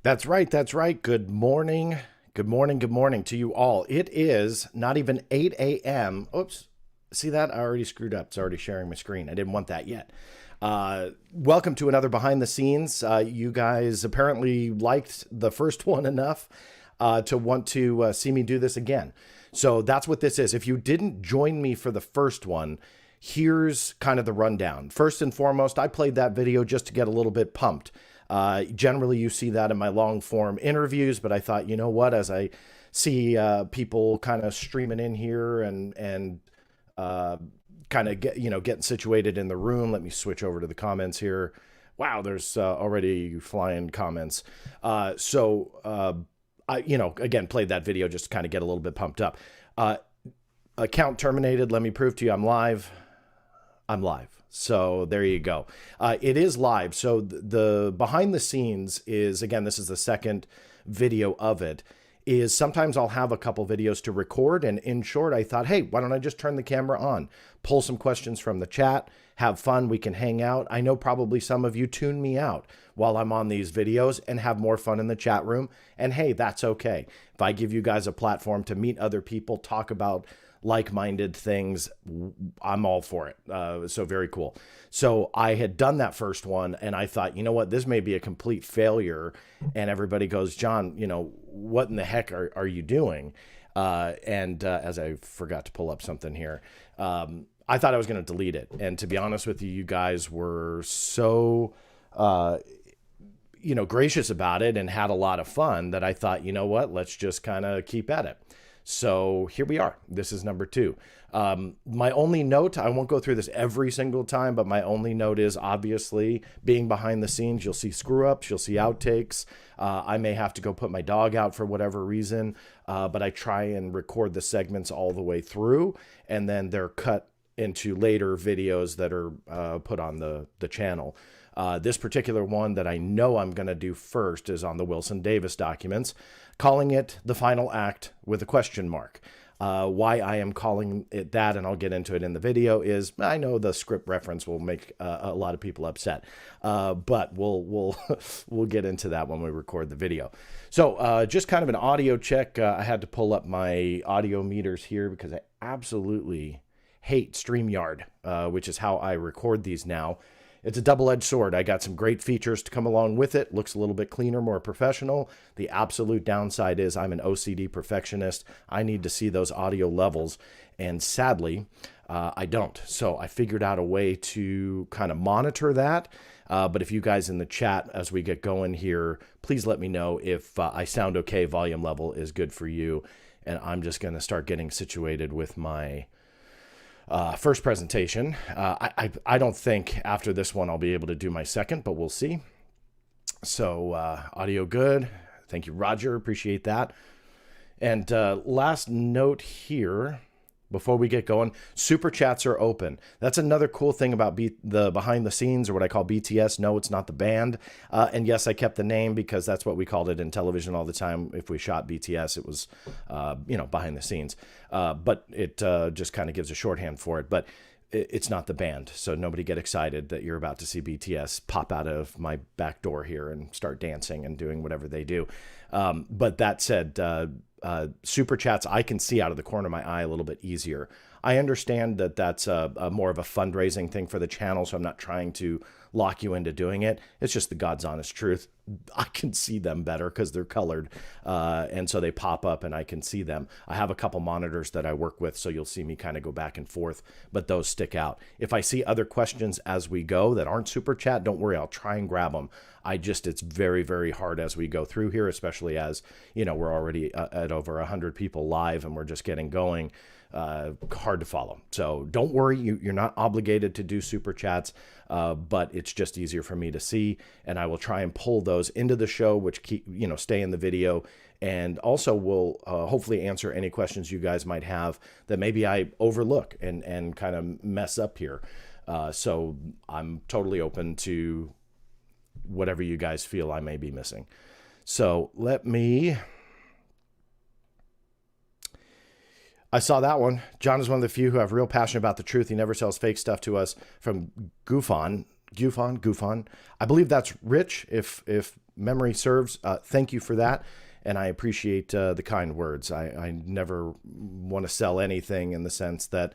That's right. That's right. Good morning. Good morning. Good morning to you all. It is not even 8 a.m. Oops. See that? I already screwed up. It's already sharing my screen. I didn't want that yet. Welcome to another behind the scenes. You guys apparently liked the first one enough to want to see me do this again. So that's what this is. If you didn't join me for the first one, here's kind of the rundown. First and foremost, I played that video just to get a little bit pumped. Generally, you see that in my long form interviews, but I thought, you know what, as I see people kind of streaming in here and kind of getting situated in the room. Let me switch over to the comments here. Wow, there's already flying comments. I, again, played that video just to kind of get a little bit pumped up. Account terminated. Let me prove to you I'm live. I'm live. So there you go. It is live. So the behind the scenes is, again, this is the second video of it, is sometimes I'll have a couple videos to record. And in short, I thought, hey, why don't I just turn the camera on, pull some questions from the chat, have fun. We can hang out. I know probably some of you tune me out while I'm on these videos and have more fun in the chat room. And hey, that's okay. If I give you guys a platform to meet other people, talk about like-minded things, I'm all for it. So very cool. So I had done that first one and I thought, you know what, this may be a complete failure. And everybody goes, John, what in the heck are you doing? As I forgot to pull up something here, I thought I was going to delete it. And to be honest with you, you guys were so, gracious about it and had a lot of fun that I thought, you know what, let's just kind of keep at it. So here we are. This is number 2. My only note, I won't go through this every single time, but my only note is obviously being behind the scenes, you'll see screw ups, you'll see outtakes. I may have to go put my dog out for whatever reason, but I try and record the segments all the way through, and then they're cut into later videos that are put on the channel. This particular one that I know I'm going to do first is on the Wilson Davis documents, calling it the final act with a question mark. Why I am calling it that, and I'll get into it in the video, is I know the script reference will make a lot of people upset, but we'll get into that when we record the video. So just kind of an audio check. I had to pull up my audio meters here because I absolutely hate StreamYard, which is how I record these now. It's a double-edged sword. I got some great features to come along with it. Looks a little bit cleaner, more professional. The absolute downside is I'm an OCD perfectionist. I need to see those audio levels, and sadly, I don't. So I figured out a way to kind of monitor that. But if you guys in the chat, as we get going here, please let me know if I sound okay, volume level is good for you. And I'm just going to start getting situated with my first presentation. I don't think after this one I'll be able to do my second, but we'll see. So audio good. Thank you, Roger. Appreciate that. And last note here before we get going, super chats are open. That's another cool thing about the behind the scenes, or what I call BTS. No, it's not the band. And yes, I kept the name because that's what we called it in television all the time. If we shot BTS, it was, behind the scenes. But it just kind of gives a shorthand for it. But it's not the band. So nobody get excited that you're about to see BTS pop out of my back door here and start dancing and doing whatever they do. But that said, super chats I can see out of the corner of my eye a little bit easier. I understand that that's a more of a fundraising thing for the channel, so I'm not trying to lock you into doing it. It's just the God's honest truth. I can see them better because they're colored, and so they pop up and I can see them. I have a couple monitors that I work with, so you'll see me kind of go back and forth, but those stick out. If I see other questions as we go that aren't super chat, don't worry, I'll try and grab them. It's very, very hard as we go through here, especially as, we're already at over 100 people live and we're just getting going. Hard to follow. So don't worry, you're not obligated to do super chats, but it's just easier for me to see, and I will try and pull those into the show, which stay in the video, and also will hopefully answer any questions you guys might have that maybe I overlook and kind of mess up here. So I'm totally open to whatever you guys feel I may be missing. So I saw that one. John is one of the few who have real passion about the truth. He never sells fake stuff to us. From Goofon. I believe that's Rich. If memory serves, thank you for that. And I appreciate the kind words. I never want to sell anything in the sense that,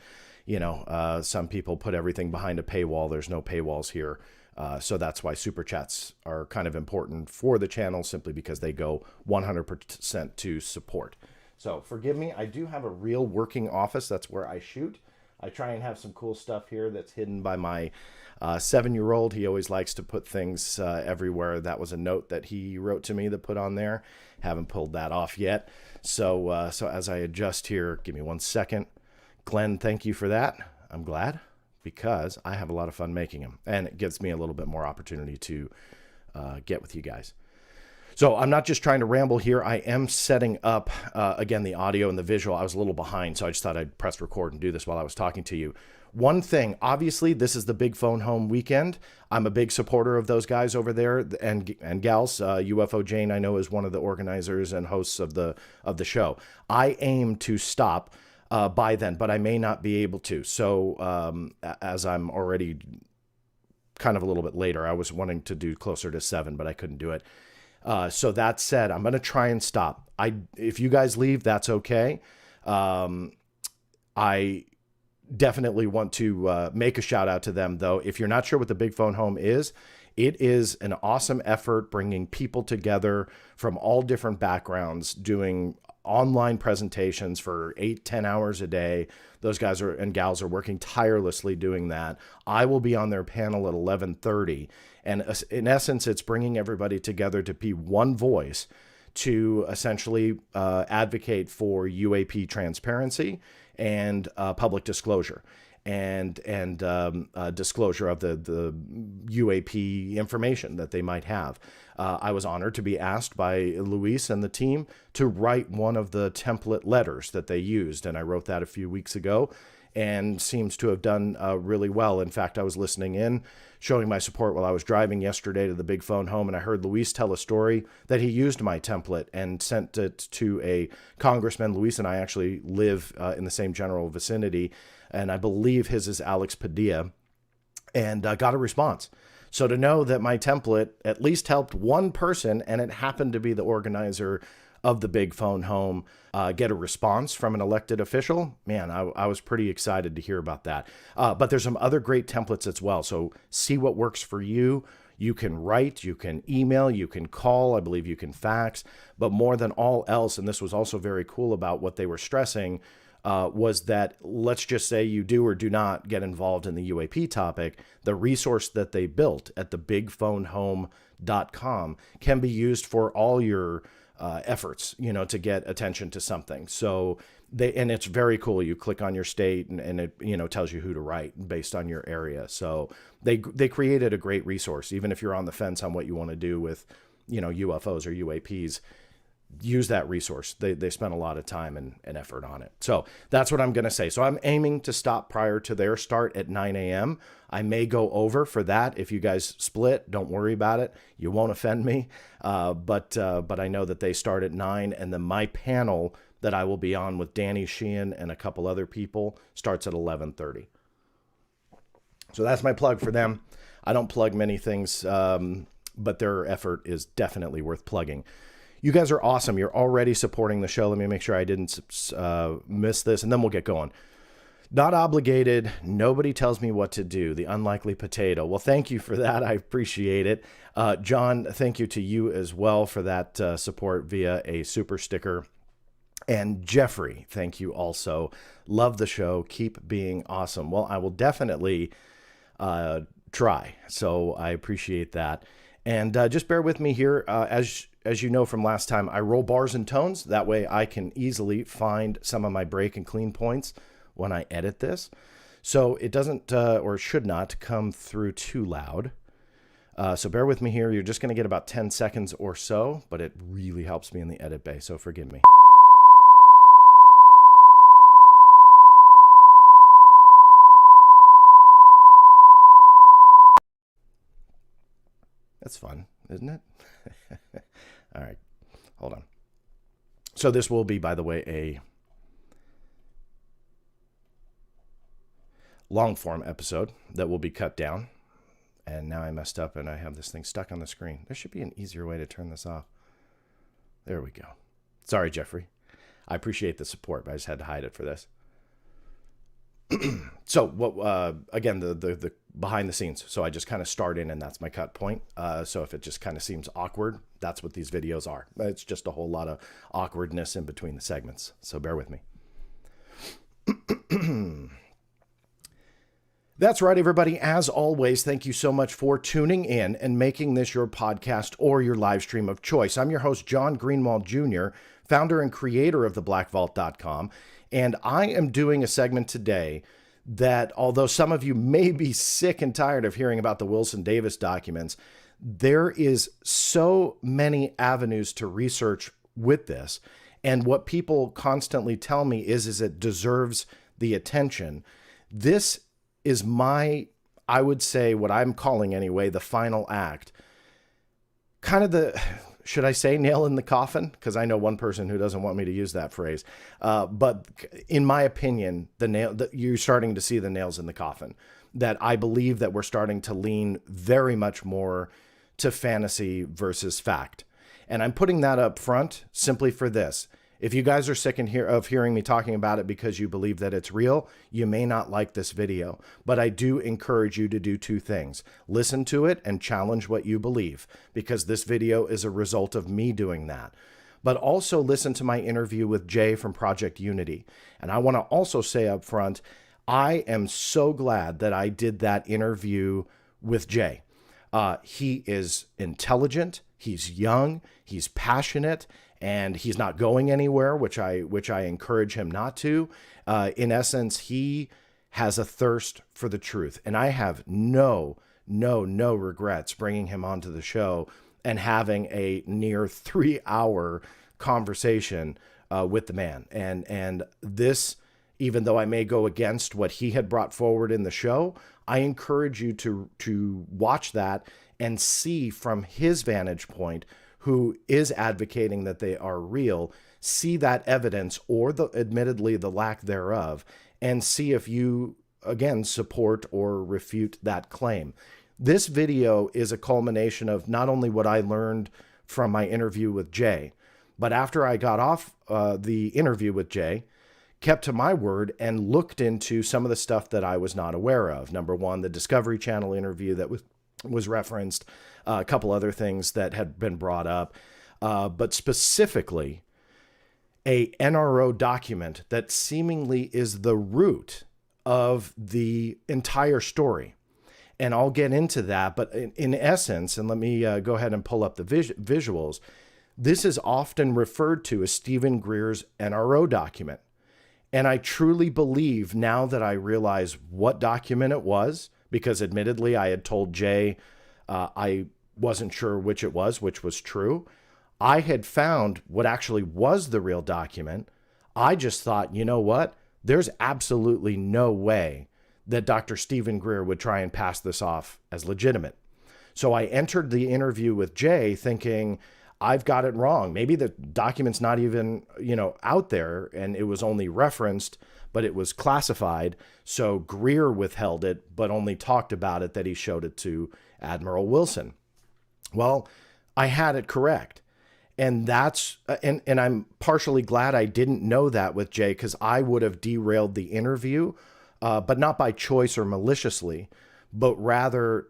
some people put everything behind a paywall. There's no paywalls here. So that's why super chats are kind of important for the channel, simply because they go 100% to support. So forgive me. I do have a real working office. That's where I shoot. I try and have some cool stuff here that's hidden by my 7-year-old. He always likes to put things everywhere. That was a note that he wrote to me that put on there. Haven't pulled that off yet. So as I adjust here, give me 1 second. Glenn, thank you for that. I'm glad, because I have a lot of fun making them, and it gives me a little bit more opportunity to get with you guys. So I'm not just trying to ramble here. I am setting up, again, the audio and the visual. I was a little behind, so I just thought I'd press record and do this while I was talking to you. One thing, obviously, this is the Big Phone Home weekend. I'm a big supporter of those guys over there and gals. UFO Jane, I know, is one of the organizers and hosts of the show. I aim to stop by then, but I may not be able to. So as I'm already kind of a little bit later, I was wanting to do closer to 7, but I couldn't do it. So that said, I'm going to try and stop. If you guys leave, that's okay. I definitely want to make a shout out to them, though. If you're not sure what the Big Phone Home is, it is an awesome effort bringing people together from all different backgrounds, doing online presentations for 8-10 hours a day. Those guys and gals are working tirelessly doing that. I will be on their panel at 11:30. And in essence, it's bringing everybody together to be one voice to essentially advocate for UAP transparency and public disclosure and disclosure of the UAP information that they might have. I was honored to be asked by Luis and the team to write one of the template letters that they used, and I wrote that a few weeks ago, and seems to have done really well. In fact, I was listening in, showing my support while I was driving yesterday to the Big Phone Home, and I heard Luis tell a story that he used my template and sent it to a congressman. Luis and I actually live in the same general vicinity, and I believe his is Alex Padilla, and got a response. So to know that my template at least helped one person, and it happened to be the organizer of the Big Phone Home, get a response from an elected official, man, I was pretty excited to hear about that. But there's some other great templates as well. So see what works for you. You can write, you can email, you can call, I believe you can fax. But more than all else, and this was also very cool about what they were stressing, was that let's just say you do or do not get involved in the UAP topic, the resource that they built at the bigphonehome.com can be used for all your efforts, to get attention to something. So and it's very cool. You click on your state and it, tells you who to write based on your area. So they created a great resource. Even if you're on the fence on what you want to do with, UFOs or UAPs, use that resource. They spent a lot of time and effort on it. So that's what I'm going to say. So I'm aiming to stop prior to their start at 9 a.m. I may go over for that. If you guys split, don't worry about it. You won't offend me. But I know that they start at 9, and then my panel that I will be on with Danny Sheehan and a couple other people starts at 11:30. So that's my plug for them. I don't plug many things, but their effort is definitely worth plugging. You guys are awesome. You're already supporting the show. Let me make sure I didn't miss this, and then we'll get going. Not obligated. Nobody tells me what to do. The unlikely potato. Well, thank you for that. I appreciate it. John, thank you to you as well for that support via a super sticker. And Jeffrey, thank you also. Love the show. Keep being awesome. Well, I will definitely try. So I appreciate that. And just bear with me here. As you know from last time, I roll bars and tones. That way I can easily find some of my break and clean points when I edit this. So it doesn't, or should not, come through too loud. So bear with me here. You're just going to get about 10 seconds or so, but it really helps me in the edit bay, so forgive me. That's fun, isn't it? All right, hold on. So this will be, by the way, a long form episode that will be cut down. And now I messed up and I have this thing stuck on the screen. There should be an easier way to turn this off. There we go. Sorry, Jeffrey. I appreciate the support, but I just had to hide it for this. So what, again, the behind the scenes. So I just kind of start in and that's my cut point. So if it just kind of seems awkward, that's what these videos are. It's just a whole lot of awkwardness in between the segments. So bear with me. That's right, everybody. As always, thank you so much for tuning in and making this your podcast or your live stream of choice. I'm your host, John Greenwald Jr., founder and creator of theblackvault.com. And I am doing a segment today that, although some of you may be sick and tired of hearing about the Wilson Davis documents, there is so many avenues to research with this. And what people constantly tell me is it deserves the attention. This is I would say, what I'm calling anyway, the final act. Kind of the, should I say nail in the coffin? Because I know one person who doesn't want me to use that phrase. But in my opinion, you're starting to see the nails in the coffin. That I believe that we're starting to lean very much more to fantasy versus fact. And I'm putting that up front simply for this. If you guys are sick of hearing me talking about it because you believe that it's real, you may not like this video. But I do encourage you to do two things. Listen to it and challenge what you believe, because this video is a result of me doing that. But also listen to my interview with Jay from Project Unity. And I want to also say up front, I am so glad that I did that interview with Jay. He is intelligent, he's young, he's passionate, and he's not going anywhere, which I encourage him not to. In essence, he has a thirst for the truth, and I have no regrets bringing him onto the show and having a near 3-hour conversation with the man. And this, even though I may go against what he had brought forward in the show, I encourage you to watch that and see from his vantage point, who is advocating that they are real, see that evidence or admittedly the lack thereof, and see if you, again, support or refute that claim. This video is a culmination of not only what I learned from my interview with Jay, but after I got off the interview with Jay, kept to my word and looked into some of the stuff that I was not aware of. Number one, the Discovery Channel interview that was referenced, a couple other things that had been brought up, but specifically a NRO document that seemingly is the root of the entire story. And I'll get into that, but in essence, and let me go ahead and pull up the visuals, this is often referred to as Stephen Greer's NRO document. And I truly believe, now that I realize what document it was, because admittedly I had told Jay I wasn't sure which it was, which was true. I had found what actually was the real document. I just thought, you know what? There's absolutely no way that Dr. Stephen Greer would try and pass this off as legitimate. So I entered the interview with Jay thinking, I've got it wrong. Maybe the document's not even, out there and it was only referenced, but it was classified. So Greer withheld it, but only talked about it that he showed it to Admiral Wilson. Well, I had it correct. And that's, and I'm partially glad I didn't know that with Jay, because I would have derailed the interview, but not by choice or maliciously, but rather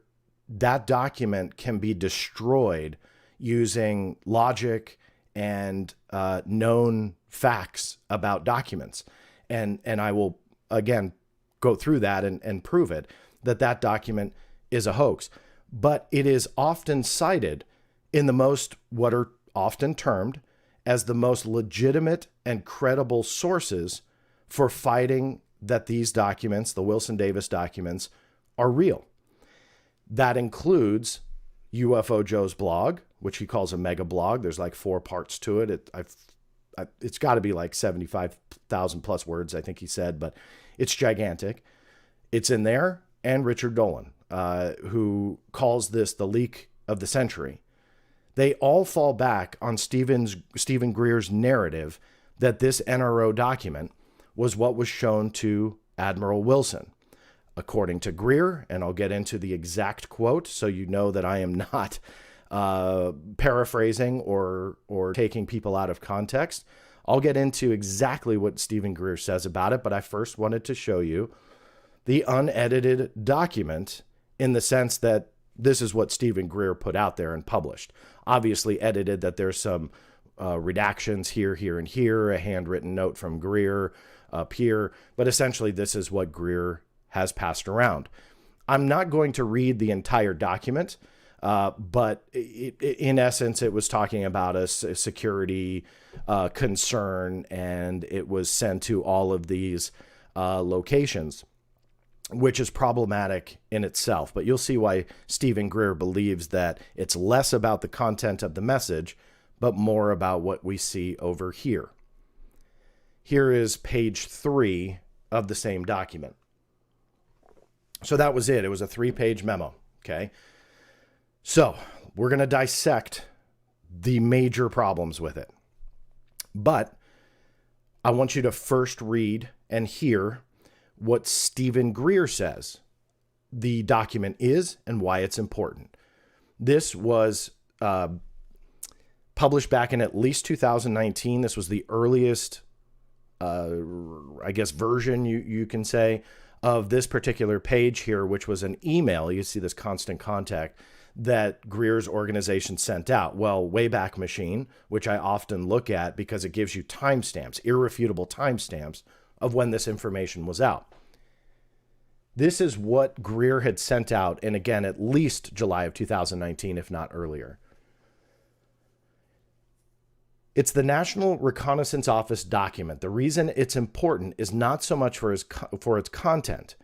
that document can be destroyed using logic and known facts about documents. And I will, again, go through that and prove it, that document is a hoax. But it is often cited in the most, what are often termed as the most legitimate and credible sources for fighting that these documents, the Wilson Davis documents, are real. That includes UFO Joe's blog, which he calls a mega blog. There's like 4 parts to it. It's got to be like 75,000 plus words, I think he said, but it's gigantic. It's in there. And Richard Dolan, who calls this the leak of the century. They all fall back on Stephen Greer's narrative that this NRO document was what was shown to Admiral Wilson. According to Greer, and I'll get into the exact quote so you know that I am not paraphrasing or taking people out of context. I'll get into exactly what Stephen Greer says about it, but I first wanted to show you the unedited document in the sense that this is what Stephen Greer put out there and published. Obviously edited, that there's some redactions here, here, and here, a handwritten note from Greer up here, but essentially this is what Greer has passed around. I'm not going to read the entire document, but in essence, it was talking about a security concern, and it was sent to all of these locations, which is problematic in itself. But you'll see why Stephen Greer believes that it's less about the content of the message, but more about what we see over here. Here is page 3 of the same document. So that was it. It was a 3-page memo. Okay. So we're going to dissect the major problems with it. But I want you to first read and hear what Stephen Greer says the document is and why it's important. This was published back in at least 2019. This was the earliest, version you can say of this particular page here, which was an email. You see this constant contact that Greer's organization sent out. Well, Wayback Machine, which I often look at because it gives you timestamps, irrefutable timestamps of when this information was out. This is what Greer had sent out, and again, at least July of 2019, if not earlier. It's the National Reconnaissance Office document. The reason it's important is not so much for its content.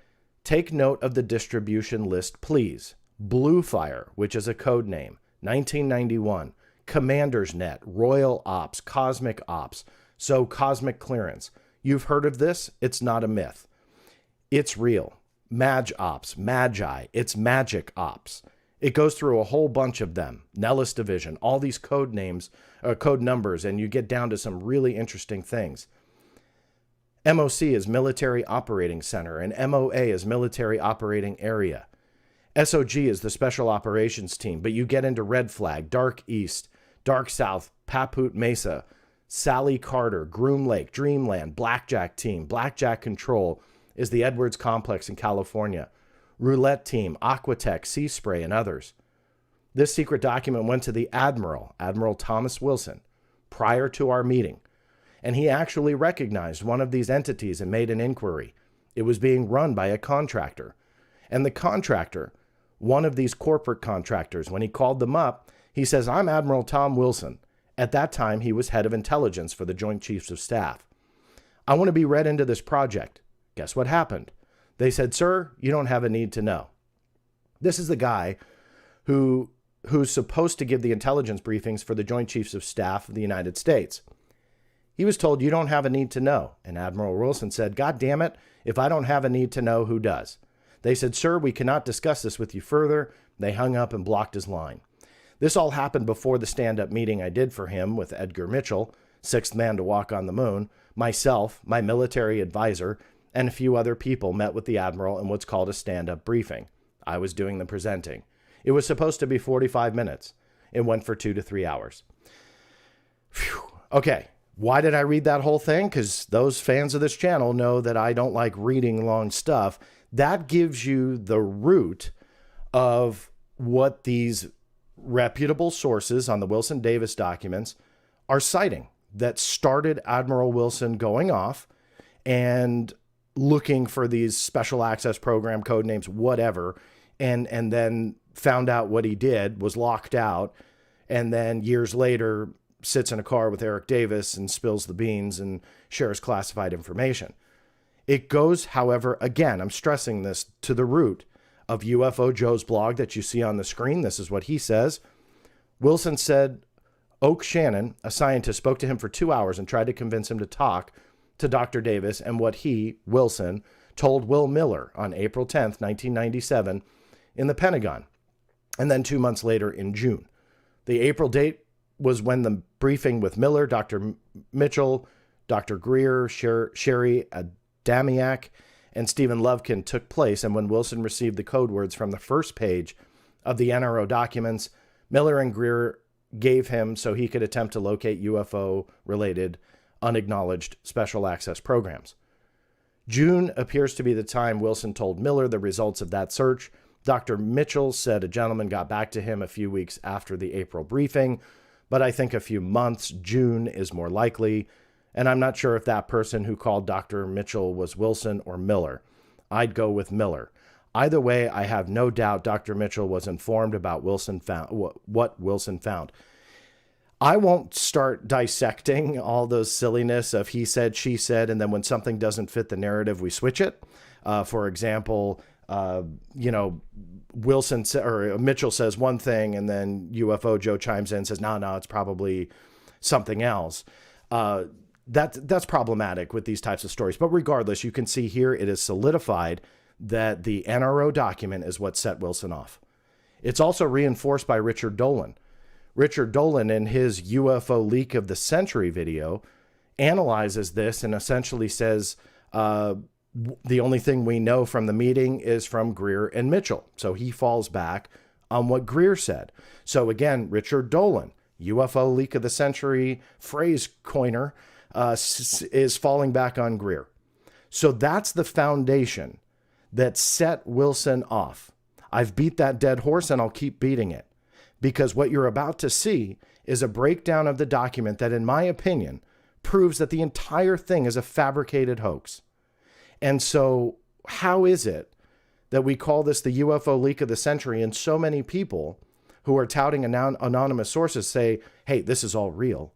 Take note of the distribution list, please. Blue Fire, which is a code name, 1991, Commander's Net, Royal Ops, Cosmic Ops, so Cosmic Clearance. You've heard of this? It's not a myth. It's real. Mag Ops, Magi, it's Magic Ops. It goes through a whole bunch of them. Nellis Division, all these code names, code numbers, and you get down to some really interesting things. MOC is Military Operating Center, and MOA is Military Operating Area. SOG is the Special Operations Team, but you get into Red Flag, Dark East, Dark South, Paput Mesa, Sally Carter, Groom Lake, Dreamland, Blackjack Team. Blackjack Control is the Edwards Complex in California. Roulette Team, Aquatech, Sea Spray, and others. This secret document went to the Admiral, Admiral Thomas Wilson, prior to our meeting, and he actually recognized one of these entities and made an inquiry. It was being run by a contractor, and the contractor, one of these corporate contractors, when he called them up, he says, "I'm Admiral Tom Wilson." At that time, he was head of intelligence for the Joint Chiefs of Staff. "I want to be read into this project." Guess what happened? They said, "Sir, you don't have a need to know." This is the guy who's supposed to give the intelligence briefings for the Joint Chiefs of Staff of the United States. He was told, "You don't have a need to know." And Admiral Wilson said, "God damn it, if I don't have a need to know, who does?" They said, "Sir, we cannot discuss this with you further." They hung up and blocked his line. This all happened before the stand-up meeting I did for him with Edgar Mitchell, sixth man to walk on the moon, myself, my military advisor, and a few other people met with the Admiral in what's called a stand-up briefing. I was doing the presenting. It was supposed to be 45 minutes. It went for 2 to 3 hours. Phew. Okay, why did I read that whole thing? Because those fans of this channel know that I don't like reading long stuff. That gives you the root of what these reputable sources on the Wilson Davis documents are citing that started Admiral Wilson going off and looking for these special access program code names, whatever, and then found out what he did, was locked out, and then years later sits in a car with Eric Davis and spills the beans and shares classified information. It goes, however, again, I'm stressing this, to the root of UFO Joe's blog that you see on the screen. This is what he says. Wilson said Oak Shannon, a scientist, spoke to him for 2 hours and tried to convince him to talk to Dr. Davis and what he, Wilson, told Will Miller on April 10th, 1997 in the Pentagon, and then 2 months later in June. The April date was when the briefing with Miller, Dr. Mitchell, Dr. Greer, Sherry Adamiak, and Stephen Lovekin took place, and when Wilson received the code words from the first page of the NRO documents, Miller and Greer gave him so he could attempt to locate UFO-related unacknowledged special access programs. June appears to be the time Wilson told Miller the results of that search. Dr. Mitchell said a gentleman got back to him a few weeks after the April briefing, but I think a few months. June is more likely, and I'm not sure if that person who called Dr. Mitchell was Wilson or Miller. I'd go with Miller. Either way, I have no doubt Dr. Mitchell was informed about what Wilson found. I won't start dissecting all those silliness of he said, she said, and then when something doesn't fit the narrative, we switch it. For example, Wilson or Mitchell says one thing, and then UFO Joe chimes in and says, no, it's probably something else. That's problematic with these types of stories. But regardless, you can see here it is solidified that the NRO document is what set Wilson off. It's also reinforced by Richard Dolan. Richard Dolan, in his UFO Leak of the Century video, analyzes this and essentially says the only thing we know from the meeting is from Greer and Mitchell. So he falls back on what Greer said. So again, Richard Dolan, UFO Leak of the Century phrase coiner, is falling back on Greer. So that's the foundation that set Wilson off. I've beat that dead horse and I'll keep beating it, because what you're about to see is a breakdown of the document that, in my opinion, proves that the entire thing is a fabricated hoax. And so how is it that we call this the UFO Leak of the Century, and so many people who are touting anonymous sources say, hey, this is all real,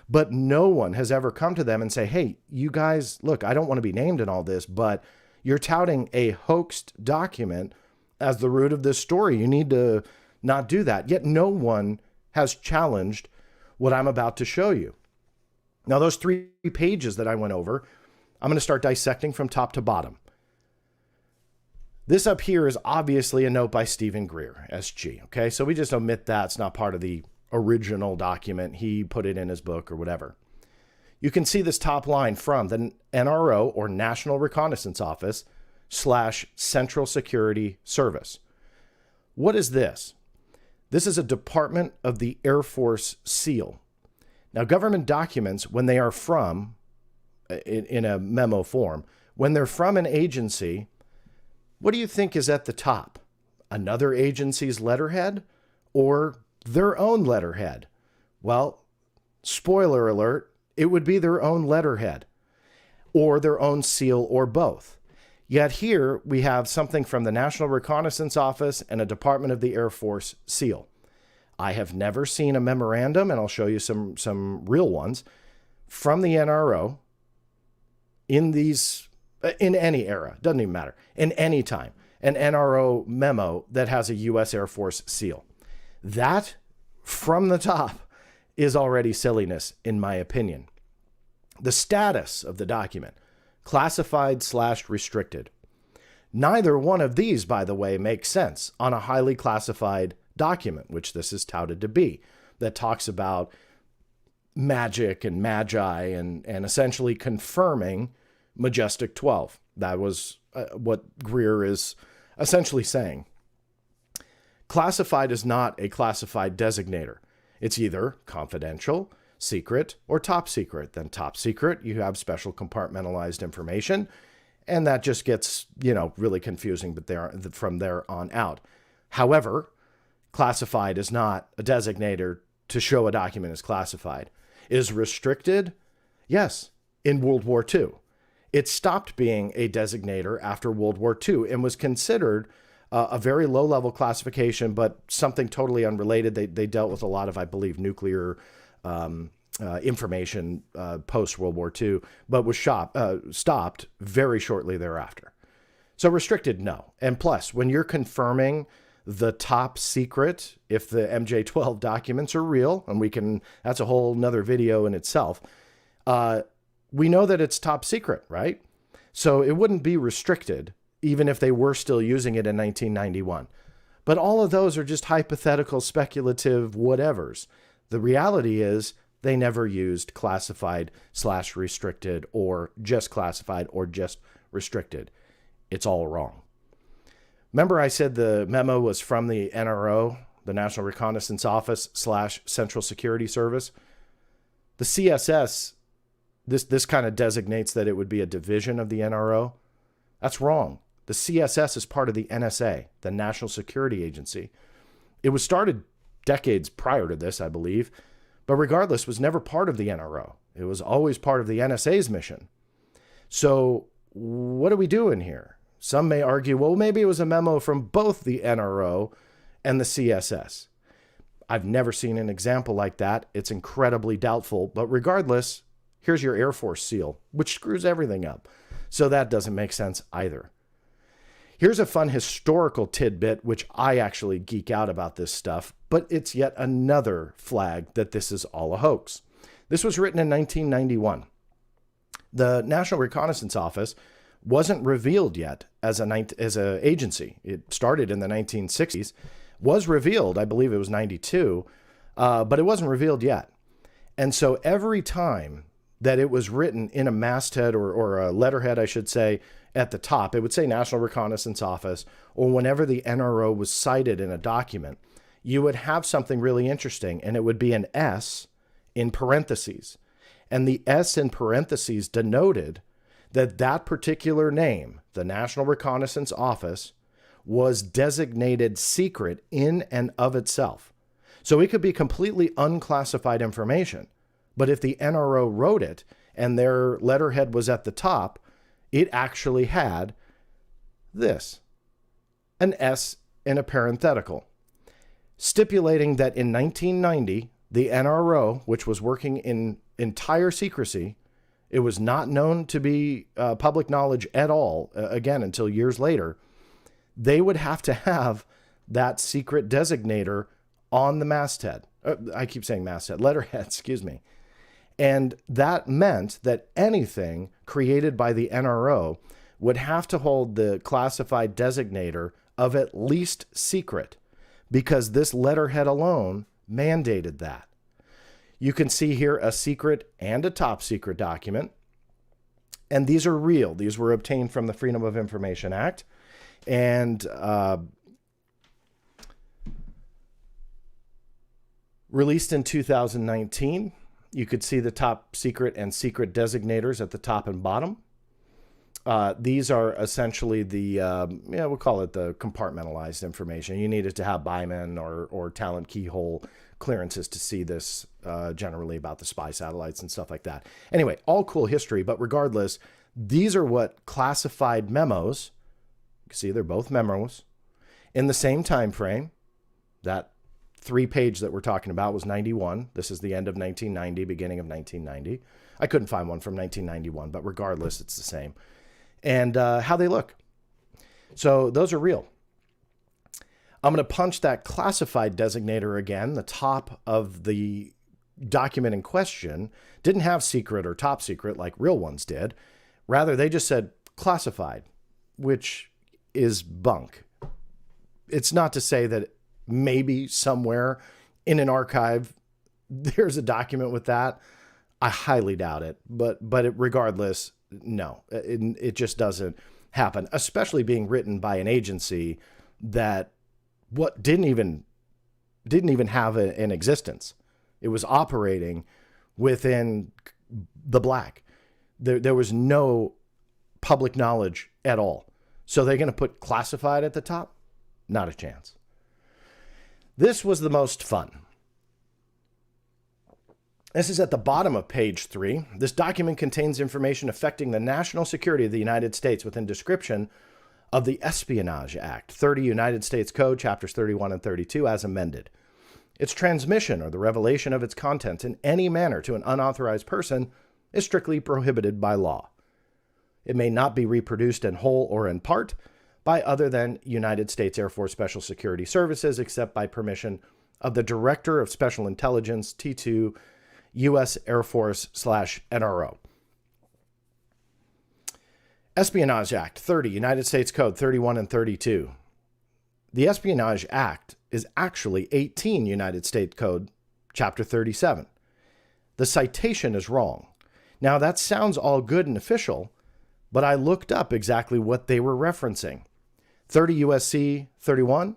but no one has ever come to them and say, hey, you guys, look, I don't want to be named in all this, but you're touting a hoaxed document as the root of this story. You need to not do that. Yet no one has challenged what I'm about to show you. Now, those 3 pages that I went over, I'm going to start dissecting from top to bottom. This up here is obviously a note by Stephen Greer, SG. Okay, so we just omit that. It's not part of the original document. He put it in his book or whatever. You can see this top line from the NRO, or National Reconnaissance Office / Central Security Service. What is this? This is a Department of the Air Force seal. Now, government documents, when they are from, in a memo form, when they're from an agency, what do you think is at the top? Another agency's letterhead or their own letterhead? Well, spoiler alert, it would be their own letterhead or their own seal or both. Yet here we have something from the National Reconnaissance Office and a Department of the Air Force seal. I have never seen a memorandum, and I'll show you some real ones, from the NRO in any era, doesn't even matter, in any time, an NRO memo that has a U.S. Air Force seal. That, from the top, is already silliness, in my opinion. The status of the document, classified / restricted. Neither one of these, by the way, makes sense on a highly classified document, which this is touted to be, that talks about magic and magi and essentially confirming Majestic 12. That was what Greer is essentially saying. Classified is not a classified designator. It's either confidential, secret, or top secret. Then top secret, you have special compartmentalized information, and that just gets, really confusing, but from there on out. However, classified is not a designator to show a document is classified. Is restricted? Yes, in World War II. It stopped being a designator after World War II and was considered a very low-level classification, but something totally unrelated. They dealt with a lot of, I believe, nuclear information post-World War II, but was stopped very shortly thereafter. So restricted, no. And plus, when you're confirming the top secret, if the MJ-12 documents are real, and that's a whole nother video in itself, we know that it's top secret, right? So it wouldn't be restricted, even if they were still using it in 1991. But all of those are just hypothetical, speculative whatevers. The reality is they never used classified / restricted or just classified or just restricted. It's all wrong. Remember I said the memo was from the NRO, the National Reconnaissance Office / Central Security Service? The CSS, this kind of designates that it would be a division of the NRO. That's wrong. The CSS is part of the NSA, the National Security Agency. It was started decades prior to this, I believe, but regardless, was never part of the NRO. It was always part of the NSA's mission. So what are we doing here? Some may argue, well, maybe it was a memo from both the NRO and the CSS. I've never seen an example like that. It's incredibly doubtful, but regardless, here's your Air Force SEAL, which screws everything up. So that doesn't make sense either. Here's a fun historical tidbit, which I actually geek out about this stuff, but it's yet another flag that this is all a hoax. This was written in 1991. The National Reconnaissance Office wasn't revealed yet as an agency. It started in the 1960s, was revealed, I believe it was 92, but it wasn't revealed yet. And so every time that it was written in a masthead or a letterhead, I should say, at the top, it would say National Reconnaissance Office, or whenever the NRO was cited in a document, you would have something really interesting, and it would be an S in parentheses. And the S in parentheses denoted that that particular name, the National Reconnaissance Office, was designated secret in and of itself. So it could be completely unclassified information. But if the NRO wrote it and their letterhead was at the top, it actually had this, an S in a parenthetical, stipulating that in 1990, the NRO, which was working in entire secrecy, it was not known to be public knowledge at all, again, until years later, they would have to have that secret designator on the masthead. I keep saying masthead, letterhead, excuse me. And that meant that anything created by the NRO would have to hold the classified designator of at least secret, because this letterhead alone mandated that. You can see here a secret and a top secret document. And these are real. These were obtained from the Freedom of Information Act. And released in 2019. You could see the top secret and secret designators at the top and bottom. These are essentially the, we'll call it the compartmentalized information. You needed to have BIMAN or talent keyhole clearances to see this, generally about the spy satellites and stuff like that. Anyway, all cool history, but regardless, these are what classified memos, you can see they're both memos, in the same time frame. That 3-page that we're talking about was 91. This is the end of 1990, beginning of 1990. I couldn't find one from 1991, but regardless, it's the same. And how they look. So those are real. I'm going to punch that classified designator again. The top of the document in question didn't have secret or top secret like real ones did. Rather, they just said classified, which is bunk. It's not to say that maybe somewhere in an archive there's a document with that. I highly doubt it, but regardless, no, it just doesn't happen, especially being written by an agency that didn't even have an existence. It was operating within the black. There was no public knowledge at all. So they're going to put classified at the top? Not a chance. This was the most fun. This is at the bottom of page 3. This document contains information affecting the national security of the United States within description of the Espionage Act, 30 United States Code, chapters 31 and 32, as amended. Its transmission or the revelation of its contents in any manner to an unauthorized person is strictly prohibited by law. It may not be reproduced in whole or in part by other than United States Air Force Special Security Services, except by permission of the Director of Special Intelligence, T2, U.S. Air Force /NRO. Espionage Act, 30, United States Code, 31 and 32. The Espionage Act is actually 18 United States Code, Chapter 37. The citation is wrong. Now, that sounds all good and official, but I looked up exactly what they were referencing. 30 USC 31,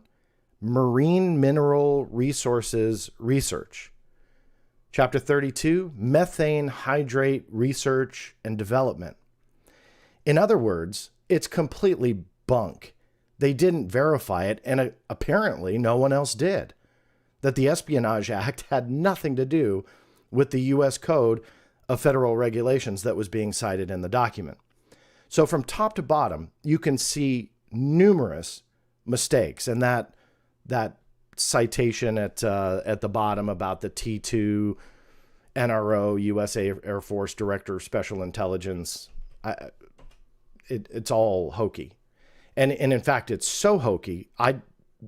Marine Mineral Resources Research. Chapter 32, Methane Hydrate Research and Development. In other words, it's completely bunk. They didn't verify it, and apparently no one else did. That the Espionage Act had nothing to do with the U.S. Code of Federal Regulations that was being cited in the document. So from top to bottom, you can see numerous mistakes, and that citation at the bottom about the T2 NRO, U.S. Air Force Director of Special Intelligence, it's all hokey. And in fact, it's so hokey,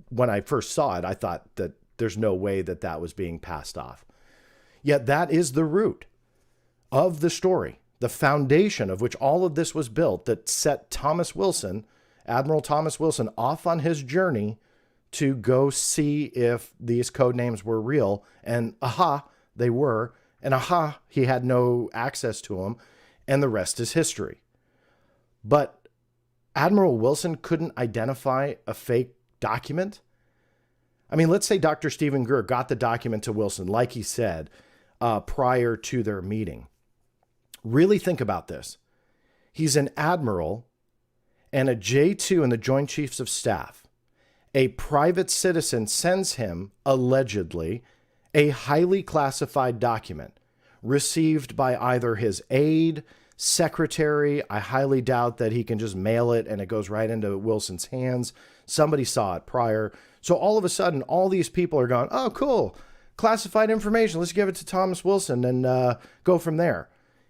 when I first saw it, I thought that there's no way that that was being passed off. Yet that is the root of the story, the foundation of which all of this was built, that set Thomas Wilson, Admiral Thomas Wilson, off on his journey to go see if these code names were real. And aha, they were. And aha, he had no access to them. And the rest is history. But Admiral Wilson couldn't identify a fake document. I mean, let's say Dr. Stephen Greer got the document to Wilson, like he said, prior to their meeting. Really think about this. He's an admiral and a J2 in the Joint Chiefs of Staff. A private citizen sends him, allegedly, a highly classified document received by either his aide, secretary. I highly doubt that he can just mail it and it goes right into Wilson's hands. Somebody saw it prior. So all of a sudden, all these people are going, oh, cool, classified information. Let's give it to Thomas Wilson and go from there.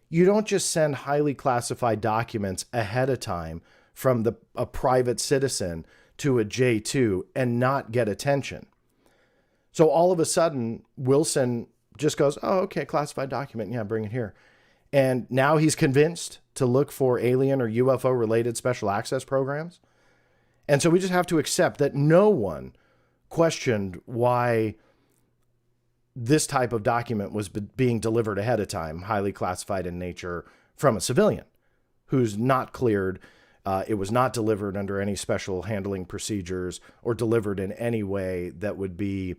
You don't just send highly classified documents ahead of time from a private citizen to a J2 and not get attention. So all of a sudden, Wilson just goes, oh, okay, classified document. Yeah, bring it here. And now he's convinced to look for alien or UFO related special access programs. And so we just have to accept that no one questioned why this type of document was being delivered ahead of time, highly classified in nature, from a civilian who's not cleared. It was not delivered under any special handling procedures or delivered in any way that would be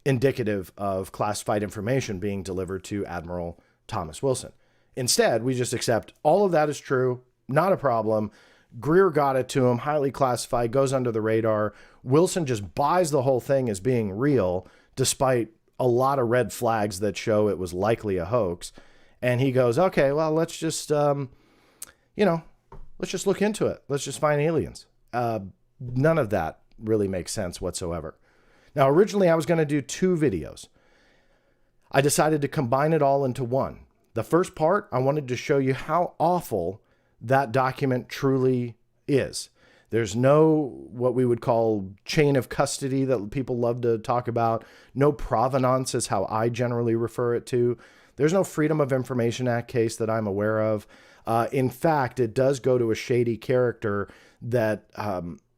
indicative of classified information being delivered to Admiral Thomas Wilson. Instead, we just accept all of that is true, not a problem. Greer got it to him, highly classified, goes under the radar. Wilson just buys the whole thing as being real, despite a lot of red flags that show it was likely a hoax. And he goes, okay, well, let's just, let's just look into it. Let's just find aliens. None of that really makes sense whatsoever. Now, originally I was going to do 2 videos. I decided to combine it all into one. The first part, I wanted to show you how awful that document truly is. There's no, what we would call, chain of custody that people love to talk about. No provenance is how I generally refer it to. There's no Freedom of Information Act case that I'm aware of. In fact, it does go to a shady character that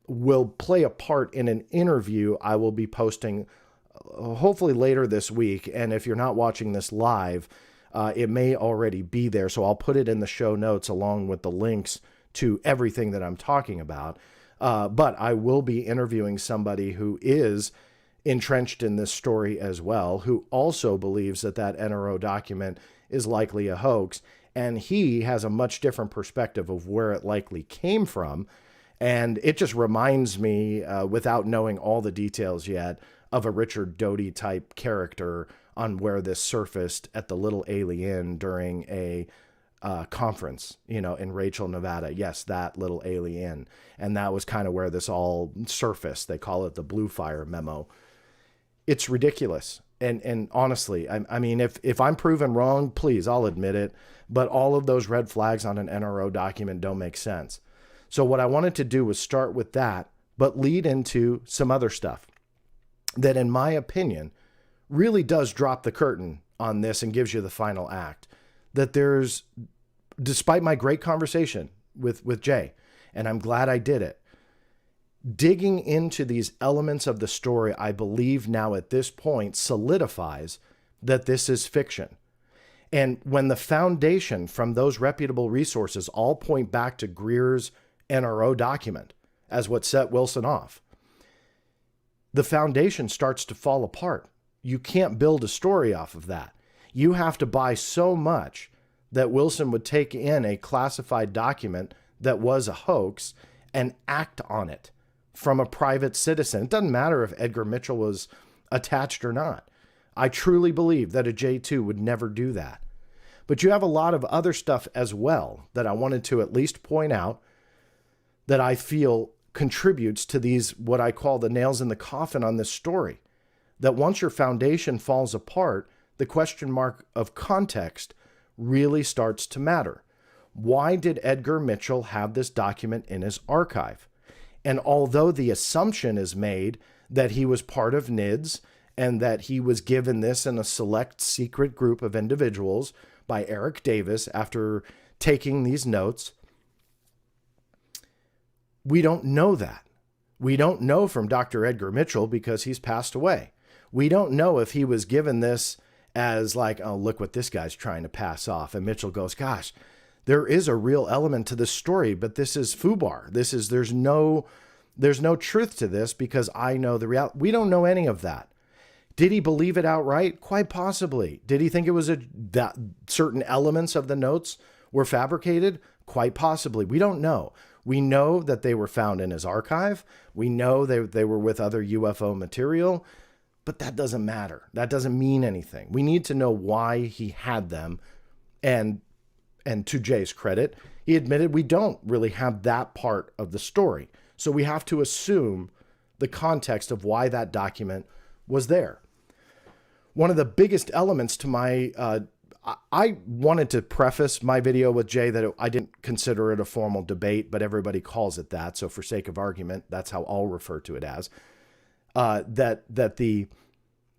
will play a part in an interview I will be posting hopefully later this week. And if you're not watching this live, it may already be there. So I'll put it in the show notes along with the links to everything that I'm talking about. But I will be interviewing somebody who is entrenched in this story as well, who also believes that that NRO document is likely a hoax. And he has a much different perspective of where it likely came from. And it just reminds me, without knowing all the details yet, of a Richard Doty type character on where this surfaced at the Little Alien during a conference, in Rachel, Nevada. Yes, that Little Alien. And that was kind of where this all surfaced. They call it the Blue Fire memo. It's ridiculous. And honestly, I mean, if I'm proven wrong, please, I'll admit it. But all of those red flags on an NRO document don't make sense. So what I wanted to do was start with that, but lead into some other stuff that, in my opinion, really does drop the curtain on this and gives you the final act. That there's, despite my great conversation with Jay, and I'm glad I did it, digging into these elements of the story, I believe now at this point solidifies that this is fiction. And when the foundation from those reputable resources all point back to Greer's NRO document as what set Wilson off, the foundation starts to fall apart. You can't build a story off of that. You have to buy so much that Wilson would take in a classified document that was a hoax and act on it from a private citizen. It doesn't matter if Edgar Mitchell was attached or not. I truly believe that a J2 would never do that. But you have a lot of other stuff as well that I wanted to at least point out that I feel contributes to these, what I call the nails in the coffin on this story. That once your foundation falls apart, the question mark of context really starts to matter. Why did Edgar Mitchell have this document in his archive? And although the assumption is made that he was part of NIDS and that he was given this in a select secret group of individuals by Eric Davis after taking these notes, we don't know that. We don't know from Dr. Edgar Mitchell because he's passed away. We don't know if he was given this as like, oh, look what this guy's trying to pass off. And Mitchell goes, gosh, there is a real element to this story, but this is FUBAR. There's no truth to this because I know the reality. We don't know any of that. Did he believe it outright? Quite possibly. Did he think it was that certain elements of the notes were fabricated? Quite possibly. We don't know. We know that they were found in his archive. We know they were with other UFO material, but that doesn't matter. That doesn't mean anything. We need to know why he had them. And to Jay's credit, he admitted we don't really have that part of the story. So we have to assume the context of why that document was there. One of the biggest elements to my, I wanted to preface my video with Jay that I didn't consider it a formal debate, but everybody calls it that. So for sake of argument, that's how I'll refer to it as, that the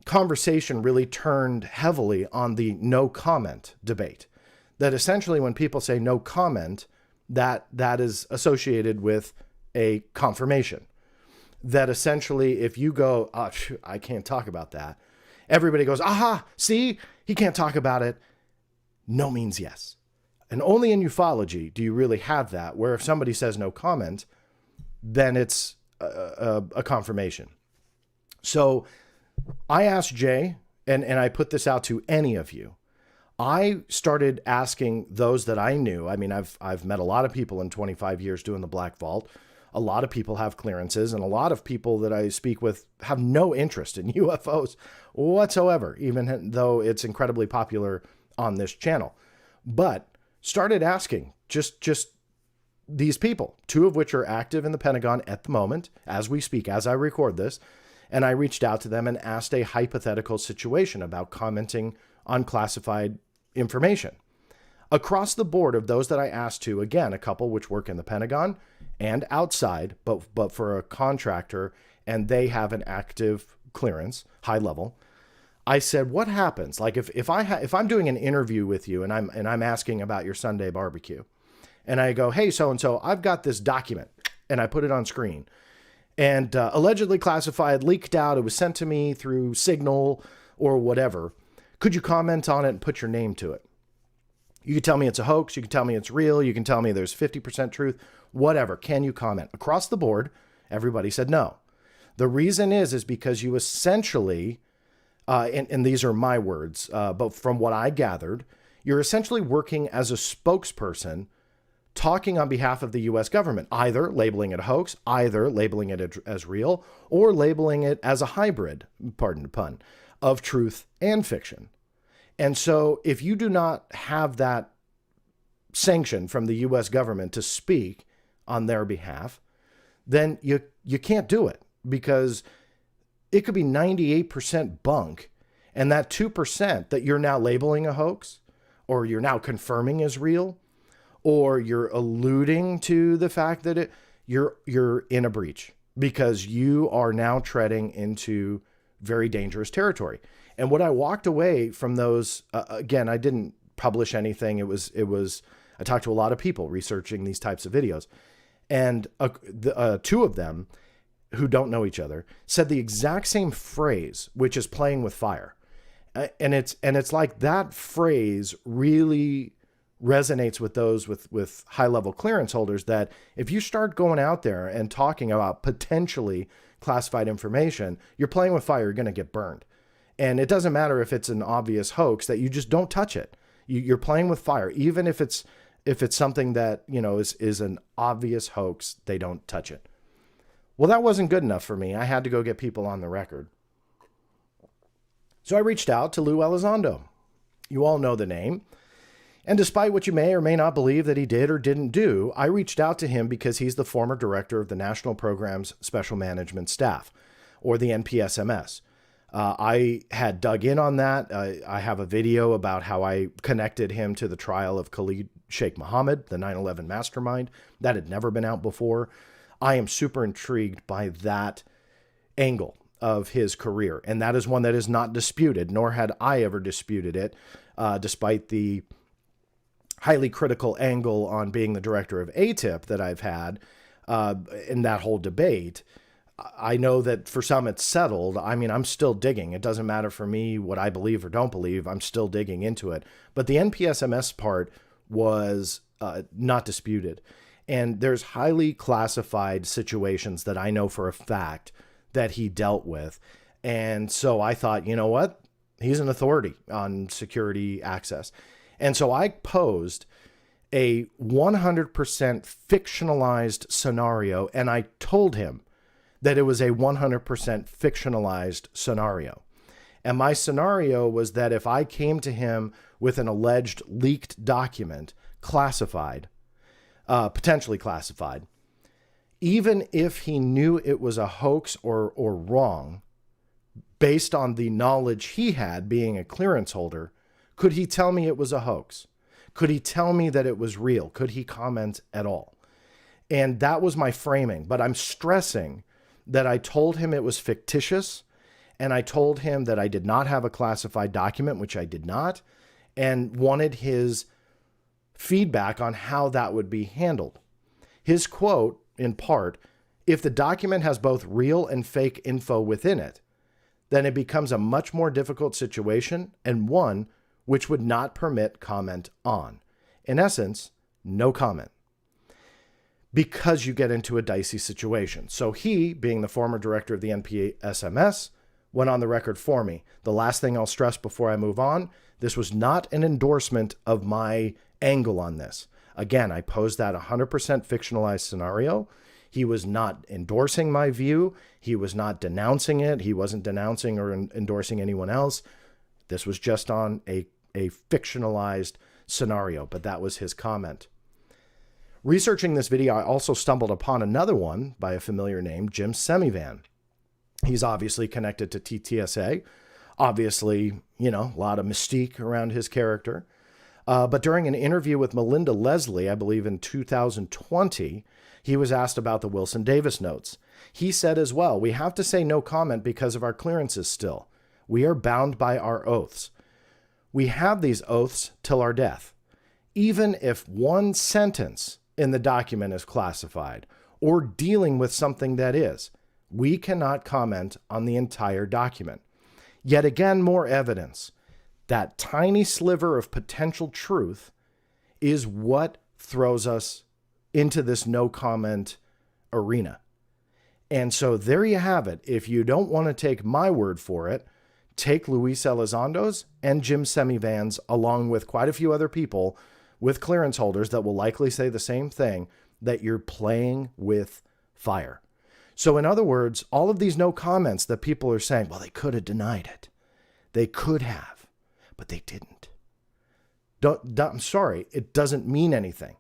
conversation really turned heavily on the no comment debate. That essentially when people say no comment, that is associated with a confirmation. That essentially if you go, oh, I can't talk about that, everybody goes, aha, see, he can't talk about it. No means yes. And only in ufology do you really have that, where if somebody says no comment, then it's a confirmation. So I asked Jay, and I put this out to any of you. I started asking those that I knew. I mean, I've met a lot of people in 25 years doing the Black Vault. A lot of people have clearances, and a lot of people that I speak with have no interest in UFOs whatsoever, even though it's incredibly popular on this channel. But started asking just these people, two of which are active in the Pentagon at the moment, as we speak, as I record this. And I reached out to them and asked a hypothetical situation about commenting on classified information. Across the board of those that I asked to, again, a couple which work in the Pentagon and outside, but for a contractor, and they have an active clearance, high level. I said, what happens? Like if I'm doing an interview with you and I'm asking about your Sunday barbecue, and I go, hey, so-and-so, I've got this document, and I put it on screen, and allegedly classified, leaked out, it was sent to me through Signal or whatever. Could you comment on it and put your name to it? You can tell me it's a hoax. You can tell me it's real. You can tell me there's 50% truth, whatever. Can you comment? Across the board, everybody said no. The reason is because you essentially, and these are my words, but from what I gathered, you're essentially working as a spokesperson talking on behalf of the U.S. government, either labeling it a hoax, either labeling it as real, or labeling it as a hybrid, pardon the pun, of truth and fiction. And so if you do not have that sanction from the U.S. government to speak on their behalf, then you can't do it, because it could be 98% bunk. And that 2% that you're now labeling a hoax, or you're now confirming is real, or you're alluding to the fact that you're in a breach, because you are now treading into very dangerous territory. And what I walked away from those, again, I didn't publish anything. It was, I talked to a lot of people researching these types of videos, and two of them who don't know each other said the exact same phrase, which is playing with fire. And it's like that phrase really resonates with those with high level clearance holders, that if you start going out there and talking about potentially classified information, you're playing with fire, you're going to get burned. And it doesn't matter if it's an obvious hoax, that you just don't touch it. You're playing with fire. Even if it's something that, you know, is an obvious hoax, they don't touch it. Well, that wasn't good enough for me. I had to go get people on the record. So I reached out to Lou Elizondo. You all know the name. And despite what you may or may not believe that he did or didn't do, I reached out to him because he's the former director of the National Programs Special Management Staff, or the NPSMS. I had dug in on that. I have a video about how I connected him to the trial of Khalid Sheikh Mohammed, the 9/11 mastermind. That had never been out before. I am super intrigued by that angle of his career. And that is one that is not disputed, nor had I ever disputed it, despite the highly critical angle on being the director of ATIP that I've had in that whole debate. I know that for some it's settled. I mean, I'm still digging. It doesn't matter for me what I believe or don't believe. I'm still digging into it. But the NPSMS part was not disputed. And there's highly classified situations that I know for a fact that he dealt with. And so I thought, you know what? He's an authority on security access. And so I posed a 100% fictionalized scenario, and I told him that it was a 100% fictionalized scenario. And my scenario was that if I came to him with an alleged leaked document, classified, potentially classified, even if he knew it was a hoax or wrong, based on the knowledge he had being a clearance holder, could he tell me it was a hoax? Could he tell me that it was real? Could he comment at all? And that was my framing. But I'm stressing that I told him it was fictitious, and I told him that I did not have a classified document, which I did not, and wanted his feedback on how that would be handled. His quote, in part, if the document has both real and fake info within it, then it becomes a much more difficult situation, and one which would not permit comment on. In essence, no comment, because you get into a dicey situation. So he, being the former director of the NPSMS, went on the record for me. The last thing I'll stress before I move on, this was not an endorsement of my angle on this. Again, I posed that 100% fictionalized scenario. He was not endorsing my view. He was not denouncing it. He wasn't denouncing or endorsing anyone else. This was just on a fictionalized scenario, but that was his comment. Researching this video, I also stumbled upon another one by a familiar name, Jim Semivan. He's obviously connected to TTSA. Obviously, you know, a lot of mystique around his character. But during an interview with Melinda Leslie, I believe in 2020, he was asked about the Wilson Davis notes. He said as well, we have to say no comment because of our clearances still. We are bound by our oaths. We have these oaths till our death. Even if one sentence in the document is classified or dealing with something that is, we cannot comment on the entire document. Yet again, more evidence. That tiny sliver of potential truth is what throws us into this no comment arena. And so there you have it. If you don't want to take my word for it, take Luis Elizondo's and Jim Semivan's, along with quite a few other people with clearance holders that will likely say the same thing, that you're playing with fire. So in other words, all of these no comments that people are saying, well, they could have denied it. They could have, but they didn't. I'm sorry, it doesn't mean anything.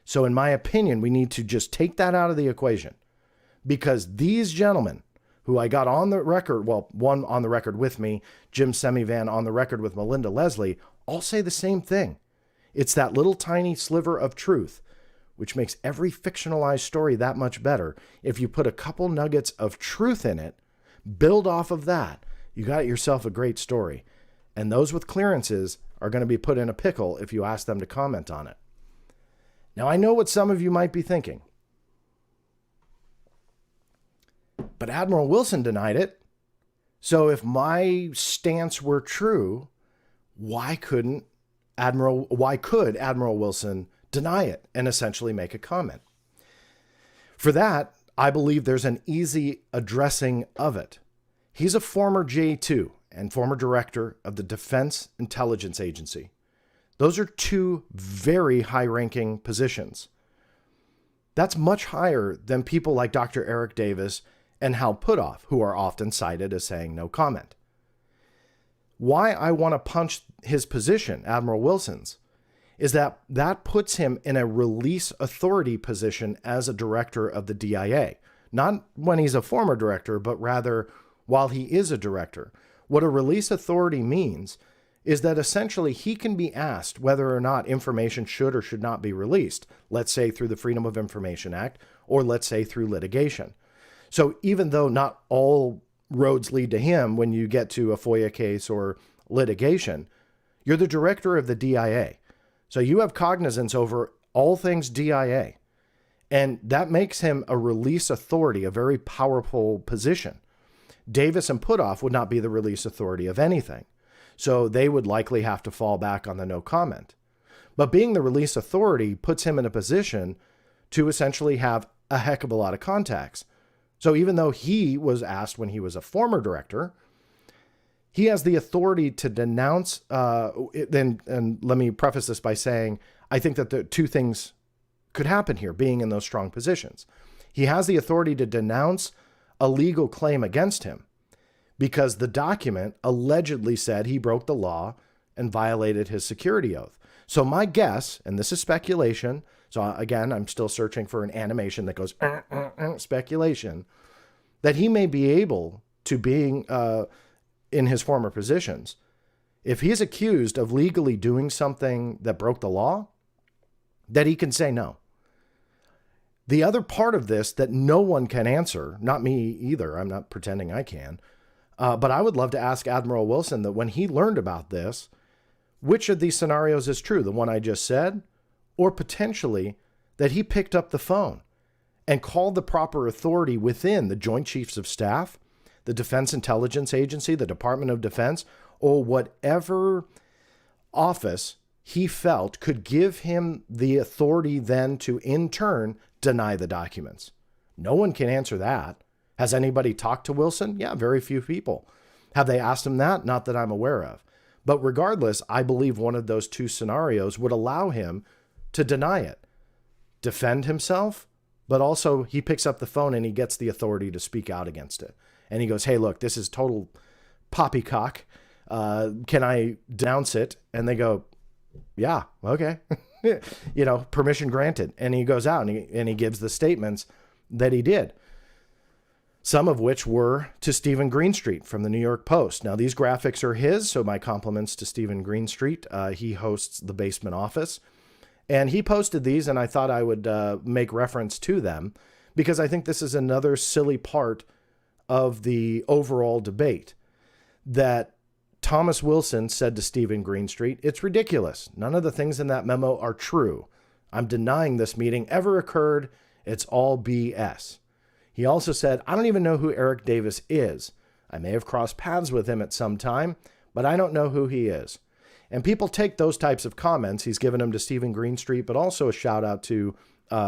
So in my opinion, we need to just take that out of the equation, because these gentlemen who I got on the record, well, one on the record with me, Jim Semivan on the record with Melinda Leslie, all say the same thing. It's that little tiny sliver of truth, which makes every fictionalized story that much better. If you put a couple nuggets of truth in it, build off of that, you got yourself a great story. And those with clearances are going to be put in a pickle if you ask them to comment on it. Now, I know what some of you might be thinking. But Admiral Wilson denied it. So if my stance were true, why could Admiral Wilson deny it and essentially make a comment? For that, I believe there's an easy addressing of it. He's a former J2 and former director of the Defense Intelligence Agency. Those are two very high-ranking positions. That's much higher than people like Dr. Eric Davis and Hal Puthoff, who are often cited as saying no comment. Why I want to punch his position, Admiral Wilson's, is that that puts him in a release authority position as a director of the DIA. Not when he's a former director, but rather while he is a director. What a release authority means is that essentially he can be asked whether or not information should or should not be released, let's say through the Freedom of Information Act, or let's say through litigation. So even though not all roads lead to him when you get to a FOIA case or litigation, you're the director of the DIA. So you have cognizance over all things DIA. And that makes him a release authority, a very powerful position. Davis and Puthoff would not be the release authority of anything. So they would likely have to fall back on the no comment. But being the release authority puts him in a position to essentially have a heck of a lot of contacts. So even though he was asked when he was a former director, he has the authority to denounce, and let me preface this by saying, I think that the two things could happen here, being in those strong positions. He has the authority to denounce a legal claim against him because the document allegedly said he broke the law and violated his security oath. So my guess, and this is speculation, so again, I'm still searching for an animation that goes, speculation, that he may be able to, being in his former positions, if he's accused of legally doing something that broke the law, that he can say no. The other part of this that no one can answer, not me either, I'm not pretending I can, but I would love to ask Admiral Wilson that when he learned about this, which of these scenarios is true? The one I just said, or potentially that he picked up the phone and called the proper authority within the Joint Chiefs of Staff, the Defense Intelligence Agency, the Department of Defense, or whatever office he felt could give him the authority then to, in turn, deny the documents. No one can answer that. Has anybody talked to Wilson? Yeah, very few people. Have they asked him that? Not that I'm aware of. But regardless, I believe one of those two scenarios would allow him to deny it, defend himself, but also he picks up the phone and he gets the authority to speak out against it. And he goes, hey, look, this is total poppycock. Can I denounce it? And they go, yeah, okay. Permission granted. And he goes out and he gives the statements that he did. Some of which were to Stephen Greenstreet from the New York Post. Now, these graphics are his, so my compliments to Stephen Greenstreet. He hosts the Basement Office. And he posted these, and I thought I would make reference to them because I think this is another silly part of the overall debate that Thomas Wilson said to Stephen Greenstreet, it's ridiculous. None of the things in that memo are true. I'm denying this meeting ever occurred. It's all BS. He also said, I don't even know who Eric Davis is. I may have crossed paths with him at some time, but I don't know who he is. And people take those types of comments. He's given them to Stephen Greenstreet, but also a shout out to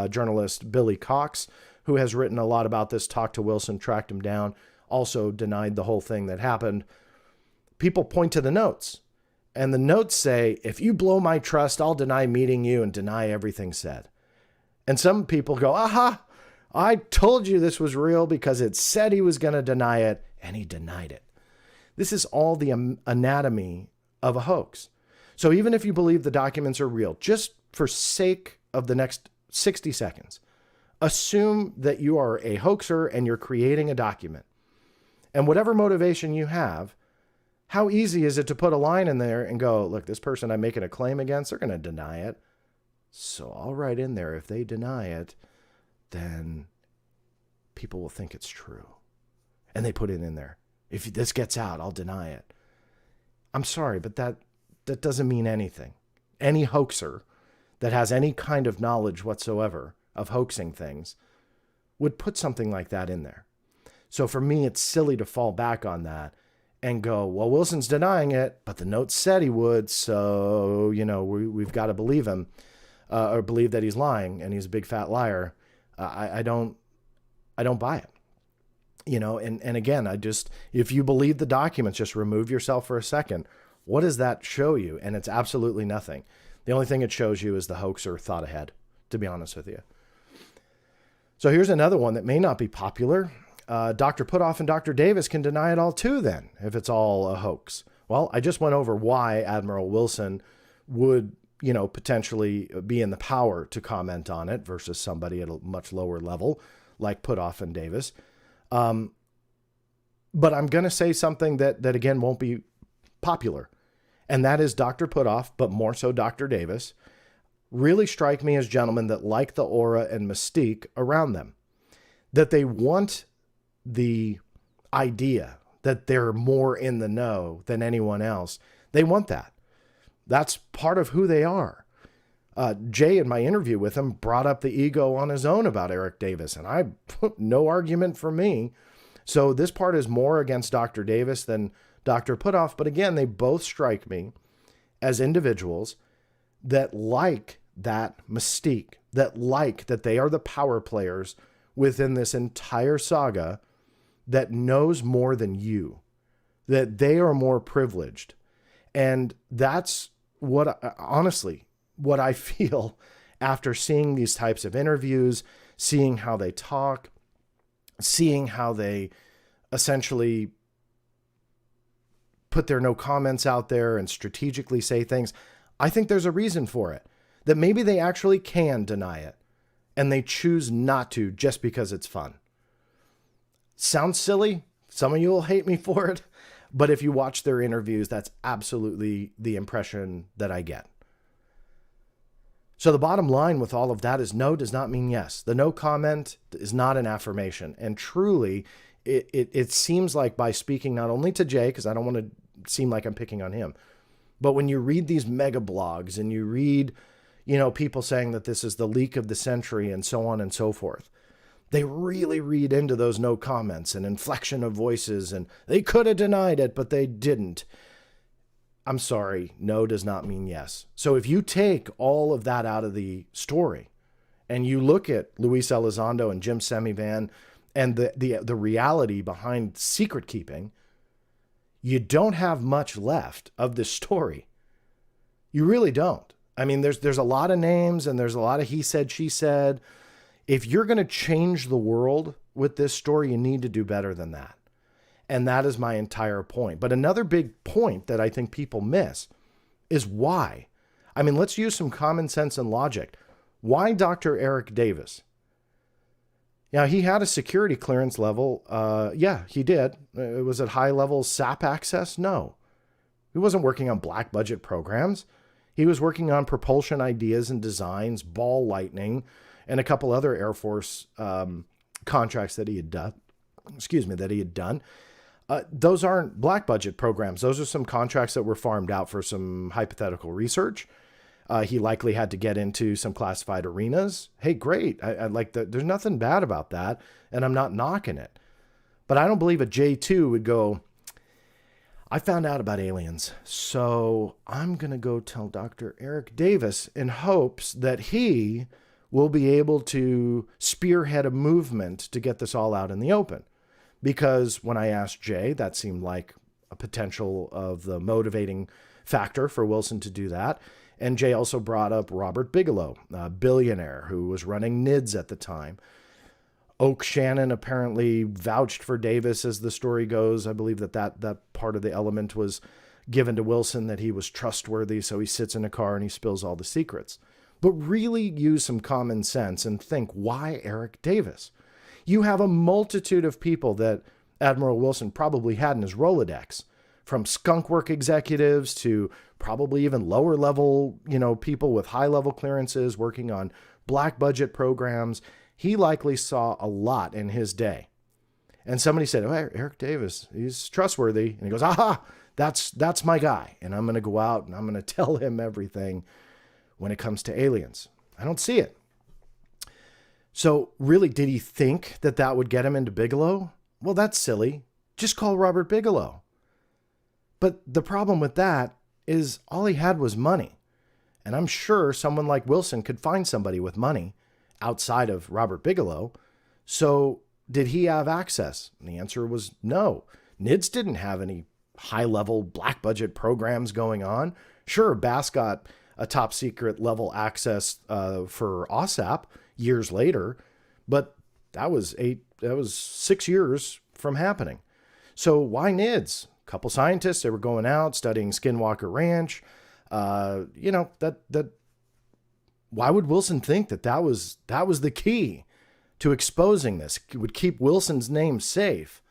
journalist Billy Cox, who has written a lot about this, talked to Wilson, tracked him down, also denied the whole thing that happened. People point to the notes, and the notes say, if you blow my trust, I'll deny meeting you and deny everything said. And some people go, aha, I told you this was real because it said he was going to deny it, and he denied it. This is all the anatomy of a hoax. So even if you believe the documents are real, just for sake of the next 60 seconds, assume that you are a hoaxer and you're creating a document. And whatever motivation you have, how easy is it to put a line in there and go, look, this person I'm making a claim against, they're going to deny it. So I'll write in there, if they deny it, then people will think it's true. And they put it in there. If this gets out, I'll deny it. I'm sorry, but that doesn't mean anything. Any hoaxer that has any kind of knowledge whatsoever of hoaxing things would put something like that in there. So for me, it's silly to fall back on that and go, well, Wilson's denying it, but the note said he would. So, we've got to believe him, or believe that he's lying and he's a big fat liar. I don't buy it. And again, if you believe the documents, just remove yourself for a second. What does that show you? And it's absolutely nothing. The only thing it shows you is the hoaxer thought ahead, to be honest with you. So here's another one that may not be popular. Dr. Putoff and Dr. Davis can deny it all too then, if it's all a hoax. Well, I just went over why Admiral Wilson would, potentially be in the power to comment on it versus somebody at a much lower level like Putoff and Davis. But I'm going to say something that again won't be popular. And that is Dr. Putoff, but more so Dr. Davis, really strike me as gentlemen that like the aura and mystique around them. That they want the idea that they're more in the know than anyone else. They want that. That's part of who they are. Jay, in my interview with him, brought up the ego on his own about Eric Davis, and no argument from me. So this part is more against Dr. Davis than Dr. Putoff. But again, they both strike me as individuals that like that mystique, that they are the power players within this entire saga, that knows more than you, that they are more privileged. And that's honestly, what I feel after seeing these types of interviews, seeing how they talk, seeing how they essentially put their no comments out there and strategically say things. I think there's a reason for it, that maybe they actually can deny it and they choose not to just because it's fun. Sounds silly. Some of you will hate me for it, but if you watch their interviews, that's absolutely the impression that I get. So the bottom line with all of that is no does not mean yes. The no comment is not an affirmation. And truly, it seems like by speaking not only to Jay, because I don't want to seem like I'm picking on him, but when you read these mega blogs and you read, people saying that this is the leak of the century and so on and so forth, they really read into those no comments and inflection of voices, and they could have denied it, but they didn't. I'm sorry, no does not mean yes. So if you take all of that out of the story and you look at Luis Elizondo and Jim Semivan and the reality behind secret keeping, you don't have much left of this story. You really don't. I mean, there's a lot of names and there's a lot of he said, she said. If you're going to change the world with this story, you need to do better than that. And that is my entire point. But another big point that I think people miss is why. I mean, let's use some common sense and logic. Why Dr. Eric Davis? Now, he had a security clearance level. Yeah, he did. It was at high level SAP access? No. He wasn't working on black budget programs. He was working on propulsion ideas and designs, ball lightning, and a couple other Air Force contracts that he had done. Those aren't black budget programs. Those are some contracts that were farmed out for some hypothetical research. He likely had to get into some classified arenas. Hey, great. I like that. There's nothing bad about that, and I'm not knocking it. But I don't believe a J2 would go, I found out about aliens, so I'm going to go tell Dr. Eric Davis in hopes that he will be able to spearhead a movement to get this all out in the open. Because when I asked Jay, that seemed like a potential of the motivating factor for Wilson to do that. And Jay also brought up Robert Bigelow, a billionaire who was running NIDS at the time. Oak Shannon apparently vouched for Davis, as the story goes. I believe that part of the element was given to Wilson, that he was trustworthy, so he sits in a car and he spills all the secrets. But really use some common sense and think, why Eric Davis? You have a multitude of people that Admiral Wilson probably had in his Rolodex, from skunkwork executives to probably even lower level, people with high level clearances working on black budget programs. He likely saw a lot in his day. And somebody said, oh, Eric Davis, he's trustworthy. And he goes, aha, that's my guy. And I'm going to go out and I'm going to tell him everything when it comes to aliens. I don't see it. So really, did he think that would get him into Bigelow? Well, that's silly. Just call Robert Bigelow. But the problem with that is all he had was money. And I'm sure someone like Wilson could find somebody with money outside of Robert Bigelow. So did he have access? And the answer was no. NIDS didn't have any high-level black budget programs going on. Sure, Bass got a top secret level access for OSAP years later, but that was 6 years from happening. So why NIDS? A couple scientists, they were going out studying Skinwalker Ranch. Why would Wilson think that was the key to exposing this? It would keep Wilson's name safe,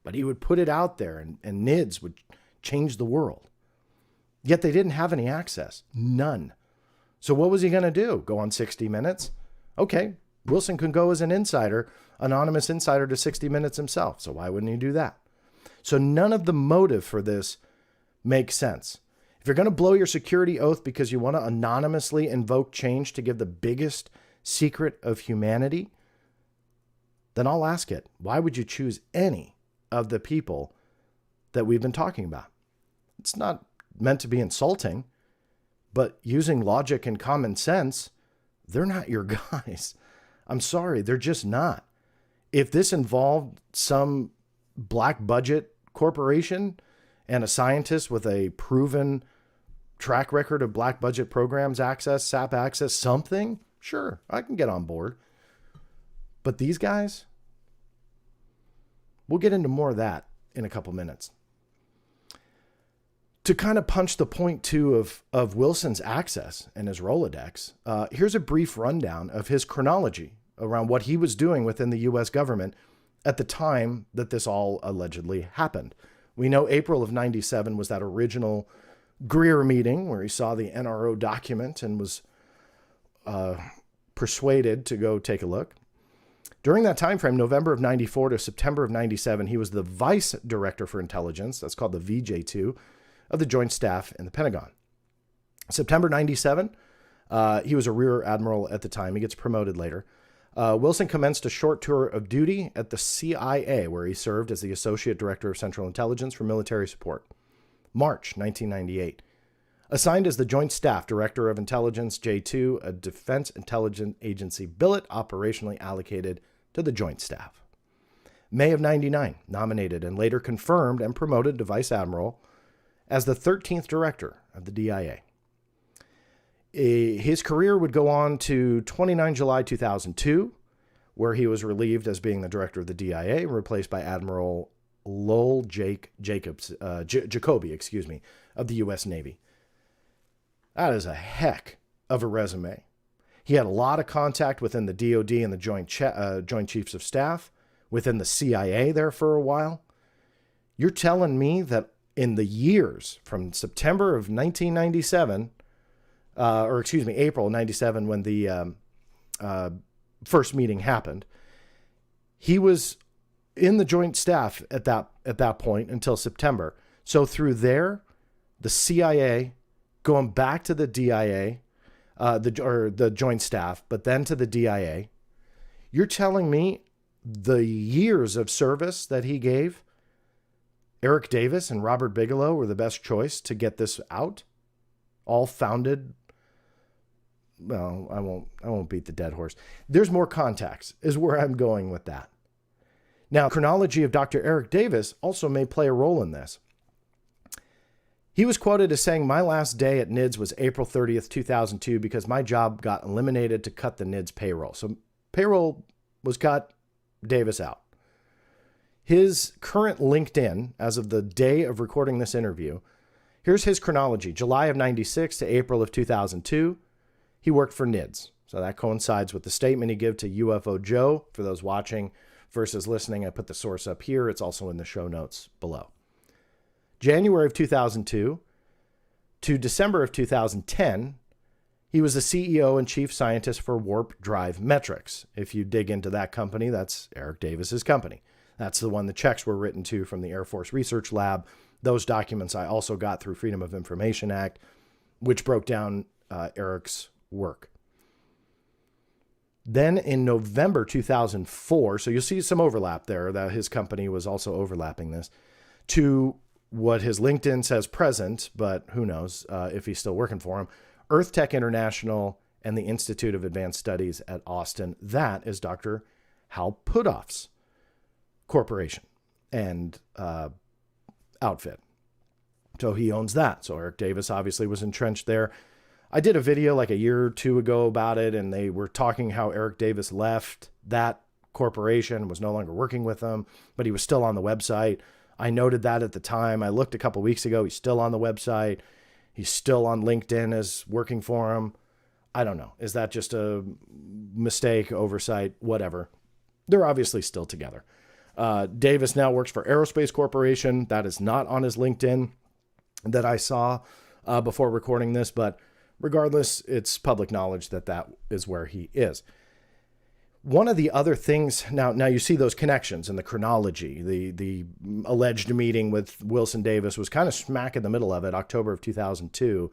but he would put it out there and NIDS would change the world. Yet they didn't have any access. None. So what was he going to do? Go on 60 Minutes? Okay, Wilson could go as an insider, anonymous insider to 60 Minutes himself. So why wouldn't he do that? So none of the motive for this makes sense. If you're going to blow your security oath because you want to anonymously invoke change to give the biggest secret of humanity, then I'll ask it. Why would you choose any of the people that we've been talking about? It's not meant to be insulting, but using logic and common sense, they're not your guys. I'm sorry, they're just not. If this involved some black budget corporation and a scientist with a proven track record of black budget programs, access, SAP access, something, sure, I can get on board. But these guys, we'll get into more of that in a couple minutes. To kind of punch the point, too, of Wilson's access and his Rolodex, here's a brief rundown of his chronology around what he was doing within the U.S. government at the time that this all allegedly happened. We know April of 97 was that original Greer meeting where he saw the NRO document and was persuaded to go take a look. During that time frame, November of 94 to September of 97, he was the Vice Director for Intelligence, that's called the VJ2, of the Joint Staff in the Pentagon. September 97, he was a Rear Admiral at the time. He gets promoted later. Wilson commenced a short tour of duty at the CIA, where he served as the Associate Director of Central Intelligence for Military Support. March 1998. Assigned as the Joint Staff Director of Intelligence, J2, a Defense Intelligence Agency billet operationally allocated to the Joint Staff. May of 99, nominated and later confirmed and promoted to Vice Admiral as the 13th Director of the DIA. His career would go on to 29 July 2002, where he was relieved as being the Director of the DIA, replaced by Admiral Lowell Jacoby, of the U.S. Navy. That is a heck of a resume. He had a lot of contact within the DOD and the Joint Chiefs of Staff, within the CIA there for a while. You're telling me that in the years from September of 1997, April 97, when the first meeting happened, he was in the Joint Staff at that point until September. So through there, the CIA, going back to the DIA, the Joint Staff, but then to the DIA, you're telling me the years of service that he gave Eric Davis and Robert Bigelow were the best choice to get this out? All founded... Well, I won't beat the dead horse. There's more contacts, is where I'm going with that. Now, chronology of Dr. Eric Davis also may play a role in this. He was quoted as saying, "My last day at NIDS was April 30th, 2002, because my job got eliminated to cut the NIDS payroll." So payroll was cut, Davis out. His current LinkedIn, as of the day of recording this interview, here's his chronology. July of 96 to April of 2002, he worked for NIDS. So that coincides with the statement he gave to UFO Joe. For those watching versus listening, I put the source up here. It's also in the show notes below. January of 2002 to December of 2010, he was the CEO and chief scientist for Warp Drive Metrics. If you dig into that company, that's Eric Davis's company. That's the one the checks were written to from the Air Force Research Lab. Those documents I also got through Freedom of Information Act, which broke down Eric's work. Then in November 2004, so you'll see some overlap there, that his company was also overlapping this, to what his LinkedIn says present, but who knows if he's still working for him, Earth Tech International and the Institute of Advanced Studies at Austin. That is Dr. Hal Puthoff's corporation and outfit. So he owns that. So Eric Davis obviously was entrenched there. I did a video like a year or two ago about it, and they were talking how Eric Davis left that corporation, was no longer working with them, but he was still on the website. I noted that at the time. I looked a couple weeks ago. He's still on the website. He's still on LinkedIn as working for him. I don't know. Is that just a mistake, oversight, whatever? They're obviously still together. Davis now works for Aerospace Corporation. That is not on his LinkedIn that I saw before recording this, but regardless, it's public knowledge that that is where he is. One of the other things, now you see those connections and the chronology. The alleged meeting with Wilson Davis was kind of smack in the middle of it, October of 2002,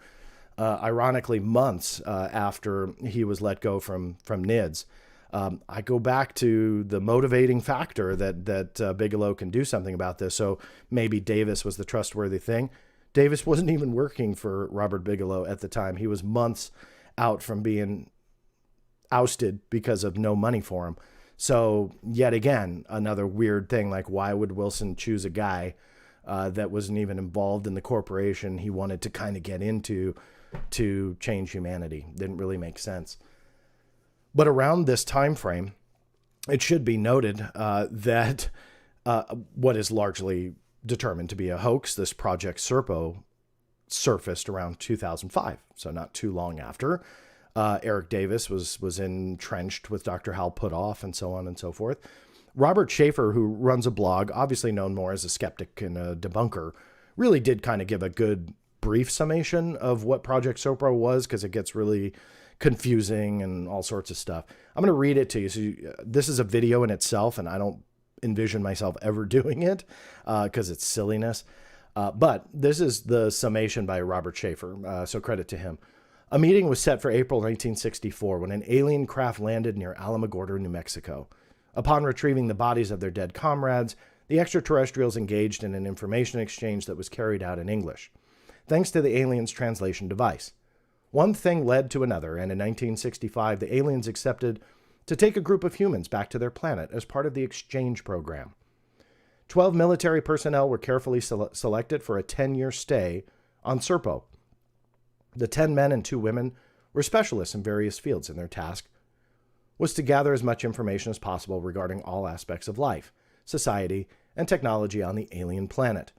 ironically months after he was let go from NIDS. I go back to the motivating factor that Bigelow can do something about this, so maybe Davis was the trustworthy thing. Davis wasn't even working for Robert Bigelow at the time. He was months out from being ousted because of no money for him. So yet again, another weird thing, like why would Wilson choose a guy that wasn't even involved in the corporation he wanted to kind of get into to change humanity? Didn't really make sense. But around this time frame, it should be noted that what is largely determined to be a hoax, this Project Serpo, surfaced around 2005. So not too long after. Eric Davis was entrenched with Dr. Hal Puthoff and so on and so forth. Robert Schaefer, who runs a blog, obviously known more as a skeptic and a debunker, really did kind of give a good brief summation of what Project Serpo was, because it gets really confusing and all sorts of stuff. I'm going to read it to you. So this is a video in itself, and I don't envision myself ever doing it because it's silliness. But this is the summation by Robert Schaefer, so credit to him. A meeting was set for April 1964 when an alien craft landed near Alamogordo, New Mexico. Upon retrieving the bodies of their dead comrades, the extraterrestrials engaged in an information exchange that was carried out in English, thanks to the aliens' translation device. One thing led to another, and in 1965, the aliens accepted to take a group of humans back to their planet as part of the exchange program. 12 military personnel were carefully selected for a 10-year stay on Serpo. The 10 men and 2 women were specialists in various fields, and their task was to gather as much information as possible regarding all aspects of life, society, and technology on the alien planet.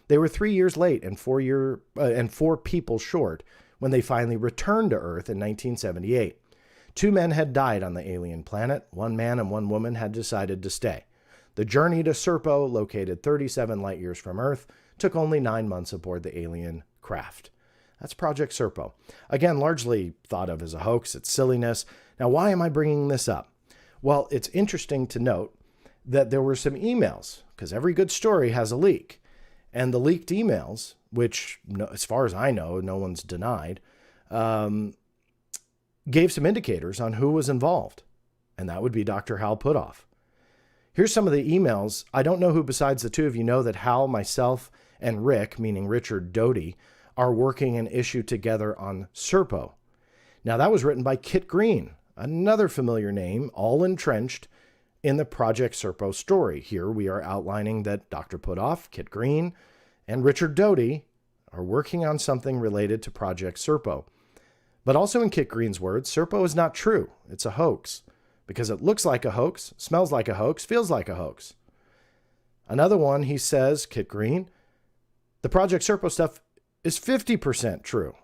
They were 3 years late and 4 people short when they finally returned to Earth in 1978. 2 men had died on the alien planet. 1 man and 1 woman had decided to stay. The journey to Serpo, located 37 light years from Earth, took only 9 months aboard the alien craft. That's Project Serpo. Again, largely thought of as a hoax. It's silliness. Now, why am I bringing this up? Well, it's interesting to note that there were some emails, because every good story has a leak. And the leaked emails, which, as far as I know, no one's denied, gave some indicators on who was involved. And that would be Dr. Hal Puthoff. Here's some of the emails. I don't know who besides the 2 of you know that Hal, myself, and Rick, meaning Richard Doty, are working an issue together on Serpo. Now, that was written by Kit Green, another familiar name, all entrenched in the Project Serpo story. Here we are outlining that Dr. Puthoff, Kit Green, and Richard Doty are working on something related to Project Serpo. But also in Kit Green's words, Serpo is not true. It's a hoax, because it looks like a hoax, smells like a hoax, feels like a hoax. Another one, he says, Kit Green, the Project Serpo stuff is 50% true,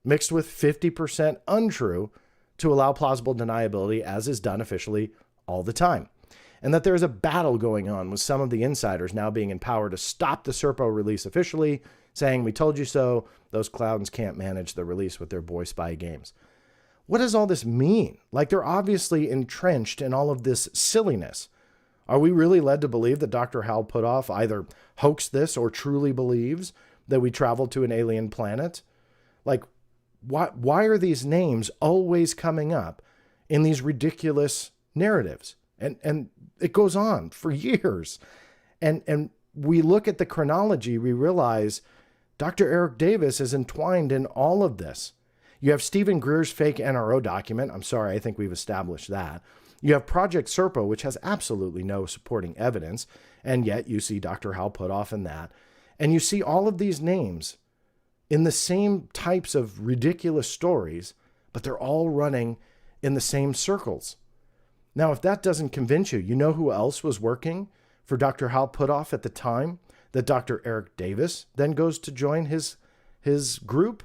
mixed with 50% untrue to allow plausible deniability, as is done officially all the time. And that there is a battle going on with some of the insiders now being in power to stop the Serpo release officially, saying, we told you so, those clowns can't manage the release with their boy spy games. What does all this mean? Like, they're obviously entrenched in all of this silliness. Are we really led to believe that Dr. Hal Puthoff either hoaxed this or truly believes that we traveled to an alien planet? Like, why are these names always coming up in these ridiculous narratives? And it goes on for years. And we look at the chronology, we realize Dr. Eric Davis is entwined in all of this. You have Stephen Greer's fake NRO document. I'm sorry, I think we've established that. You have Project Serpo, which has absolutely no supporting evidence, and yet you see Dr. Hal Puthoff in that. And you see all of these names in the same types of ridiculous stories, but they're all running in the same circles. Now, if that doesn't convince you, you know who else was working for Dr. Hal Puthoff at the time that Dr. Eric Davis then goes to join his group?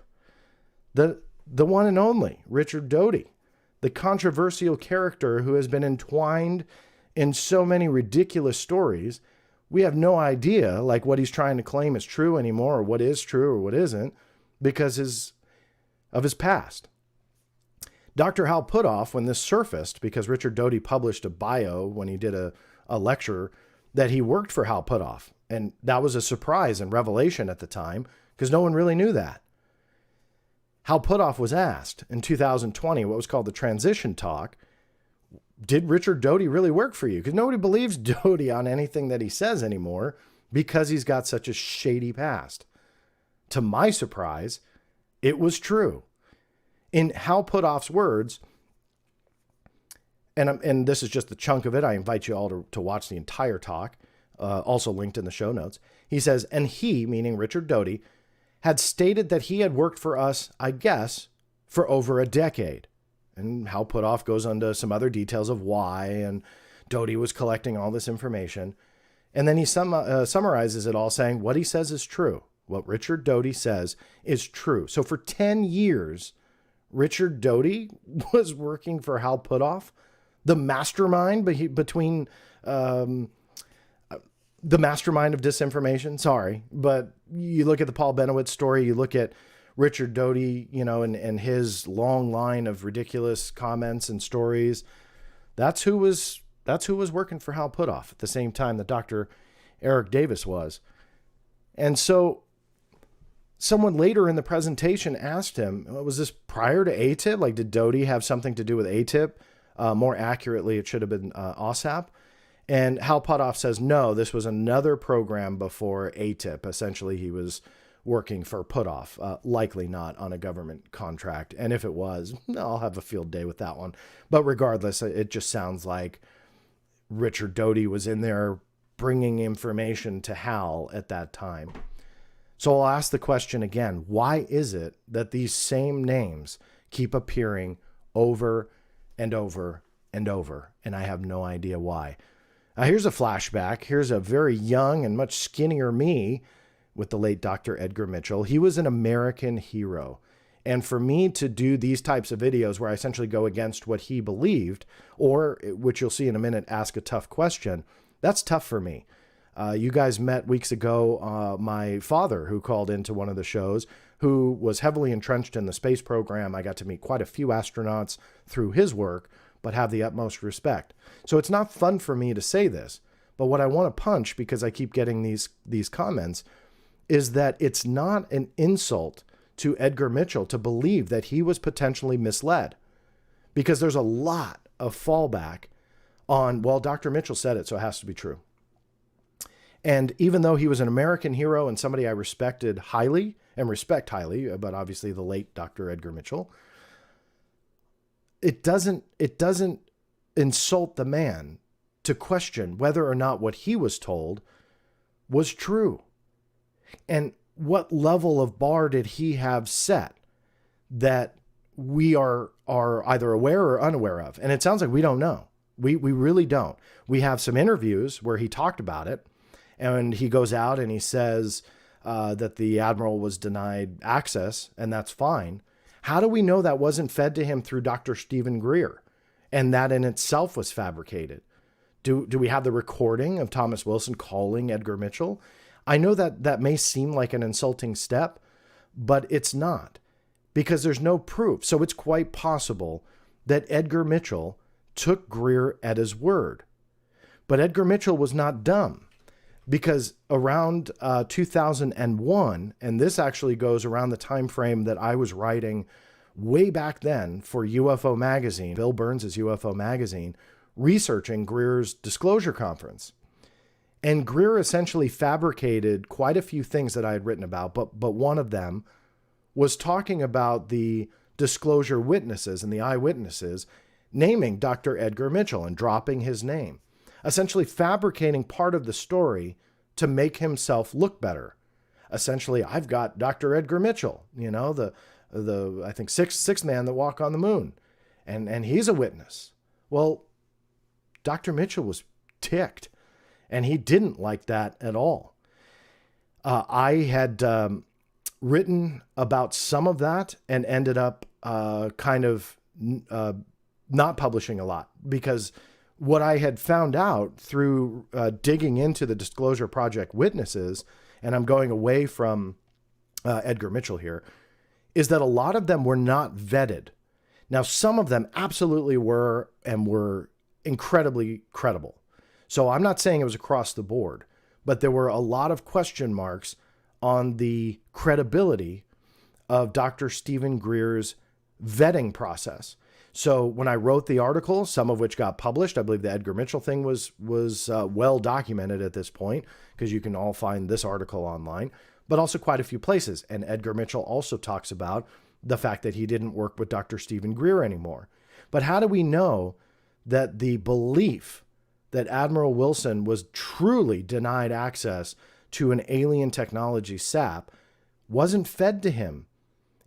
The one and only Richard Doty, the controversial character who has been entwined in so many ridiculous stories. We have no idea like what he's trying to claim is true anymore, or what is true or what isn't, because of his past. Dr. Hal Puthoff, when this surfaced, because Richard Doty published a bio when he did a lecture that he worked for Hal Puthoff, and that was a surprise and revelation at the time because no one really knew that. Hal Puthoff was asked in 2020, what was called the transition talk, did Richard Doty really work for you? Because nobody believes Doty on anything that he says anymore because he's got such a shady past. To my surprise, it was true. In Hal Puthoff's words, and this is just the chunk of it, I invite you all to watch the entire talk, also linked in the show notes. He says, and he, meaning Richard Doty, had stated that he had worked for us, I guess, for over a decade. And Hal Puthoff goes into some other details of why, and Doty was collecting all this information. And then he summarizes it all saying what he says is true. What Richard Doty says is true. So for 10 years, Richard Doty was working for Hal Puthoff, the mastermind between the mastermind of disinformation. Sorry, but you look at the Paul Benowitz story, you look at Richard Doty, and his long line of ridiculous comments and stories. That's who was working for Hal Puthoff at the same time that Dr. Eric Davis was. And so someone later in the presentation asked him, was this prior to ATIP? Like, did Doty have something to do with ATIP? More accurately, it should have been OSAP. And Hal Puthoff says, no, this was another program before ATIP. Essentially, he was working for Puthoff, likely not on a government contract. And if it was, I'll have a field day with that one. But regardless, it just sounds like Richard Doty was in there bringing information to Hal at that time. So I'll ask the question again, why is it that these same names keep appearing over and over and over? And I have no idea why. Here's a flashback. Here's a very young and much skinnier me with the late Dr. Edgar Mitchell. He was an American hero. And for me to do these types of videos where I essentially go against what he believed, or, which you'll see in a minute, ask a tough question, that's tough for me. You guys met weeks ago my father, who called into one of the shows, who was heavily entrenched in the space program. I got to meet quite a few astronauts through his work, but have the utmost respect. So it's not fun for me to say this, but what I want to punch, because I keep getting these comments, is that it's not an insult to Edgar Mitchell to believe that he was potentially misled, because there's a lot of fallback on, well, Dr. Mitchell said it, so it has to be true. And even though he was an American hero and somebody I respected highly and respect highly, but obviously the late Dr. Edgar Mitchell, it doesn't insult the man to question whether or not what he was told was true. And what level of bar did he have set that we are either aware or unaware of? And it sounds like we don't know. We really don't. We have some interviews where he talked about it, and he goes out and he says that the admiral was denied access, and that's fine. How do we know that wasn't fed to him through Dr. Stephen Greer, and that in itself was fabricated? Do we have the recording of Thomas Wilson calling Edgar Mitchell? I know that may seem like an insulting step, but it's not, because there's no proof. So it's quite possible that Edgar Mitchell took Greer at his word. But Edgar Mitchell was not dumb, because around 2001, and this actually goes around the time frame that I was writing way back then for UFO Magazine, Bill Burns' UFO Magazine, researching Greer's disclosure conference. And Greer essentially fabricated quite a few things that I had written about, but one of them was talking about the disclosure witnesses and the eyewitnesses, naming Dr. Edgar Mitchell and dropping his name, essentially fabricating part of the story to make himself look better. Essentially, I've got Dr. Edgar Mitchell, the I think sixth man that walked on the moon, and he's a witness. Well, Dr. Mitchell was ticked, and he didn't like that at all. I had written about some of that and ended up kind of not publishing a lot, because what I had found out through digging into the Disclosure Project witnesses, and I'm going away from Edgar Mitchell here, is that a lot of them were not vetted. Now, some of them absolutely were, and were incredibly credible. So I'm not saying it was across the board, but there were a lot of question marks on the credibility of Dr. Stephen Greer's vetting process. So when I wrote the article, some of which got published, I believe the Edgar Mitchell thing was well documented at this point, because you can all find this article online, but also quite a few places. And Edgar Mitchell also talks about the fact that he didn't work with Dr. Stephen Greer anymore. But how do we know that the belief that Admiral Wilson was truly denied access to an alien technology SAP wasn't fed to him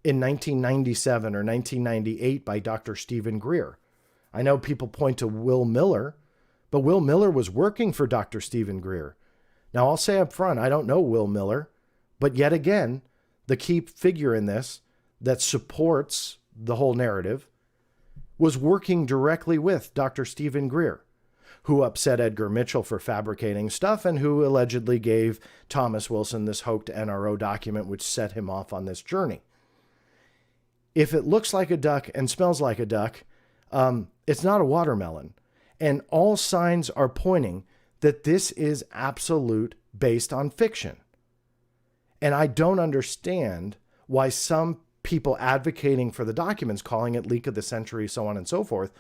in 1997 or 1998 by Dr. Stephen Greer? I know people point to Will Miller, but Will Miller was working for Dr. Stephen Greer. Now, I'll say up front, I don't know Will Miller, but yet again, the key figure in this that supports the whole narrative was working directly with Dr. Stephen Greer, who upset Edgar Mitchell for fabricating stuff and who allegedly gave Thomas Wilson this hoaxed NRO document, which set him off on this journey. If it looks like a duck and smells like a duck, it's not a watermelon. And all signs are pointing that this is absolute based on fiction. And I don't understand why some people advocating for the documents, calling it leak of the century, so on and so forth,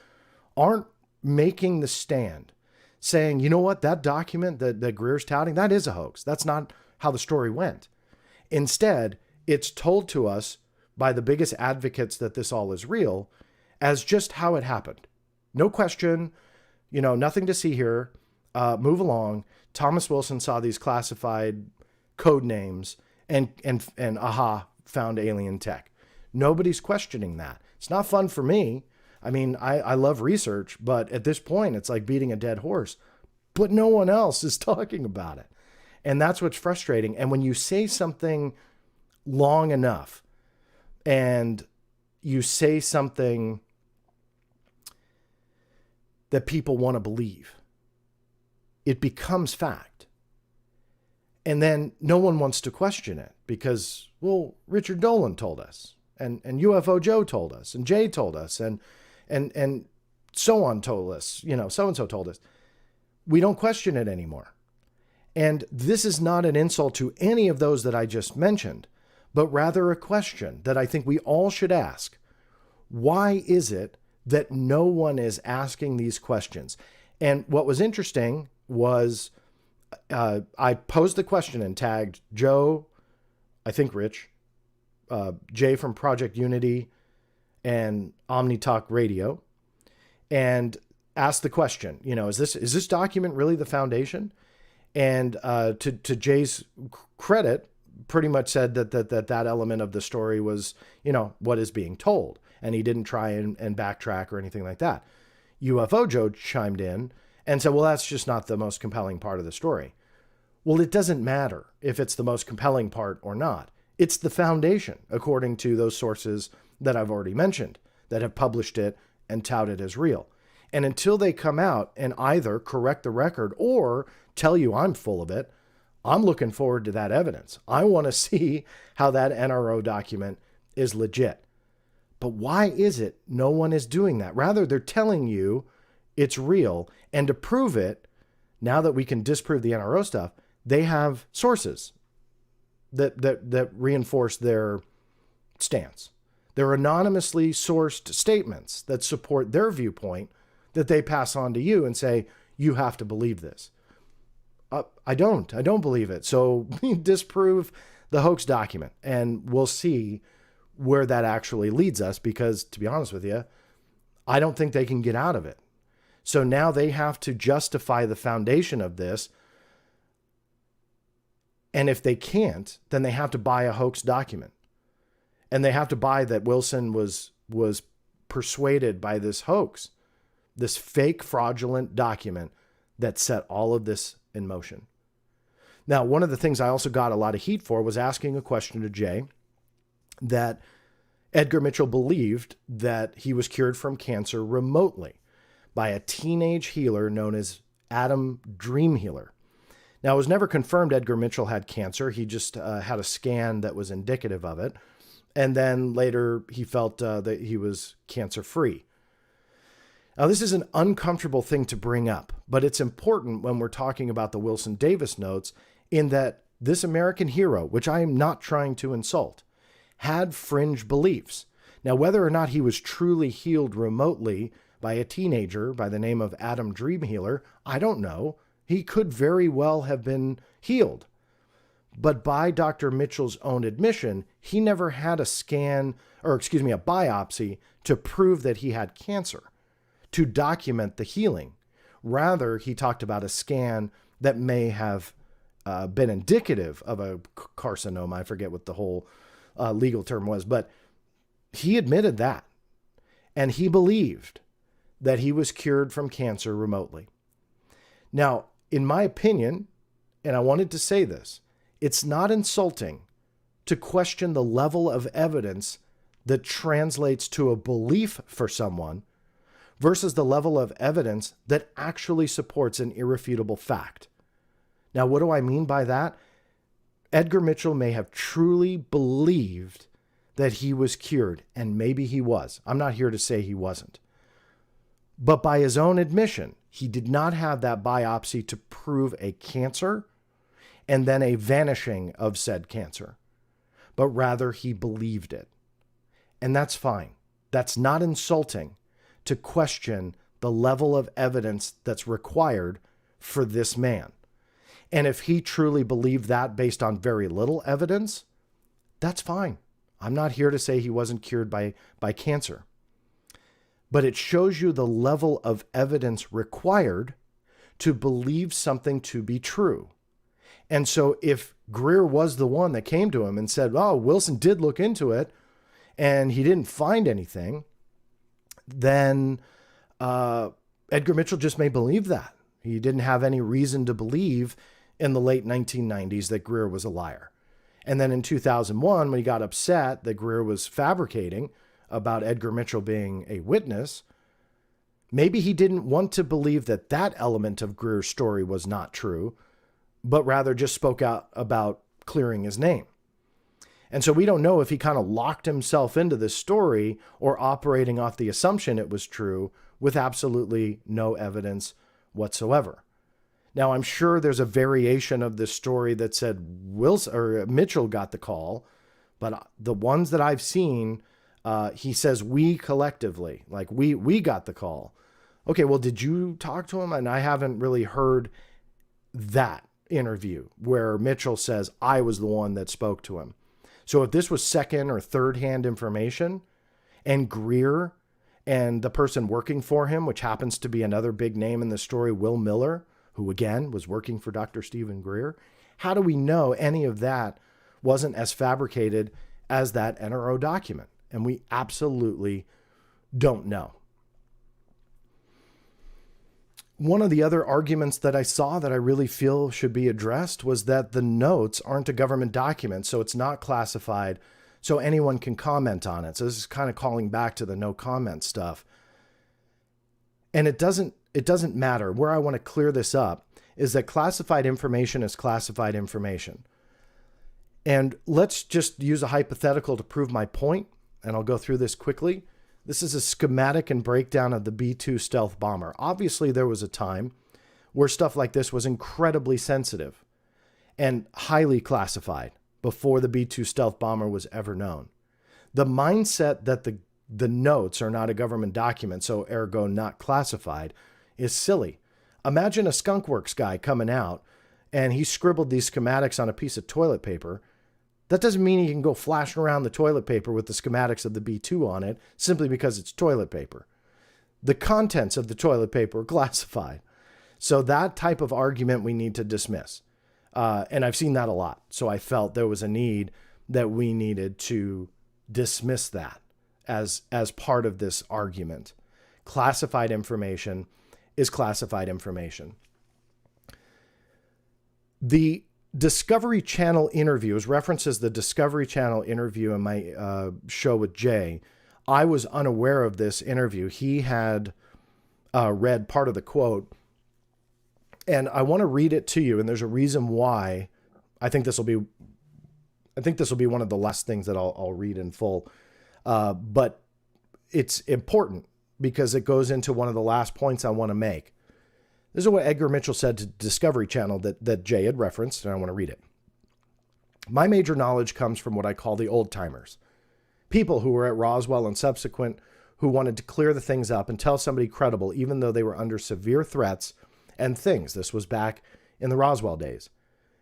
aren't making the stand, saying, you know what, that document that Greer's touting, that is a hoax. That's not how the story went. Instead, it's told to us by the biggest advocates that this all is real as just how it happened. No question, nothing to see here. Move along. Thomas Wilson saw these classified code names and aha, found alien tech. Nobody's questioning that. It's not fun for me. I mean, I love research, but at this point, it's like beating a dead horse. But no one else is talking about it. And that's what's frustrating. And when you say something long enough, and you say something that people want to believe, it becomes fact. And then no one wants to question it because, well, Richard Dolan told us, and UFO Joe told us, and Jay told us, and so on told us, so-and-so told us. We don't question it anymore. And this is not an insult to any of those that I just mentioned, but rather a question that I think we all should ask. Why is it that no one is asking these questions? And what was interesting was I posed the question and tagged Joe, I think Rich, Jay from Project Unity, and OmniTalk Radio, and asked the question, is this document really the foundation? And to Jay's credit, pretty much said that element of the story was, what is being told. And he didn't try and backtrack or anything like that. UFO Joe chimed in and said, well, that's just not the most compelling part of the story. Well, it doesn't matter if it's the most compelling part or not. It's the foundation, according to those sources that I've already mentioned, that have published it and touted as real. And until they come out and either correct the record or tell you I'm full of it, I'm looking forward to that evidence. I want to see how that NRO document is legit. But why is it no one is doing that? Rather, they're telling you it's real. And to prove it, now that we can disprove the NRO stuff, they have sources that reinforce their stance. They're anonymously sourced statements that support their viewpoint that they pass on to you and say, you have to believe this. I don't believe it. So disprove the hoax document, and we'll see where that actually leads us, because to be honest with you, I don't think they can get out of it. So now they have to justify the foundation of this. And if they can't, then they have to buy a hoax document. And they have to buy that Wilson was persuaded by this hoax, this fake fraudulent document that set all of this in motion. Now, one of the things I also got a lot of heat for was asking a question to Jay that Edgar Mitchell believed that he was cured from cancer remotely by a teenage healer known as Adam Dream Healer. Now, it was never confirmed Edgar Mitchell had cancer. He just had a scan that was indicative of it. And then later he felt that he was cancer-free. Now, this is an uncomfortable thing to bring up, but it's important when we're talking about the Wilson Davis notes, in that this American hero, which I am not trying to insult, had fringe beliefs. Now, whether or not he was truly healed remotely by a teenager by the name of Adam Dream Healer, I don't know. He could very well have been healed. But by Dr. Mitchell's own admission, he never had a biopsy to prove that he had cancer, to document the healing. Rather, he talked about a scan that may have been indicative of a carcinoma. I forget what the whole legal term was, but he admitted that. And he believed that he was cured from cancer remotely. Now, in my opinion, and I wanted to say this, it's not insulting to question the level of evidence that translates to a belief for someone versus the level of evidence that actually supports an irrefutable fact. Now, what do I mean by that? Edgar Mitchell may have truly believed that he was cured, and maybe he was. I'm not here to say he wasn't. But by his own admission, he did not have that biopsy to prove a cancer and then a vanishing of said cancer, but rather he believed it. And that's fine. That's not insulting to question the level of evidence that's required for this man. And if he truly believed that based on very little evidence, that's fine. I'm not here to say he wasn't cured by cancer. But it shows you the level of evidence required to believe something to be true. And so if Greer was the one that came to him and said, oh, Wilson did look into it and he didn't find anything, then Edgar Mitchell just may believe that. He didn't have any reason to believe in the late 1990s that Greer was a liar. And then in 2001, when he got upset that Greer was fabricating about Edgar Mitchell being a witness, maybe he didn't want to believe that that element of Greer's story was not true, but rather just spoke out about clearing his name. And so we don't know if he kind of locked himself into this story or operating off the assumption it was true with absolutely no evidence whatsoever. Now, I'm sure there's a variation of this story that said Wilson or Mitchell got the call, but the ones that I've seen, he says we collectively, like we got the call. Okay, well, did you talk to him? And I haven't really heard that interview where Mitchell says I was the one that spoke to him. So if this was second or third hand information, and Greer and the person working for him, which happens to be another big name in the story, Will Miller, who again was working for Dr. Stephen Greer, how do we know any of that wasn't as fabricated as that NRO document? And we absolutely don't know. One of the other arguments that I saw that I really feel should be addressed was that the notes aren't a government document, so it's not classified, so anyone can comment on it. So this is kind of calling back to the no comment stuff. And it doesn't matter. Where I want to clear this up is that classified information is classified information. And let's just use a hypothetical to prove my point, and I'll go through this quickly. This is a schematic and breakdown of the B-2 stealth bomber. Obviously, there was a time where stuff like this was incredibly sensitive and highly classified before the B-2 stealth bomber was ever known. The mindset that the notes are not a government document, so ergo not classified, is silly. Imagine a skunkworks guy coming out and he scribbled these schematics on a piece of toilet paper, that doesn't mean he can go flashing around the toilet paper with the schematics of the B2 on it simply because it's toilet paper. The contents of the toilet paper are classified. So that type of argument we need to dismiss. And I've seen that a lot. So I felt there was a need that we needed to dismiss that as part of this argument. Classified information is classified information. The Discovery Channel interviews references the Discovery Channel interview in my show with Jay. I was unaware of this interview. He had read part of the quote, and I want to read it to you. And there's a reason why. I think this will be one of the last things that I'll read in full. But it's important because it goes into one of the last points I want to make. This is what Edgar Mitchell said to Discovery Channel that Jay had referenced, and I want to read it. My major knowledge comes from what I call the old timers. People who were at Roswell and subsequent who wanted to clear the things up and tell somebody credible, even though they were under severe threats and things. This was back in the Roswell days.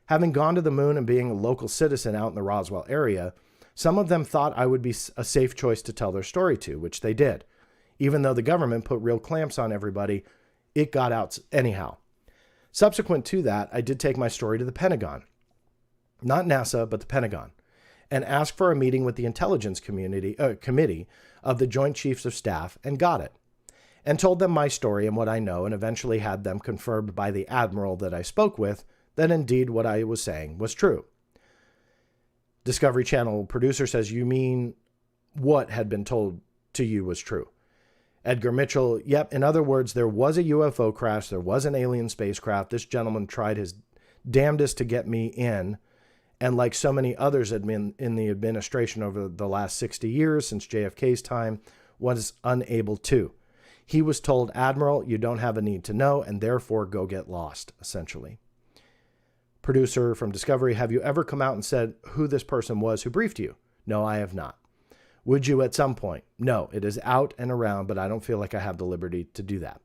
Having gone to the moon and being a local citizen out in the Roswell area, some of them thought I would be a safe choice to tell their story to, which they did. Even though the government put real clamps on everybody, it got out anyhow. Subsequent to that, I did take my story to the Pentagon. Not NASA, but the Pentagon. And asked for a meeting with the intelligence committee of the Joint Chiefs of Staff and got it. And told them my story and what I know, and eventually had them confirmed by the admiral that I spoke with that indeed what I was saying was true. Discovery Channel producer says, you mean what had been told to you was true? Edgar Mitchell, yep. In other words, there was a UFO crash. There was an alien spacecraft. This gentleman tried his damnedest to get me in. And like so many others had been in the administration over the last 60 years since JFK's time, was unable to. He was told, Admiral, you don't have a need to know, and therefore go get lost, essentially. Producer from Discovery, have you ever come out and said who this person was who briefed you? No, I have not. Would you at some point? No, it is out and around, but I don't feel like I have the liberty to do that.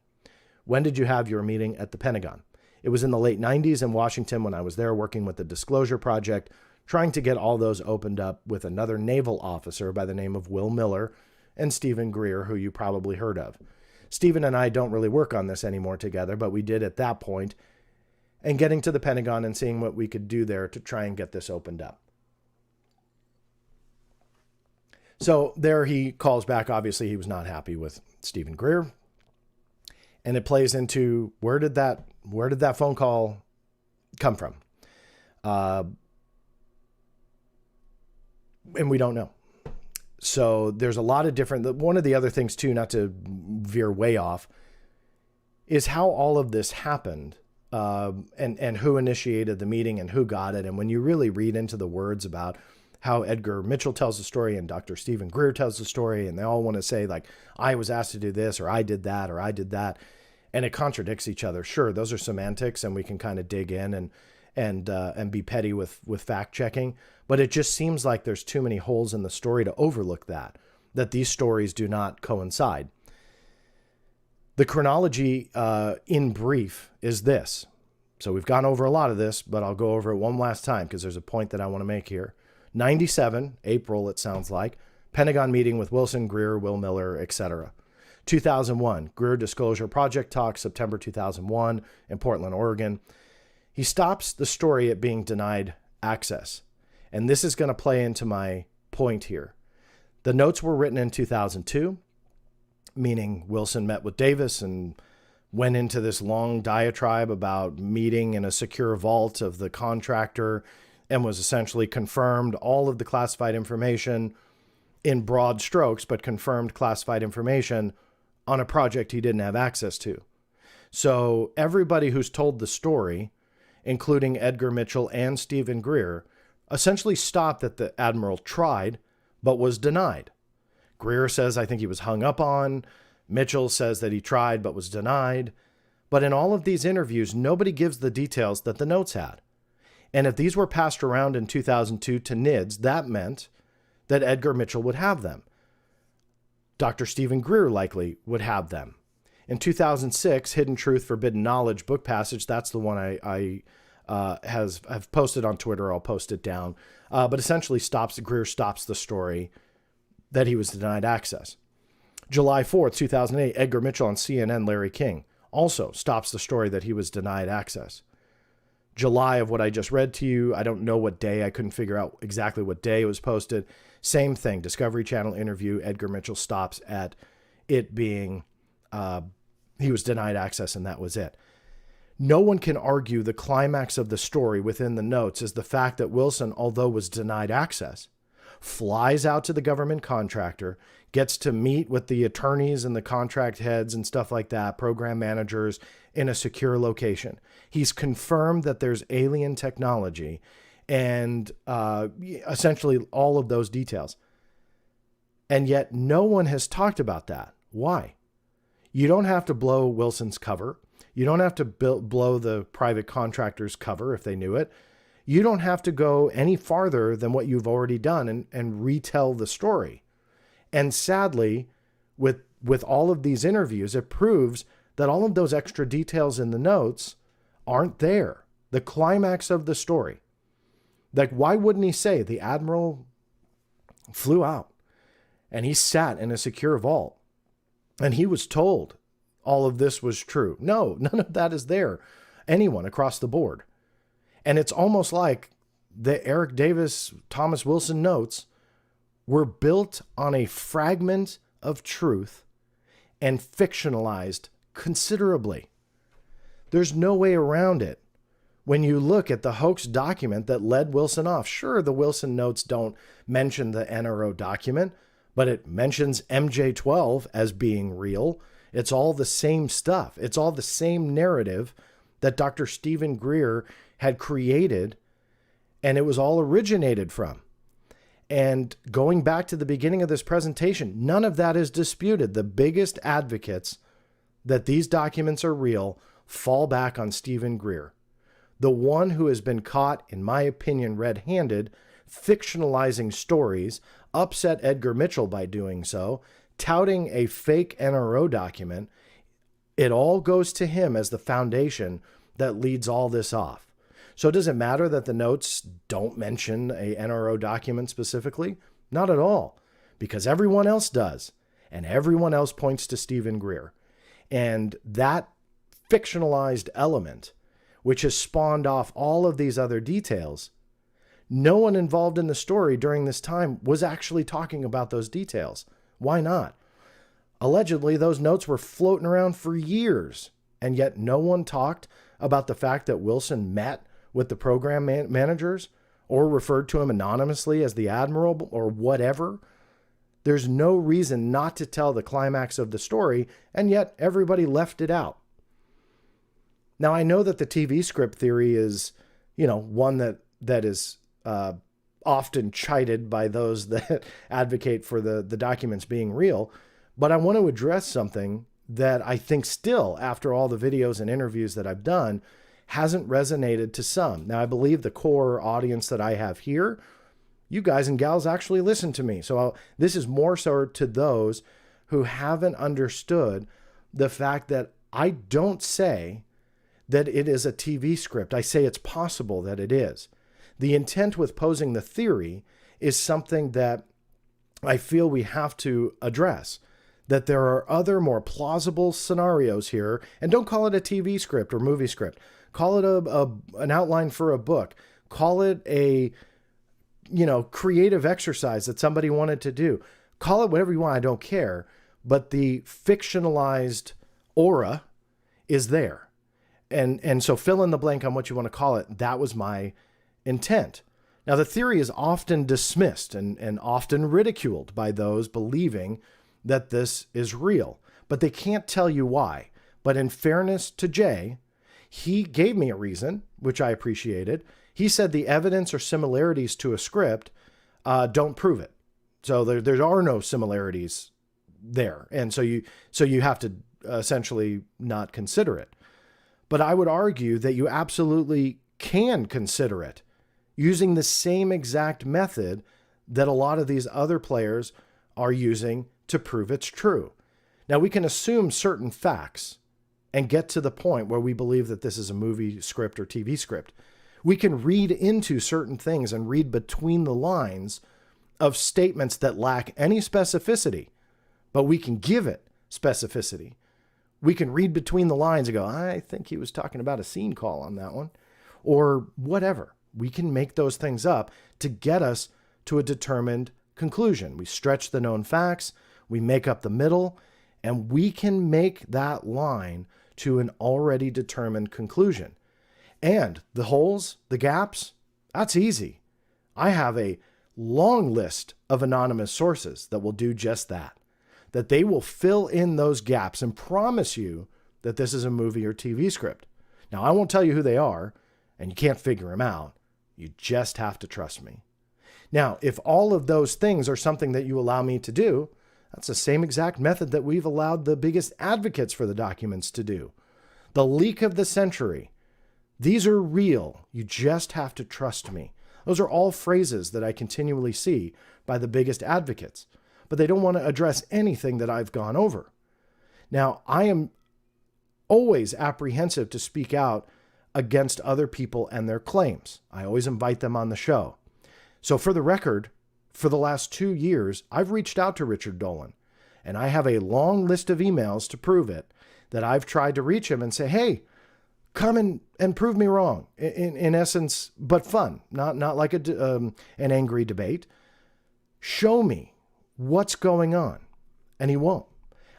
When did you have your meeting at the Pentagon? It was in the late 90s in Washington when I was there working with the Disclosure Project, trying to get all those opened up with another naval officer by the name of Will Miller and Stephen Greer, who you probably heard of. Stephen and I don't really work on this anymore together, but we did at that point, and getting to the Pentagon and seeing what we could do there to try and get this opened up. So there he calls back. Obviously, he was not happy with Stephen Greer. And it plays into where did that phone call come from? And we don't know. So there's a lot of different, one of the other things too, not to veer way off, is how all of this happened, and who initiated the meeting and who got it. And when you really read into the words about how Edgar Mitchell tells the story and Dr. Stephen Greer tells the story, and they all want to say like, I was asked to do this, or I did that, or I did that. And it contradicts each other. Sure, those are semantics and we can kind of dig in and be petty with fact checking. But it just seems like there's too many holes in the story to overlook that these stories do not coincide. The chronology in brief is this. So we've gone over a lot of this, but I'll go over it one last time because there's a point that I want to make here. 97, April, it sounds like, Pentagon meeting with Wilson, Greer, Will Miller, etc. 2001, Greer Disclosure Project talk, September 2001 in Portland, Oregon. He stops the story at being denied access. And this is going to play into my point here. The notes were written in 2002, meaning Wilson met with Davis and went into this long diatribe about meeting in a secure vault of the contractor and was essentially confirmed all of the classified information in broad strokes, but confirmed classified information on a project he didn't have access to. So everybody who's told the story, including Edgar Mitchell and Stephen Greer, essentially stopped that the admiral tried, but was denied. Greer says, I think he was hung up on. Mitchell says that he tried, but was denied. But in all of these interviews, nobody gives the details that the notes had. And if these were passed around in 2002 to NIDS, that meant that Edgar Mitchell would have them. Dr. Stephen Greer likely would have them. In 2006, Hidden Truth, Forbidden Knowledge book passage, that's the one I have posted on Twitter. I'll post it down. But essentially Greer stops the story that he was denied access. July 4th, 2008, Edgar Mitchell on CNN, Larry King, also stops the story that he was denied access. July of what I just read to you, I don't know what day. I couldn't figure out exactly what day it was posted. Same thing, Discovery Channel interview. Edgar Mitchell stops at it being he was denied access and that was it. No one can argue the climax of the story within the notes is the fact that Wilson, although was denied access, flies out to the government contractor, gets to meet with the attorneys and the contract heads and stuff like that, program managers in a secure location. He's confirmed that there's alien technology and essentially all of those details. And yet no one has talked about that. Why? You don't have to blow Wilson's cover. You don't have to blow the private contractor's cover if they knew it. You don't have to go any farther than what you've already done and retell the story. And sadly, with all of these interviews, it proves that all of those extra details in the notes aren't there. The climax of the story. Like, why wouldn't he say the admiral flew out and he sat in a secure vault and he was told all of this was true? No, none of that is there. Anyone across the board. And it's almost like the Eric Davis, Thomas Wilson notes were built on a fragment of truth and fictionalized considerably. There's no way around it. When you look at the hoax document that led Wilson off, sure, the Wilson notes don't mention the NRO document, but it mentions MJ-12 as being real. It's all the same stuff. It's all the same narrative that Dr. Stephen Greer had created, and it was all originated from. And going back to the beginning of this presentation, none of that is disputed. The biggest advocates that these documents are real fall back on Stephen Greer, the one who has been caught, in my opinion, red-handed, fictionalizing stories, upset Edgar Mitchell by doing so, touting a fake NRO document. It all goes to him as the foundation that leads all this off. So does it matter that the notes don't mention a NRO document specifically? Not at all, because everyone else does, and everyone else points to Stephen Greer. And that fictionalized element, which has spawned off all of these other details, no one involved in the story during this time was actually talking about those details. Why not? Allegedly, those notes were floating around for years, and yet no one talked about the fact that Wilson met with the program managers or referred to him anonymously as the admiral or whatever. There's no reason not to tell the climax of the story, and yet everybody left it out. Now, I know that the TV script theory is, one that is often chided by those that advocate for the documents being real, but I want to address something that I think still, after all the videos and interviews that I've done, hasn't resonated to some. Now, I believe the core audience that I have here, you guys and gals actually listen to me. So this is more so to those who haven't understood the fact that I don't say that it is a TV script. I say it's possible that it is. The intent with posing the theory is something that I feel we have to address, that there are other more plausible scenarios here, and don't call it a TV script or movie script. Call it an outline for a book. Call it a, creative exercise that somebody wanted to do. Call it whatever you want. I don't care. But the fictionalized aura is there. And so fill in the blank on what you want to call it. That was my intent. Now, the theory is often dismissed and often ridiculed by those believing that this is real, but they can't tell you why. But in fairness to Jay, he gave me a reason, which I appreciated. He said the evidence or similarities to a script don't prove it. So there are no similarities there. And so you have to essentially not consider it. But I would argue that you absolutely can consider it using the same exact method that a lot of these other players are using to prove it's true. Now, we can assume certain facts and get to the point where we believe that this is a movie script or TV script. We can read into certain things and read between the lines of statements that lack any specificity, but we can give it specificity. We can read between the lines and go, I think he was talking about a scene call on that one, or whatever. We can make those things up to get us to a determined conclusion. We stretch the known facts, we make up the middle, and we can make that line to an already determined conclusion. And the holes, the gaps, that's easy. I have a long list of anonymous sources that will do just that they will fill in those gaps and promise you that this is a movie or TV script. Now, I won't tell you who they are, and you can't figure them out. You just have to trust me. Now, if all of those things are something that you allow me to do, that's the same exact method that we've allowed the biggest advocates for the documents to do. The leak of the century. These are real. You just have to trust me. Those are all phrases that I continually see by the biggest advocates, but they don't want to address anything that I've gone over. Now, I am always apprehensive to speak out against other people and their claims. I always invite them on the show. So for the record, for the last 2 years, I've reached out to Richard Dolan, and I have a long list of emails to prove it, that I've tried to reach him and say, hey, come and prove me wrong, in essence, but fun, not like an angry debate. Show me what's going on. And he won't.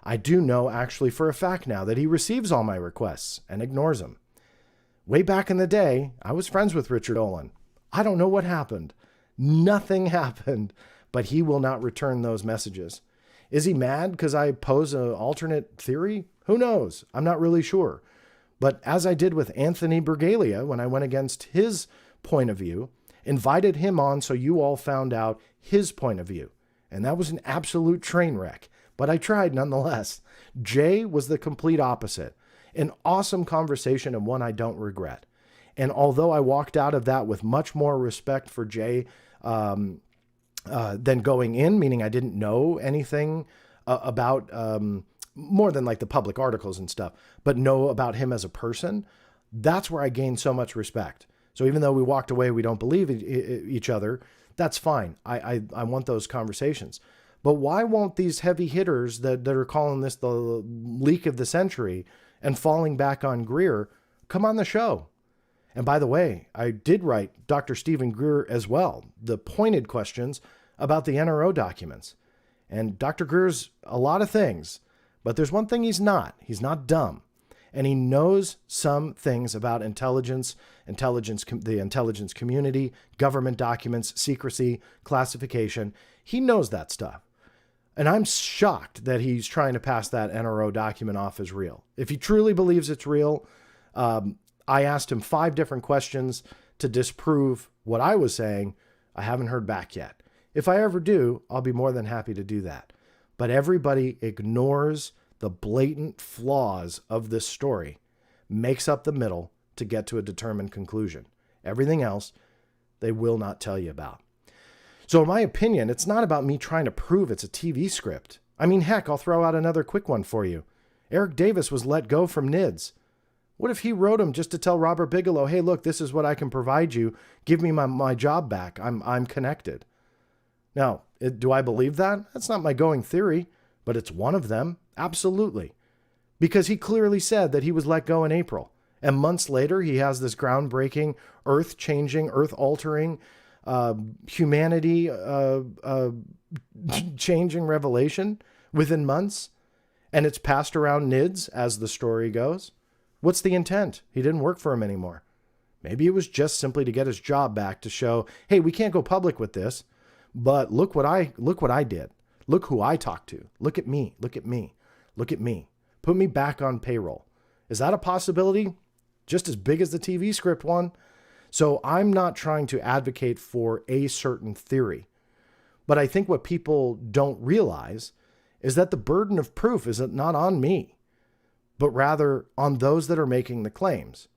I do know actually for a fact now that he receives all my requests and ignores them. Way back in the day, I was friends with Richard Dolan. I don't know what happened. Nothing happened, but he will not return those messages. Is he mad because I pose an alternate theory? Who knows? I'm not really sure. But as I did with Anthony Bergalia when I went against his point of view, invited him on so you all found out his point of view. And that was an absolute train wreck, but I tried nonetheless. Jay was the complete opposite. An awesome conversation and one I don't regret. And although I walked out of that with much more respect for Jay than going in, meaning I didn't know anything about more than like the public articles and stuff, but know about him as a person, that's where I gained so much respect. So even though we walked away, we don't believe each other, that's fine. I want those conversations. But why won't these heavy hitters that are calling this the leak of the century and falling back on Greer come on the show? And by the way, I did write Dr. Stephen Greer as well, the pointed questions about the NRO documents. And Dr. Greer's a lot of things, but there's one thing he's not. He's not dumb. And he knows some things about intelligence, the intelligence community, government documents, secrecy, classification. He knows that stuff. And I'm shocked that he's trying to pass that NRO document off as real. If he truly believes it's real, I asked him 5 different questions to disprove what I was saying. I haven't heard back yet. If I ever do, I'll be more than happy to do that. But everybody ignores the blatant flaws of this story, makes up the middle to get to a determined conclusion. Everything else, they will not tell you about. So in my opinion, it's not about me trying to prove it's a TV script. I mean, heck, I'll throw out another quick one for you. Eric Davis was let go from NIDS. What if he wrote him just to tell Robert Bigelow, hey, look, this is what I can provide you. Give me my job back. I'm connected. Now, do I believe that? That's not my going theory, but it's one of them. Absolutely. Because he clearly said that he was let go in April. And months later, he has this groundbreaking, earth-changing, earth-altering, humanity changing revelation within months. And it's passed around NIDS as the story goes. What's the intent? He didn't work for him anymore. Maybe it was just simply to get his job back to show, hey, we can't go public with this, but look what I did. Look who I talked to. Look at me. Look at me. Look at me. Put me back on payroll. Is that a possibility? Just as big as the TV script one? So I'm not trying to advocate for a certain theory. But I think what people don't realize is that the burden of proof is not on me, but rather on those that are making the claims.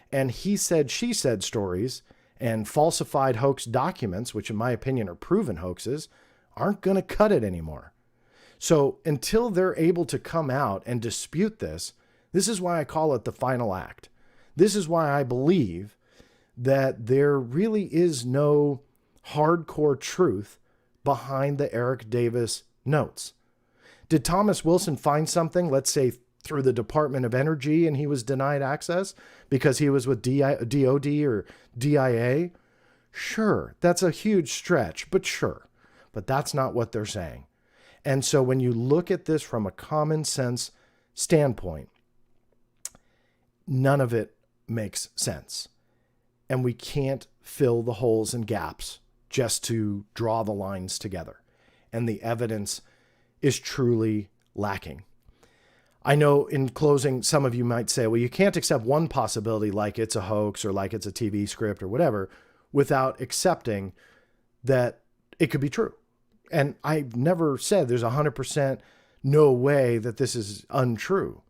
And he said, she said stories and falsified hoax documents, which in my opinion are proven hoaxes, aren't going to cut it anymore. So until they're able to come out and dispute this, this is why I call it the final act. This is why I believe that there really is no hardcore truth behind the Eric Davis notes. Did Thomas Wilson find something, let's say through the Department of Energy, and he was denied access because he was with DOD or DIA? Sure, that's a huge stretch, but sure. But that's not what they're saying. And so when you look at this from a common sense standpoint, none of it makes sense. And we can't fill the holes and gaps just to draw the lines together. And the evidence is truly lacking. I know in closing, some of you might say, well, you can't accept one possibility like it's a hoax or like it's a TV script or whatever without accepting that it could be true. And I've never said there's 100% no way that this is untrue.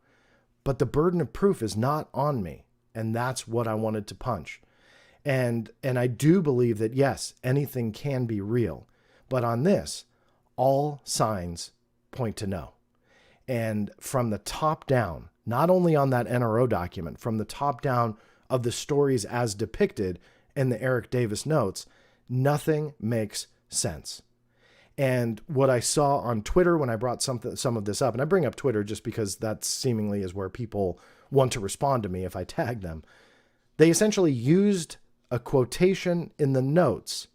But the burden of proof is not on me. And that's what I wanted to punch. And I do believe that, yes, anything can be real. But on this, all signs point to no. And from the top down, not only on that NRO document, from the top down of the stories as depicted in the Eric Davis notes, nothing makes sense. And what I saw on Twitter when I brought some of this up, and I bring up Twitter just because that seemingly is where people want to respond to me if I tag them, they essentially used a quotation in the notes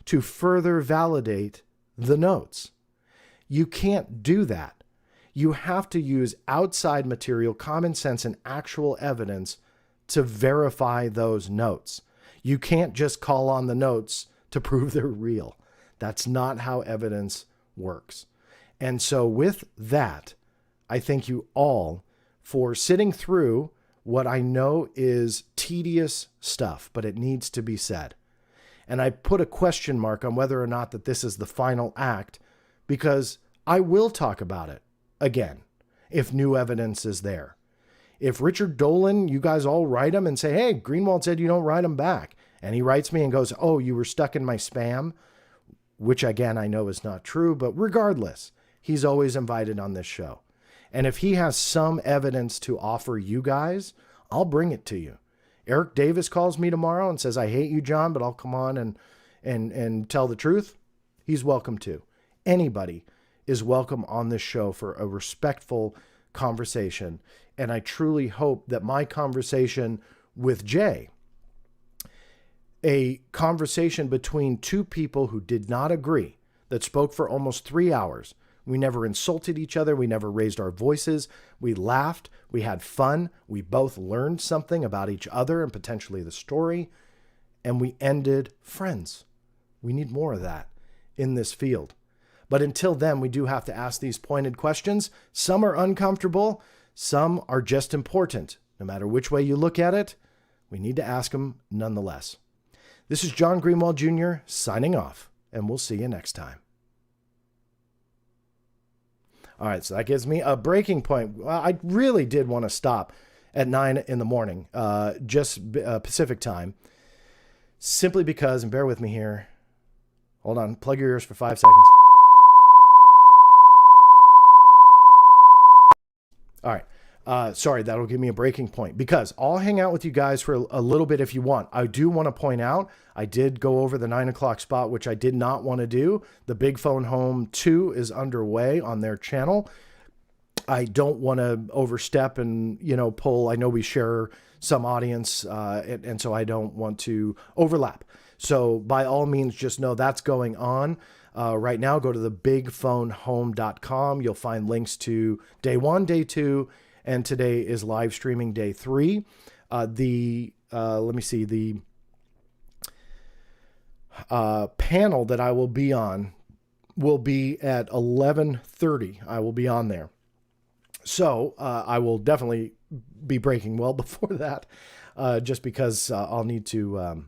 to further validate the notes. You can't do that. You have to use outside material, common sense, and actual evidence to verify those notes. You can't just call on the notes to prove they're real. That's not how evidence works. And so with that, I thank you all for sitting through what I know is tedious stuff, but it needs to be said. And I put a question mark on whether or not that this is the final act, because I will talk about it again if new evidence is there. If Richard Dolan, you guys all write him and say, hey, Greenwald said you don't write him back. And he writes me and goes, oh, you were stuck in my spam, which again, I know is not true, but regardless, he's always invited on this show. And if he has some evidence to offer you guys, I'll bring it to you. Eric Davis calls me tomorrow and says, I hate you, John, but I'll come on and tell the truth. He's welcome to. Anybody is welcome on this show for a respectful conversation. And I truly hope that my conversation with Jay, a conversation between two people who did not agree, that spoke for almost 3 hours. We never insulted each other. We never raised our voices. We laughed. We had fun. We both learned something about each other and potentially the story. And we ended friends. We need more of that in this field. But until then, we do have to ask these pointed questions. Some are uncomfortable. Some are just important. No matter which way you look at it, we need to ask them nonetheless. This is John Greenwald Jr. signing off, and we'll see you next time. All right, so that gives me a breaking point. Well, I really did want to stop at 9 in the morning, just Pacific time, simply because, and bear with me here. Hold on, plug your ears for 5 seconds. All right. Sorry, that'll give me a breaking point because I'll hang out with you guys for a little bit if you want. I do want to point out, I did go over the 9 o'clock spot, which I did not want to do. The Big Phone Home 2 is underway on their channel. I don't want to overstep and, pull. I know we share some audience, and so I don't want to overlap. So by all means, just know that's going on. Right now, go to the bigphonehome.com. You'll find links to day 1, day 2, and today is live streaming day 3. Let me see, the panel that I will be on will be at 11:30. I will be on there. So I will definitely be breaking well before that, just because I'll need to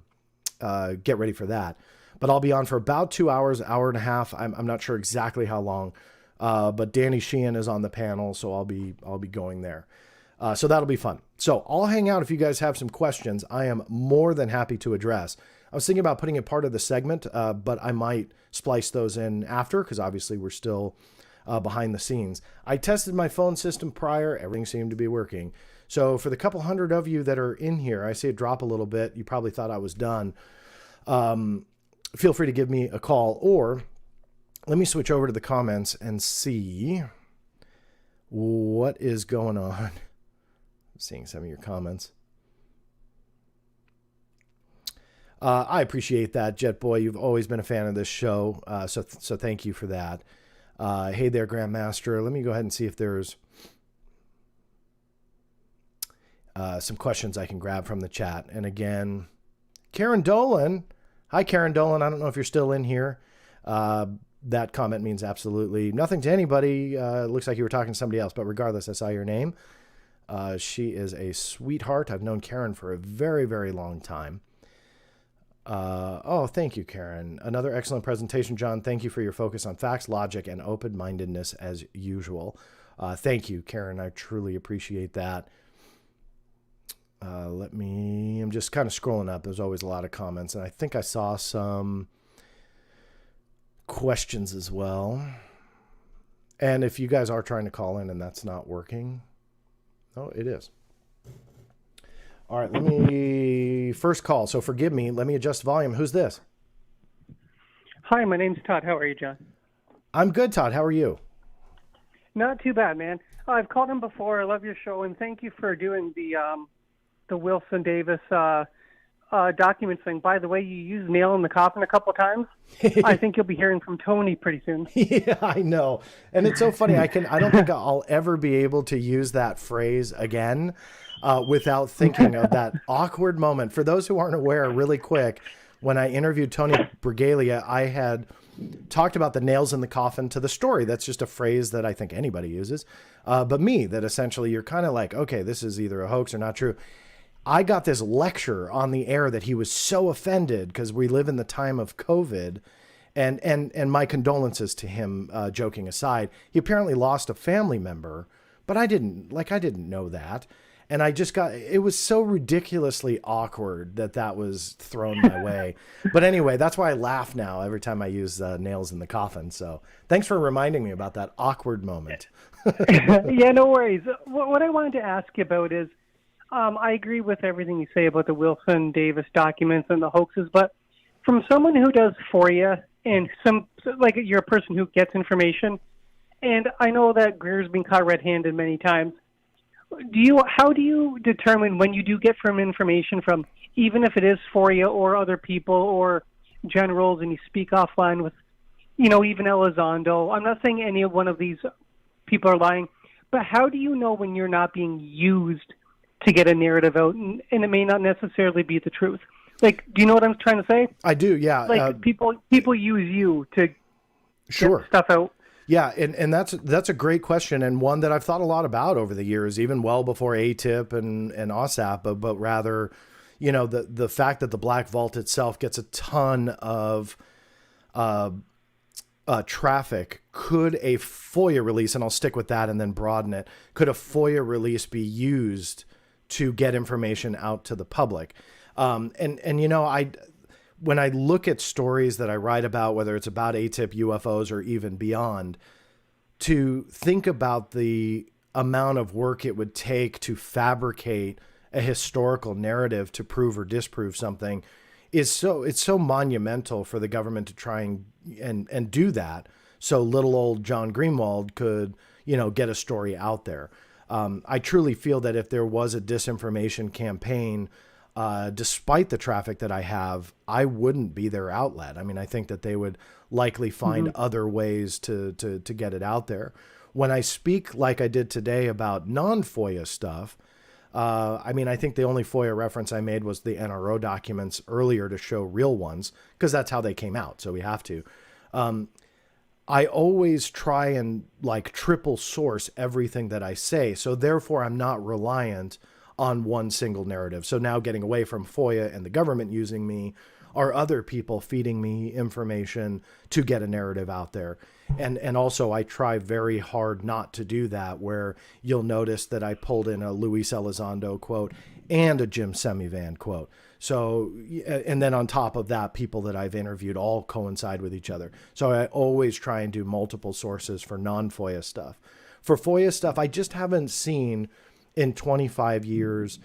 get ready for that. But I'll be on for about 2 hours, hour and a half. I'm not sure exactly how long. But Danny Sheehan is on the panel, so I'll be going there. So that'll be fun. So I'll hang out if you guys have some questions. I am more than happy to address. I was thinking about putting it part of the segment, but I might splice those in after because obviously we're still behind the scenes. I tested my phone system prior. Everything seemed to be working. So for the couple hundred of you that are in here, I see it drop a little bit. You probably thought I was done. Feel free to give me a call, or let me switch over to the comments and see what is going on. I'm seeing some of your comments. I appreciate that, Jet Boy. You've always been a fan of this show, so thank you for that. Hey there, Grandmaster. Let me go ahead and see if there's some questions I can grab from the chat. And again, Karen Dolan. Hi, Karen Dolan. I don't know if you're still in here. That comment means absolutely nothing to anybody. It looks like you were talking to somebody else, but regardless, I saw your name. She is a sweetheart. I've known Karen for a very, very long time. Oh, thank you, Karen. Another excellent presentation, John. Thank you for your focus on facts, logic, and open-mindedness as usual. Thank you, Karen. I truly appreciate that. I'm just kind of scrolling up. There's always a lot of comments, and I think I saw some questions as well. And if you guys are trying to call in and that's not working, oh, it is. All right, let me first call. So forgive me. Let me adjust volume. Who's this? Hi, my name's Todd. How are you, John? I'm good, Todd. How are you? Not too bad, man. I've called in before. I love your show, and thank you for doing the Wilson Davis document thing. By the way, you used nail in the coffin a couple of times. I think you'll be hearing from Tony pretty soon. Yeah, I know. And it's so funny. I don't think I'll ever be able to use that phrase again without thinking of that awkward moment. For those who aren't aware, really quick, when I interviewed Tony Bragalia, I had talked about the nails in the coffin to the story. That's just a phrase that I think anybody uses. But me, that essentially you're kind of like, okay, this is either a hoax or not true. I got this lecture on the air that he was so offended because we live in the time of COVID, and my condolences to him, joking aside. He apparently lost a family member, but I didn't know that. And it was so ridiculously awkward that was thrown my way. But anyway, that's why I laugh now every time I use nails in the coffin. So thanks for reminding me about that awkward moment. Yeah, no worries. What I wanted to ask you about is, I agree with everything you say about the Wilson Davis documents and the hoaxes, but from someone who does FOIA and you're a person who gets information, and I know that Greer's been caught red-handed many times. How do you determine when you do get from information from, even if it is FOIA or other people or generals, and you speak offline with, even Elizondo? I'm not saying any one of these people are lying, but how do you know when you're not being used to get a narrative out, and it may not necessarily be the truth? Like, do you know what I'm trying to say? I do, yeah. Like, people use you to get stuff out. Yeah, and that's a great question, and one that I've thought a lot about over the years, even well before ATIP and OSAP, but rather, the fact that the Black Vault itself gets a ton of traffic. Could a FOIA release, and I'll stick with that and then broaden it, could a FOIA release be used to get information out to the public? When I look at stories that I write about, whether it's about ATIP, UFOs, or even beyond, to think about the amount of work it would take to fabricate a historical narrative to prove or disprove something it's so monumental for the government to try and do that. So little old John Greenwald could, get a story out there. I truly feel that if there was a disinformation campaign, despite the traffic that I have, I wouldn't be their outlet. I mean, I think that they would likely find other ways to get it out there. When I speak like I did today about non-FOIA stuff, I think the only FOIA reference I made was the NRO documents earlier to show real ones, because that's how they came out. So we have to. I always try and triple source everything that I say. So therefore, I'm not reliant on one single narrative. So now getting away from FOIA and the government using me are other people feeding me information to get a narrative out there. And also I try very hard not to do that, where you'll notice that I pulled in a Luis Elizondo quote and a Jim Semivan quote. So, and then on top of that, people that I've interviewed all coincide with each other. So I always try and do multiple sources for non-FOIA stuff. For FOIA stuff, I just haven't seen in 25 years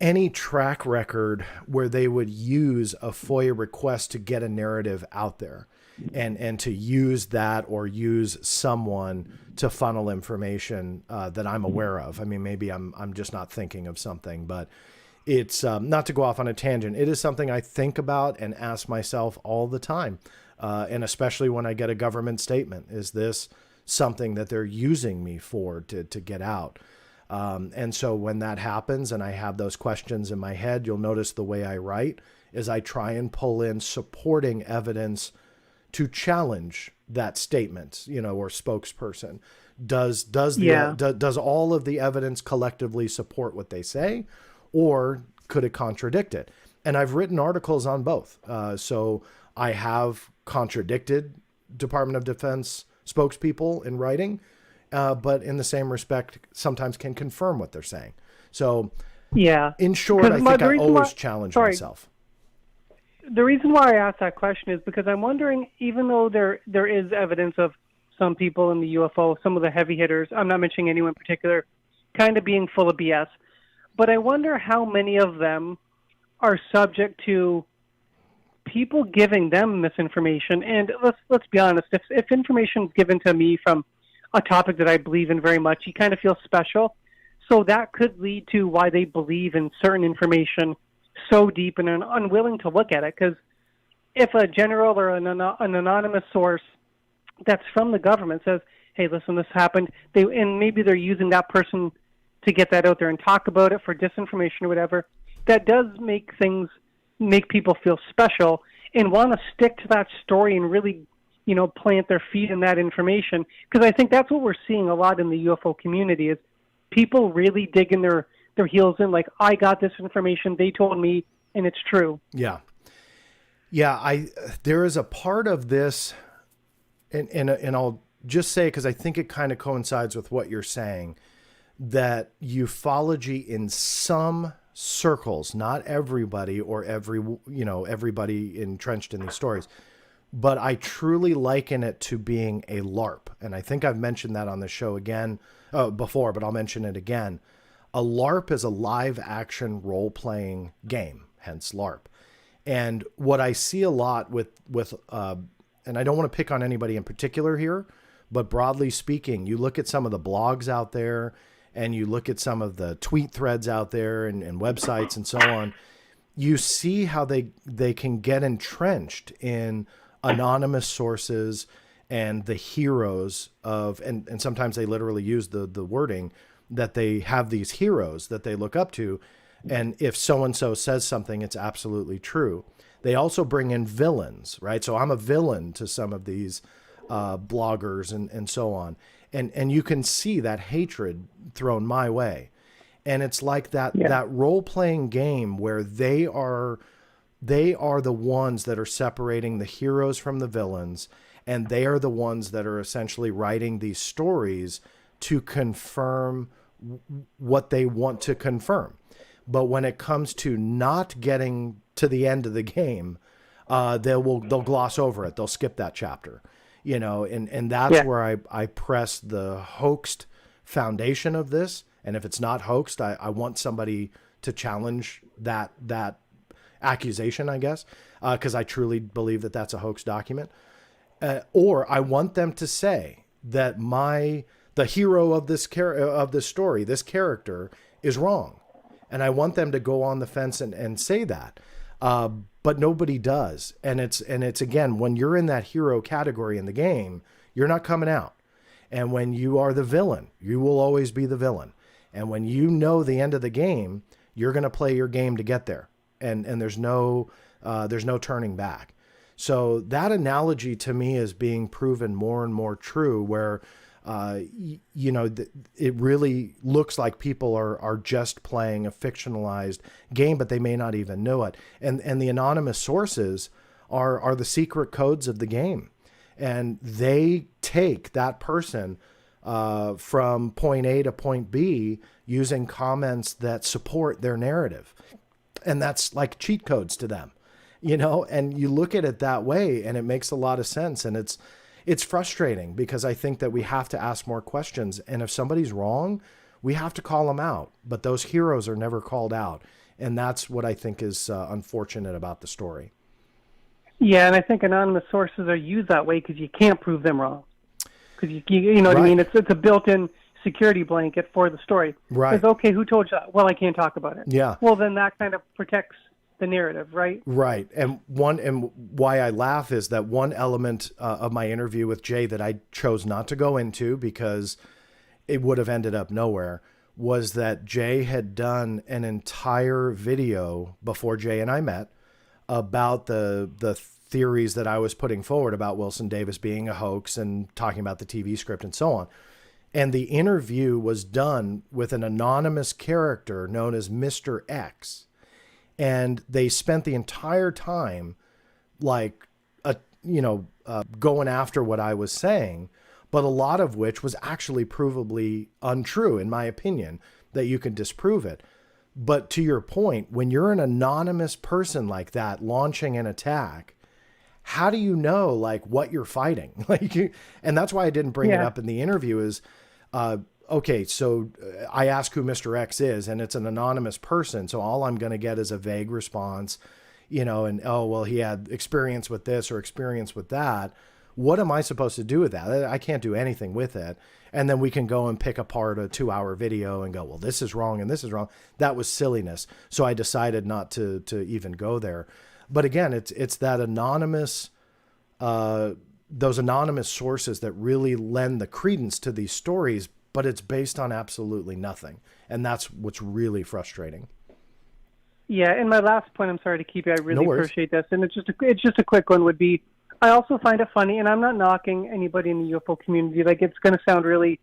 any track record where they would use a FOIA request to get a narrative out there and to use that or use someone to funnel information that I'm aware of. I mean, maybe I'm just not thinking of something, but it's not to go off on a tangent. It is something I think about and ask myself all the time. And especially when I get a government statement, is this something that they're using me for to get out? And so when that happens and I have those questions in my head, you'll notice the way I write is I try and pull in supporting evidence to challenge that statement, or spokesperson. Does all of the evidence collectively support what they say, or could it contradict it? And I've written articles on both. So I have contradicted Department of Defense spokespeople in writing, but in the same respect, sometimes can confirm what they're saying. So in short, I think I always challenge myself. The reason why I asked that question is because I'm wondering, even though there is evidence of some people in the UFO, some of the heavy hitters, I'm not mentioning anyone in particular, kind of being full of BS, but I wonder how many of them are subject to people giving them misinformation. And let's be honest, if information is given to me from a topic that I believe in very much, you kind of feel special. So that could lead to why they believe in certain information so deep and are unwilling to look at it. Because if a general or an anonymous source that's from the government says, hey, listen, this happened, and maybe they're using that person to get that out there and talk about it for disinformation or whatever, that does make people feel special and want to stick to that story and really, plant their feet in that information. Because I think that's what we're seeing a lot in the UFO community is people really digging their heels in, like, I got this information, they told me, and it's true. Yeah. There is a part of this, and I'll just say, because I think it kind of coincides with what you're saying, that ufology in some circles, not everybody or everybody entrenched in these stories, but I truly liken it to being a LARP. And I think I've mentioned that on the show before, but I'll mention it again. A LARP is a live action role playing game, hence LARP. And what I see a lot with and I don't want to pick on anybody in particular here, but broadly speaking, you look at some of the blogs out there and you look at some of the tweet threads out there and websites and so on, you see how they can get entrenched in anonymous sources and the heroes of, and sometimes they literally use the wording that they have these heroes that they look up to. And if so-and-so says something, it's absolutely true. They also bring in villains, right? So I'm a villain to some of these bloggers and so on. And you can see that hatred thrown my way. And it's like that role-playing game where they are the ones that are separating the heroes from the villains, and they are the ones that are essentially writing these stories to confirm what they want to confirm. But when it comes to not getting to the end of the game, they'll gloss over it. They'll skip that chapter, and that's where I press the hoaxed foundation of this. And if it's not hoaxed, I want somebody to challenge that accusation, I guess, because I truly believe that that's a hoax document. Or I want them to say that the hero of this story, this character, is wrong. And I want them to go on the fence and say that. But nobody does. And it's again, when you're in that hero category in the game, you're not coming out. And when you are the villain, you will always be the villain. And when you know the end of the game, you're going to play your game to get there. And there's no turning back. So that analogy to me is being proven more and more true, where it really looks like people are just playing a fictionalized game, but they may not even know it. And the anonymous sources are the secret codes of the game. And they take that person from point A to point B using comments that support their narrative. And that's like cheat codes to them, and you look at it that way and it makes a lot of sense. And it's frustrating because I think that we have to ask more questions. And if somebody's wrong, We have to call them out, but those heroes are never called out. And that's what I think is unfortunate about the story. Yeah, and I think anonymous sources are used that way because you can't prove them wrong. Because you know what I mean? It's a built-in security blanket for the story. Right. It's okay, who told you that? Well, I can't talk about it. Yeah. Well, then that kind of protects the narrative, right? Right. And why I laugh is that one element of my interview with Jay that I chose not to go into because it would have ended up nowhere was that Jay had done an entire video before Jay and I met about the theories that I was putting forward about Wilson Davis being a hoax and talking about the TV script and so on. And the interview was done with an anonymous character known as Mr. X. And they spent the entire time going after what I was saying, but a lot of which was actually provably untrue, in my opinion, that you can disprove it. But to your point, when you're an anonymous person like that launching an attack, how do you know what you're fighting? And that's why I didn't bring it up in the interview is, okay, so I ask who Mr. X is, and it's an anonymous person. So all I'm going to get is a vague response, and, oh, well, he had experience with this or experience with that. What am I supposed to do with that? I can't do anything with it. And then we can go and pick apart a 2-hour video and go, well, this is wrong and this is wrong. That was silliness. So I decided not to even go there. But again, it's that anonymous, those anonymous sources that really lend the credence to these stories, but it's based on absolutely nothing. And that's what's really frustrating. Yeah, and my last point, I'm sorry to keep you, I really No worries. appreciate this, and it's just a quick one, would be, I also find it funny, and I'm not knocking anybody in the UFO community, it's going to sound really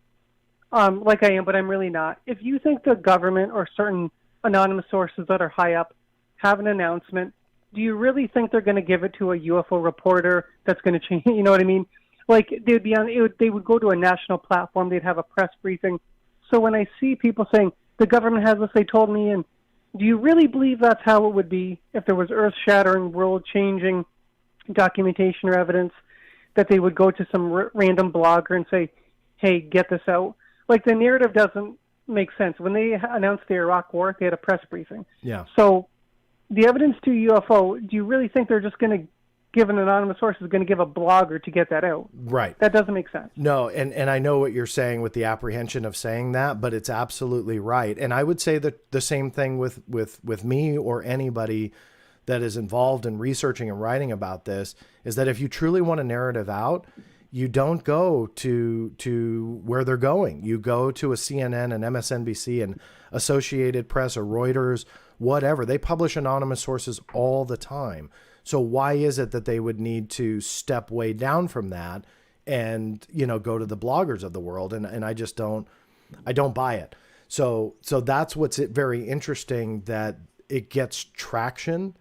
like I am, but I'm really not. If you think the government or certain anonymous sources that are high up have an announcement, do you really think they're going to give it to a UFO reporter that's going to change, you know what I mean? They'd be they would go to a national platform, they'd have a press briefing. So when I see people saying, the government has this, they told me, and do you really believe that's how it would be if there was earth-shattering, world-changing documentation or evidence, that they would go to some random blogger and say, hey, get this out? The narrative doesn't make sense. When they announced the Iraq War, they had a press briefing. Yeah. So the evidence to UFO, do you really think they're just going to give an anonymous source is going to give a blogger to get that out? Right. That doesn't make sense. No, and I know what you're saying with the apprehension of saying that, but it's absolutely right. And I would say that the same thing with me or anybody that is involved in researching and writing about this is that if you truly want a narrative out, you don't go to where they're going. You go to a CNN and MSNBC and Associated Press or Reuters, whatever. They publish anonymous sources all the time. So why is it that they would need to step way down from that and, go to the bloggers of the world? And I just don't buy it. So that's what's very interesting, that it gets traction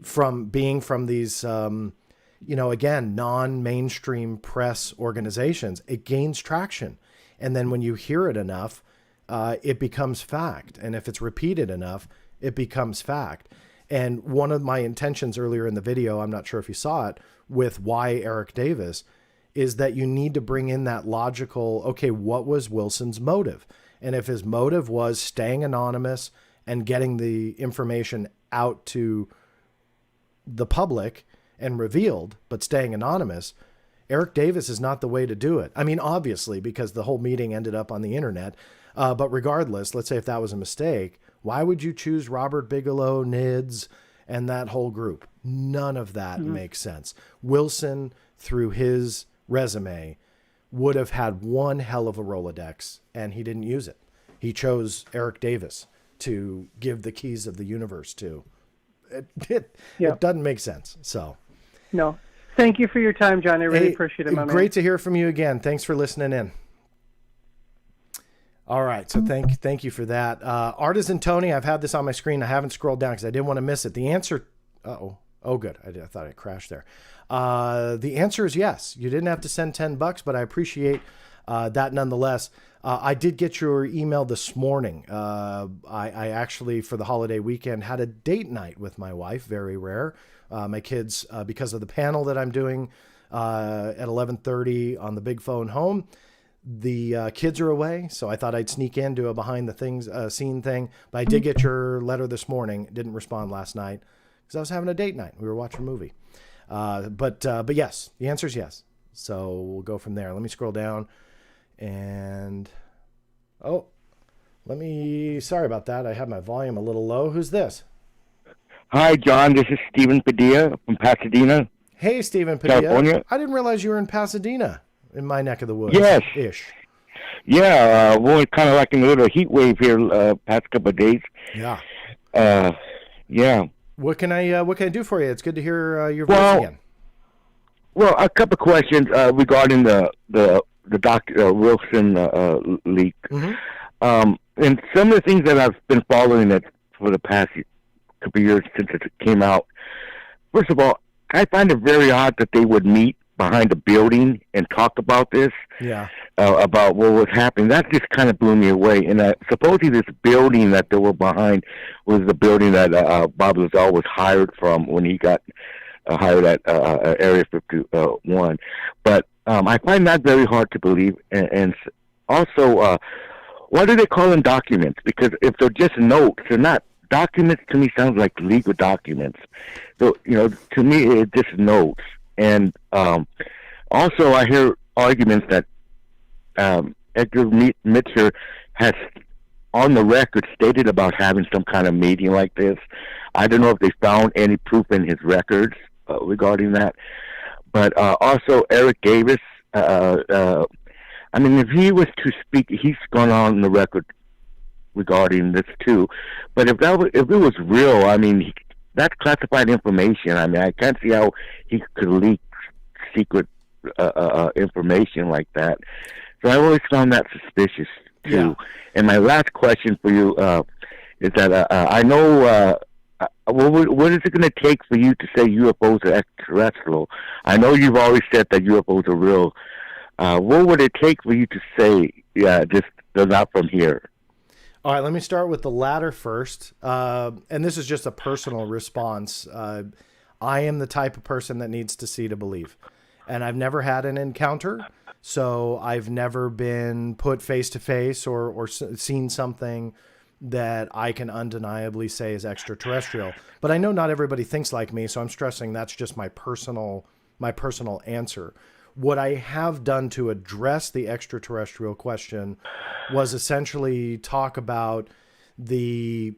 from being from these, again, non-mainstream press organizations. It gains traction. And then when you hear it enough, it becomes fact. And if it's repeated enough, it becomes fact. And one of my intentions earlier in the video, I'm not sure if you saw it, with why Eric Davis, is that you need to bring in that logical, okay, what was Wilson's motive? And if his motive was staying anonymous and getting the information out to the public and revealed, but staying anonymous, Eric Davis is not the way to do it. I mean, obviously, because the whole meeting ended up on the internet. But regardless, let's say if that was a mistake, why would you choose Robert Bigelow, NIDS, and that whole group? None of that makes sense. Wilson, through his resume, would have had one hell of a Rolodex, and he didn't use it. He chose Eric Davis to give the keys of the universe to. It doesn't make sense. So, no. Thank you for your time, John. I really appreciate it, my man. Great to hear from you again. Thanks for listening in. All right, so thank you for that. Artisan Tony, I've had this on my screen. I haven't scrolled down because I didn't want to miss it. The answer, oh, good. I thought I crashed there. The answer is yes. You didn't have to send $10, but I appreciate that nonetheless. I did get your email this morning. I actually, for the holiday weekend, had a date night with my wife. Very rare. My kids, because of the panel that I'm doing at 11:30 on the Big Phone Home, The kids are away, so I thought I'd sneak in, do a behind the things scene thing. But I did get your letter this morning. Didn't respond last night because I was having a date night. We were watching a movie. But yes, the answer is yes. So we'll go from there. Let me scroll down, and sorry about that. I have my volume a little low. Who's this? Hi, John. This is Stephen Padilla from Pasadena. Hey, Stephen Padilla. California. I didn't realize you were in Pasadena, in my neck of the woods. Yes. Ish. Yeah, we're kind of like in a little heat wave here past couple of days. Yeah. Yeah. What can I do for you? It's good to hear your voice again. Well, a couple of questions regarding the Dr. Wilson leak. Mm-hmm. And some of the things that I've been following it for the past couple of years since it came out. First of all, I find it very odd that they would meet behind a building and talk about this. Yeah. About what was happening. That just kind of blew me away. And supposedly this building that they were behind was the building that Bob Lazar was hired from when he got hired at Area 51. But I find that very hard to believe. And also, what do they call them documents? Because if they're just notes, they're not. Documents to me sounds like legal documents. So, to me, it's just notes. And also, I hear arguments that Edgar Mitchell has, on the record, stated about having some kind of meeting like this. I don't know if they found any proof in his records regarding that. But also, Eric Davis, if he was to speak, he's gone on the record regarding this too. But if it was real, that's classified information. I can't see how he could leak secret information like that. So I always found that suspicious too. Yeah. And my last question for you is that I know what is it going to take for you to say UFOs are extraterrestrial? I know you've always said that UFOs are real. What would it take for you to say, just they're not from here? All right, let me start with the latter first. And this is just a personal response. I am the type of person that needs to see to believe. And I've never had an encounter, so I've never been put face to face or seen something that I can undeniably say is extraterrestrial. But I know not everybody thinks like me, so I'm stressing that's just my personal answer. What I have done to address the extraterrestrial question was essentially talk about the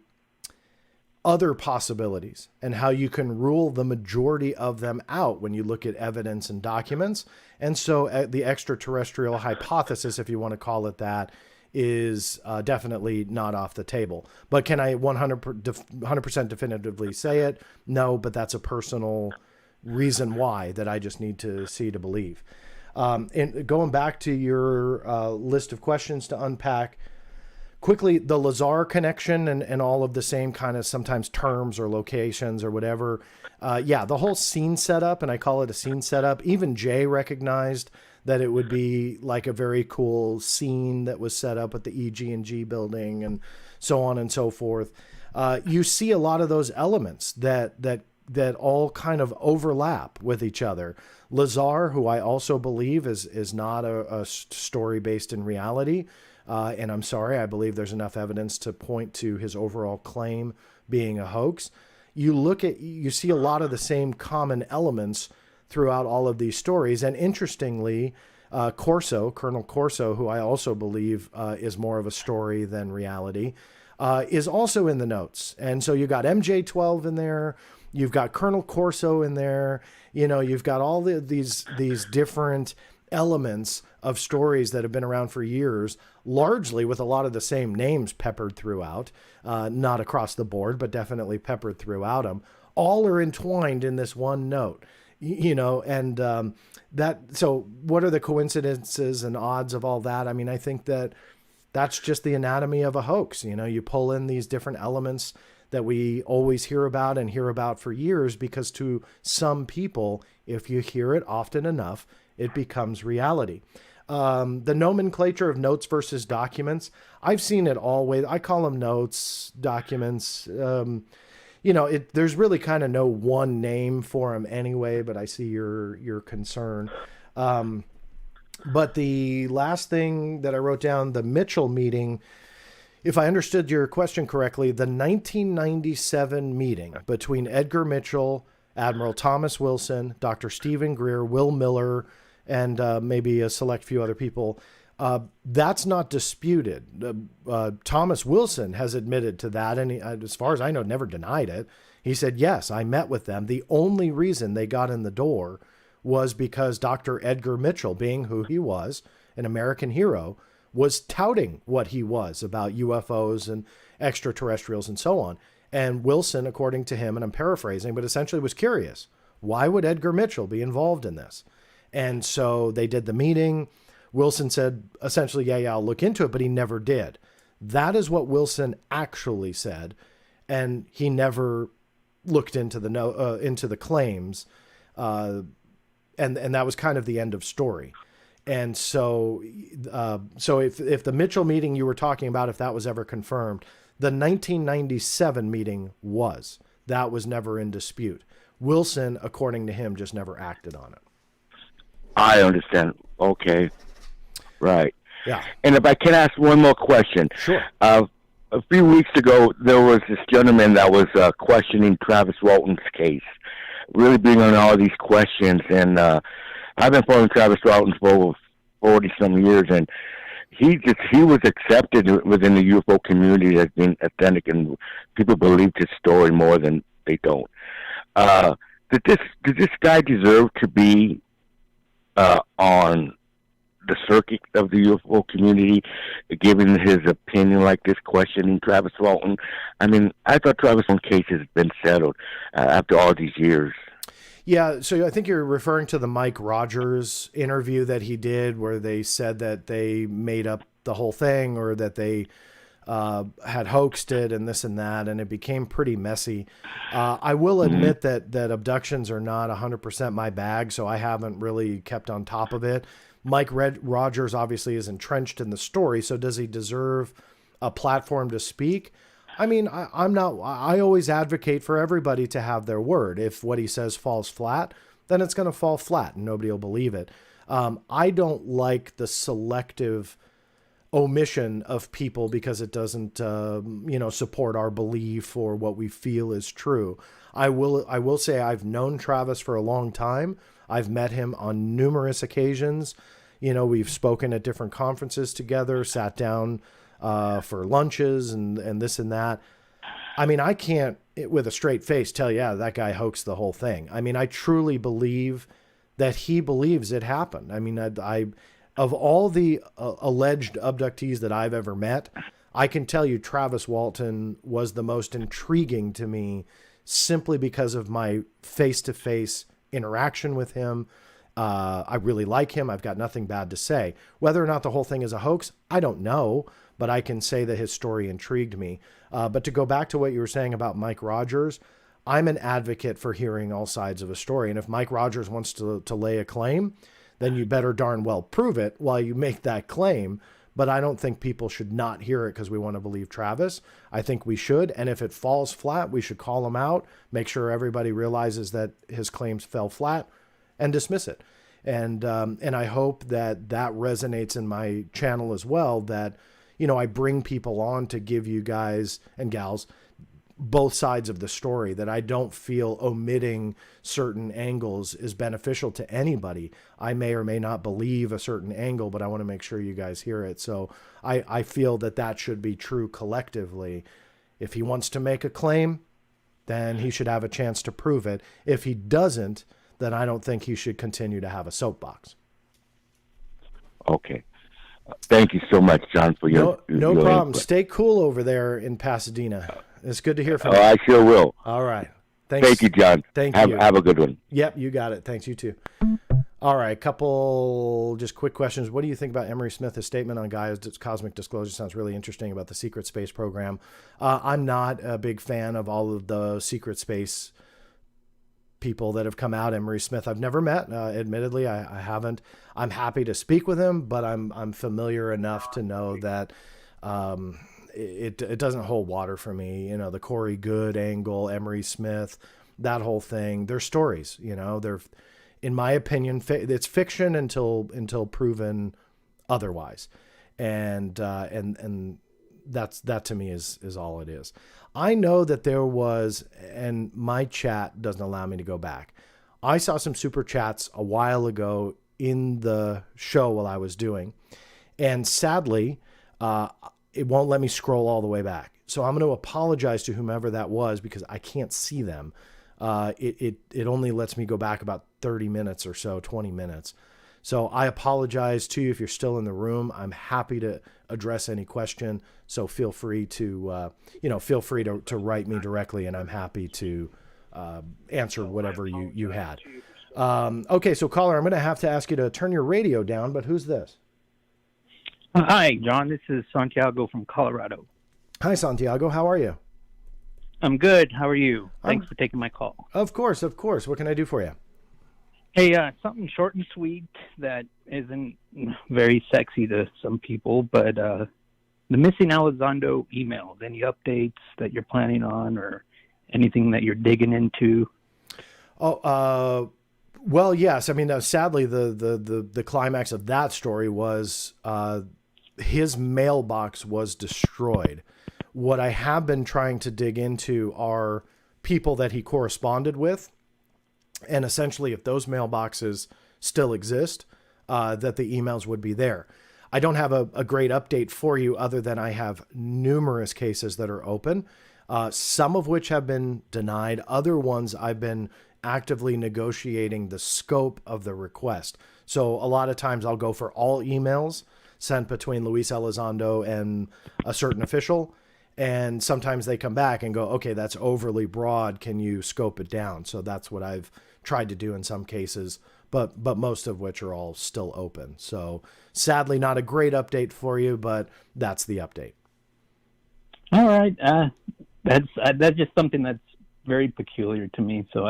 other possibilities and how you can rule the majority of them out when you look at evidence and documents. And so the extraterrestrial hypothesis, if you want to call it that, is definitely not off the table. But can I 100% definitively say it? No, but that's a personal reason why that I just need to see to believe. And going back to your list of questions to unpack quickly, the Lazar connection and all of the same kind of sometimes terms or locations or whatever. The whole scene setup, and I call it a scene setup. Even Jay recognized that it would be like a very cool scene that was set up at the EG&G building and so on and so forth. You see a lot of those elements that all kind of overlap with each other. Lazar, who I also believe is not a story based in reality. And I'm sorry, I believe there's enough evidence to point to his overall claim being a hoax. You see a lot of the same common elements throughout all of these stories. And interestingly, Colonel Corso, who I also believe is more of a story than reality, is also in the notes. And so you got MJ-12 in there. You've got Colonel Corso in there. You've got all these different elements of stories that have been around for years, largely with a lot of the same names peppered throughout, not across the board, but definitely peppered throughout them. All are entwined in this one note, so what are the coincidences and odds of all that? I think that that's just the anatomy of a hoax. You pull in these different elements that we always hear about for years, because to some people, if you hear it often enough, it becomes reality. The nomenclature of notes versus documents, I've seen it all ways. I call them notes, documents. There's really kind of no one name for them anyway, but I see your concern. But the last thing that I wrote down, the Mitchell meeting, if I understood your question correctly, the 1997 meeting between Edgar Mitchell, Admiral Thomas Wilson, Dr. Stephen Greer, Will Miller, and maybe a select few other people, that's not disputed. Thomas Wilson has admitted to that, and he, as far as I know, never denied it. He said, yes, I met with them. The only reason they got in the door was because Dr. Edgar Mitchell, being who he was, an American hero, was touting what he was about UFOs and extraterrestrials and so on. And Wilson, according to him, and I'm paraphrasing, but essentially was curious, why would Edgar Mitchell be involved in this? And so they did the meeting. Wilson said, essentially, yeah, I'll look into it, but he never did. That is what Wilson actually said, and he never looked into the claims, and that was kind of the end of story. And so, if the Mitchell meeting you were talking about, if that was ever confirmed, the 1997 meeting was. That was never in dispute. Wilson, according to him, just never acted on it. I understand. Okay. Right. Yeah. And if I can ask one more question. Sure. A few weeks ago, there was this gentleman that was questioning Travis Walton's case, really bringing on all these questions. And I've been following Travis Walton for over 40-some years, and he was accepted within the UFO community as being authentic, and people believed his story more than they don't. Did this guy deserve to be on the circuit of the UFO community, giving his opinion like this, questioning Travis Walton? I mean, I thought Travis Walton's case has been settled after all these years. Yeah, so I think you're referring to the Mike Rogers interview that he did, where they said that they made up the whole thing, or that they had hoaxed it and this and that, and it became pretty messy. I will admit that abductions are not 100% my bag, so I haven't really kept on top of it. Mike Rogers obviously is entrenched in the story, so does he deserve a platform to speak? I mean, I always advocate for everybody to have their word. If what he says falls flat, then it's going to fall flat and nobody will believe it. I don't like the selective omission of people because it doesn't, support our belief or what we feel is true. I will say I've known Travis for a long time. I've met him on numerous occasions. We've spoken at different conferences together, sat down for lunches and this and that. I mean, I can't, with a straight face, tell you, yeah, that guy hoaxed the whole thing. I mean, I truly believe that he believes it happened. I mean, I of all the alleged abductees that I've ever met, I can tell you Travis Walton was the most intriguing to me, simply because of my face-to-face interaction with him. I really like him. I've got nothing bad to say. Whether or not the whole thing is a hoax, I don't know, but I can say that his story intrigued me. But to go back to what you were saying about Mike Rogers, I'm an advocate for hearing all sides of a story. And if Mike Rogers wants to lay a claim, then you better darn well prove it while you make that claim. But I don't think people should not hear it because we want to believe Travis. I think we should. And if it falls flat, we should call him out, make sure everybody realizes that his claims fell flat, and dismiss it. And I hope that resonates in my channel as well, that, I bring people on to give you guys and gals both sides of the story, that I don't feel omitting certain angles is beneficial to anybody. I may or may not believe a certain angle, but I want to make sure you guys hear it. So I feel that should be true collectively. If he wants to make a claim, then he should have a chance to prove it. If he doesn't, then I don't think he should continue to have a soapbox. Okay. Thank you so much, John, for your no problem. input. Stay cool over there in Pasadena. It's good to hear from you. I sure will. All right. Thanks. Thank you, John. Thank you. Have a good one. Yep, you got it. Thanks, you too. All right, couple just quick questions. What do you think about Emery Smith's statement on Gaia's cosmic disclosure? Sounds really interesting about the secret space program. I'm not a big fan of all of the secret space people that have come out. Emery Smith I've never met, admittedly. I haven't. I'm happy to speak with him, but I'm familiar enough to know that it doesn't hold water for me. The Corey Good angle, Emery Smith, that whole thing, they're stories. in my opinion, it's fiction until proven otherwise. And that to me is all it is. I know that there was, and my chat doesn't allow me to go back. I saw some super chats a while ago in the show while I was doing, and sadly, it won't let me scroll all the way back. So I'm going to apologize to whomever that was because I can't see them. It only lets me go back about 30 minutes or so, 20 minutes. So I apologize to you if you're still in the room. I'm happy to address any question. So feel free to, to write me directly, and I'm happy to answer whatever you had. Okay, so caller, I'm going to have to ask you to turn your radio down, but who's this? Hi, John. This is Santiago from Colorado. Hi, Santiago. How are you? I'm good. How are you? Thanks for taking my call. Of course. What can I do for you? Hey, something short and sweet that isn't very sexy to some people, but the missing Elizondo emails, any updates that you're planning on or anything that you're digging into? Well, yes. I mean, sadly, the climax of that story was his mailbox was destroyed. What I have been trying to dig into are people that he corresponded with, and essentially if those mailboxes still exist, that the emails would be there. I don't have a great update for you other than I have numerous cases that are open, some of which have been denied. Other ones I've been actively negotiating the scope of the request. So a lot of times I'll go for all emails sent between Luis Elizondo and a certain official. And sometimes they come back and go, okay, that's overly broad. Can you scope it down? So that's what I've tried to do in some cases, but most of which are all still open. So sadly, not a great update for you, but that's the update. All right. That's just something that's very peculiar to me. So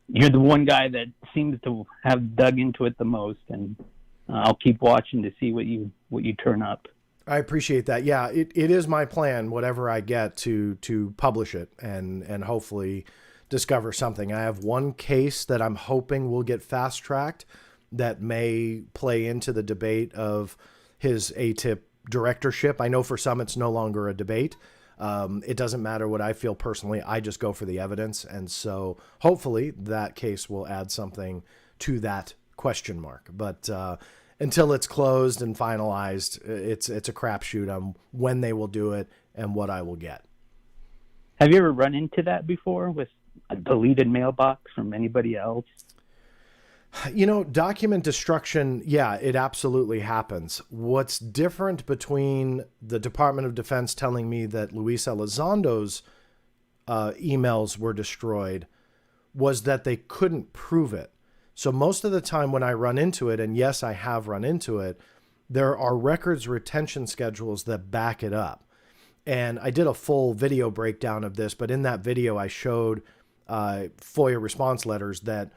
you're the one guy that seems to have dug into it the most, and I'll keep watching to see what you turn up. I appreciate that. Yeah, it is my plan, whatever I get, to publish it and hopefully discover something. I have one case that I'm hoping will get fast tracked that may play into the debate of his ATIP directorship. I know for some it's no longer a debate. It doesn't matter what I feel personally. I just go for the evidence. And so hopefully that case will add something to that question mark. But until it's closed and finalized, it's a crapshoot on when they will do it and what I will get. Have you ever run into that before with a deleted mailbox from anybody else? Document destruction, yeah, it absolutely happens. What's different between the Department of Defense telling me that Luis Elizondo's emails were destroyed was that they couldn't prove it. So most of the time when I run into it, and yes, I have run into it, there are records retention schedules that back it up. And I did a full video breakdown of this, but in that video I showed FOIA response letters that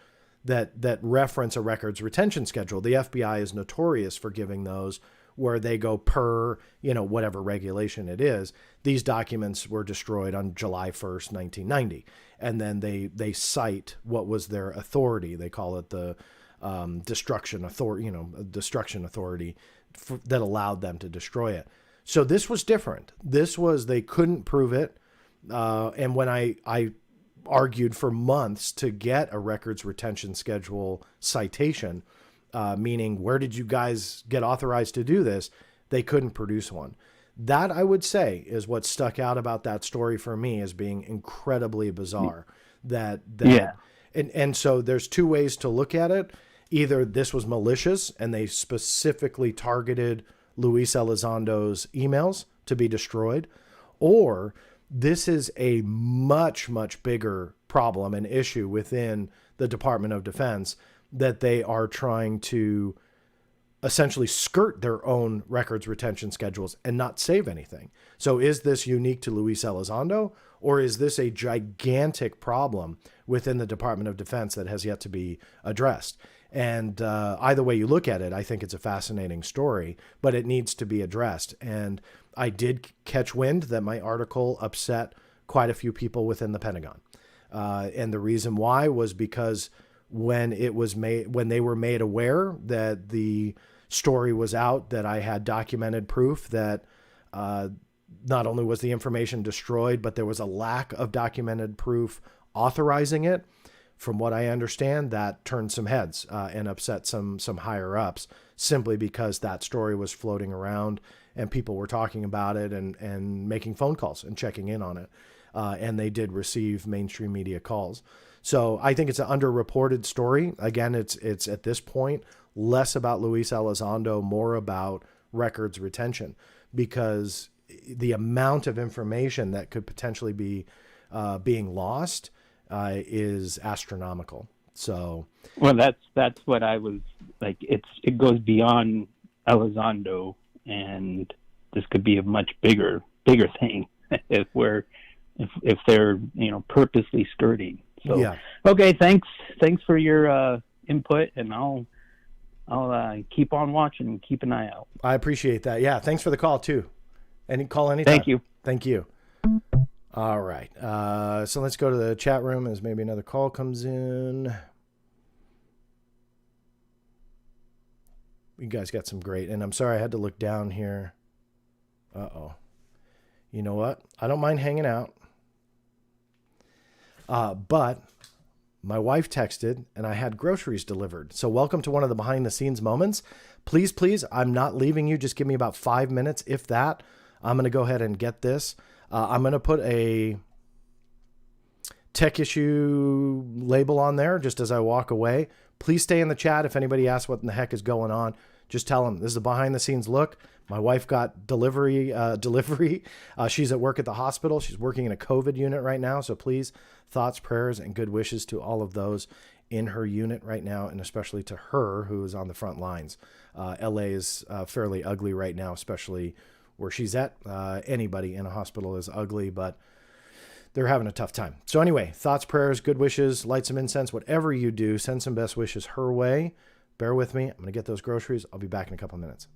reference a records retention schedule. The FBI is notorious for giving those where they go per, whatever regulation it is. These documents were destroyed on July 1st, 1990. And then they cite what was their authority. They call it the destruction authority, destruction authority that allowed them to destroy it. So this was different. This was, they couldn't prove it. And when I argued for months to get a records retention schedule citation, meaning where did you guys get authorized to do this? They couldn't produce one. That, I would say, is what stuck out about that story for me as being incredibly bizarre. Yeah. And so there's two ways to look at it. Either this was malicious and they specifically targeted Luis Elizondo's emails to be destroyed, or this is a much, much bigger problem and issue within the Department of Defense that they are trying to essentially skirt their own records retention schedules and not save anything. So is this unique to Luis Elizondo, or is this a gigantic problem within the Department of Defense that has yet to be addressed? And either way you look at it, I think it's a fascinating story, but it needs to be addressed. And I did catch wind that my article upset quite a few people within the Pentagon. And the reason why was because when they were made aware that the story was out, that I had documented proof that not only was the information destroyed, but there was a lack of documented proof authorizing it. From what I understand, that turned some heads and upset some higher ups, simply because that story was floating around and people were talking about it and making phone calls and checking in on it. And they did receive mainstream media calls. So I think it's an underreported story. Again, it's at this point less about Luis Elizondo, more about records retention, because the amount of information that could potentially be being lost is astronomical. So, well, that's what I was like. It goes beyond Elizondo, and this could be a much bigger thing if they're purposely skirting. So, yeah. Okay, thanks for your input, and I'll keep on watching and keep an eye out. I appreciate that. Yeah, thanks for the call too. Any call anytime. Thank you. Thank you. All right. So let's go to the chat room as maybe another call comes in. You guys got some great, and I'm sorry I had to look down here. Uh-oh. You know what? I don't mind hanging out. But my wife texted and I had groceries delivered. So welcome to one of the behind the scenes moments. Please, I'm not leaving you. Just give me about 5 minutes, if that. I'm going to go ahead and get this. I'm going to put a tech issue label on there just as I walk away. Please stay in the chat. If anybody asks what in the heck is going on, just tell them this is a behind the scenes look. My wife got delivery. She's at work at the hospital. She's working in a COVID unit right now. So please, thoughts, prayers, and good wishes to all of those in her unit right now, and especially to her who is on the front lines. LA is fairly ugly right now, especially where she's at. Anybody in a hospital is ugly, but they're having a tough time. So anyway, thoughts, prayers, good wishes, light some incense, whatever you do, send some best wishes her way. Bear with me. I'm going to get those groceries. I'll be back in a couple of minutes.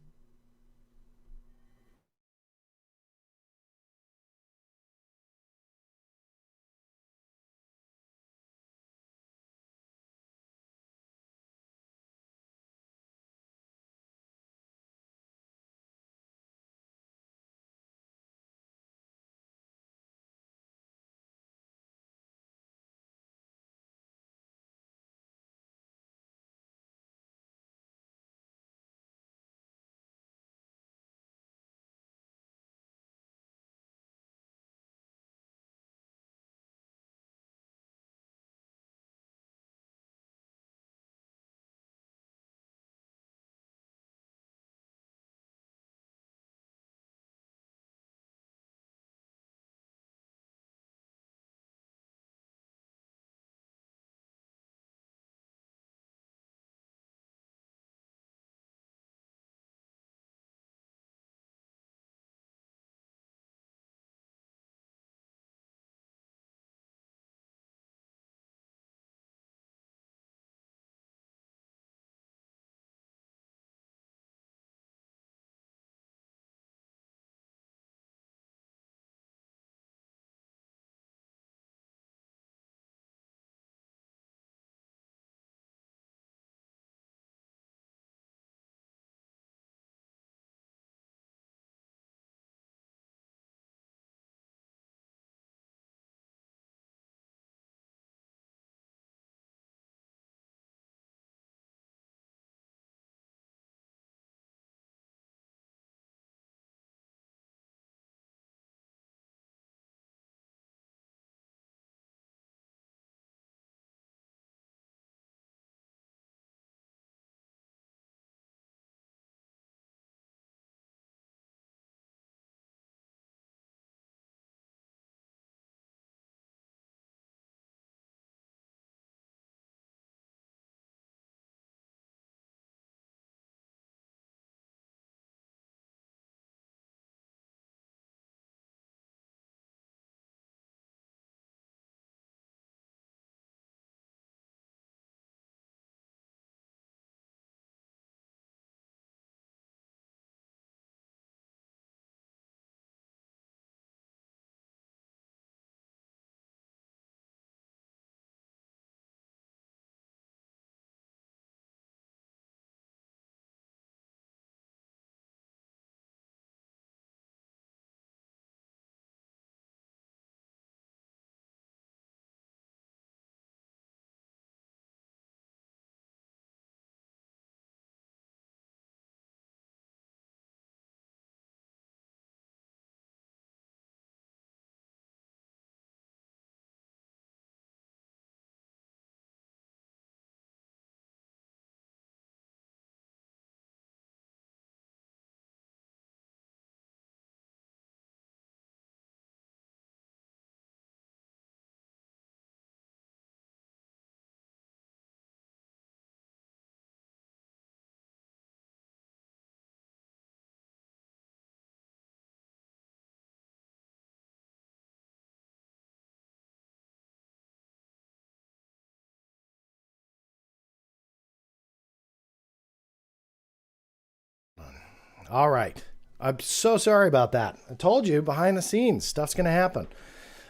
All right. I'm so sorry about that. I told you behind the scenes, stuff's going to happen.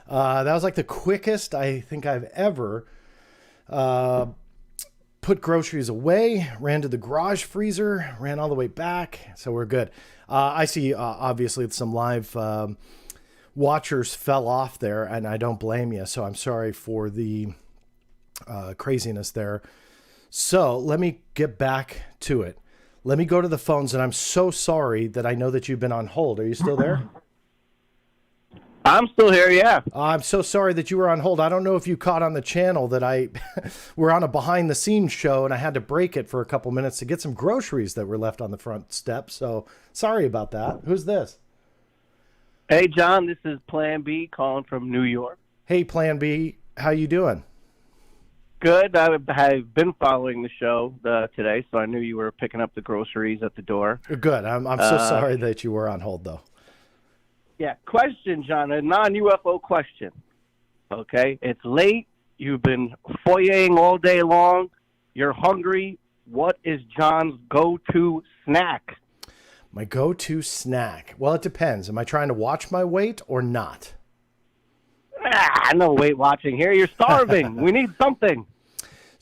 That was like the quickest I think I've ever put groceries away, ran to the garage freezer, ran all the way back. So we're good. I see, obviously, some live watchers fell off there, and I don't blame you. So I'm sorry for the craziness there. So let me get back to it. Let me go to the phones, and I'm so sorry that I know that you've been on hold. Are you still there? I'm still here, yeah. I'm so sorry that you were on hold. I don't know if you caught on the channel that we're on a behind-the-scenes show, and I had to break it for a couple minutes to get some groceries that were left on the front step. So sorry about that. Who's this? Hey, John, this is Plan B calling from New York. Hey, Plan B. How you doing? Good. I've been following the show today, so I knew you were picking up the groceries at the door. Good. I'm so sorry that you were on hold, though. Yeah. Question, John, a non-UFO question. Okay? It's late. You've been foyering all day long. You're hungry. What is John's go-to snack? My go-to snack? Well, it depends. Am I trying to watch my weight or not? No weight watching here. You're starving. We need something.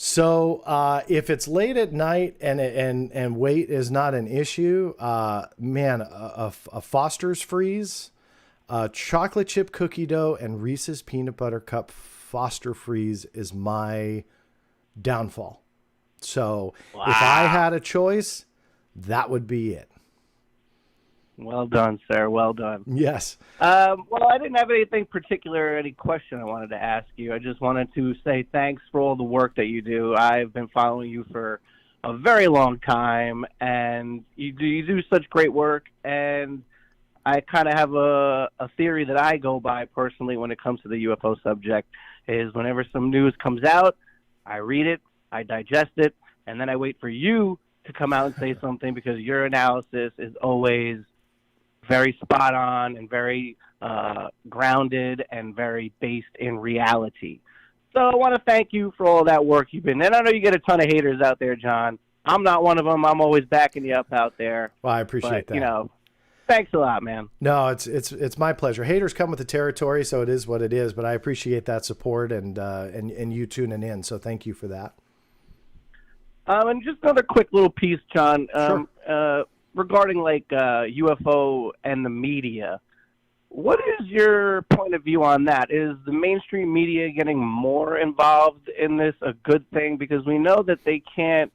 So if it's late at night and weight is not an issue, man, a Foster's Freeze, chocolate chip cookie dough, and Reese's Peanut Butter Cup Foster Freeze is my downfall. So Wow. If I had a choice, that would be it. Well done, sir. Well done. Yes. Well, I didn't have anything particular, any question I wanted to ask you. I just wanted to say thanks for all the work that you do. I've been following you for a very long time, and you do such great work. And I kind of have a theory that I go by personally when it comes to the UFO subject is whenever some news comes out, I read it, I digest it, and then I wait for you to come out and say something because your analysis is always very spot on and very grounded and very based in reality. So I want to thank you for all that work you've been. And I know you get a ton of haters out there, John. I'm not one of them. I'm always backing you up out there. Well, I appreciate that. You know, thanks a lot, man. No, it's my pleasure. Haters come with the territory, so it is what it is. But I appreciate that support and you tuning in. So thank you for that. And just another quick little piece, John. Sure. Regarding like UFO and the media, what is your point of view on that? Is the mainstream media getting more involved in this a good thing? Because we know that they can't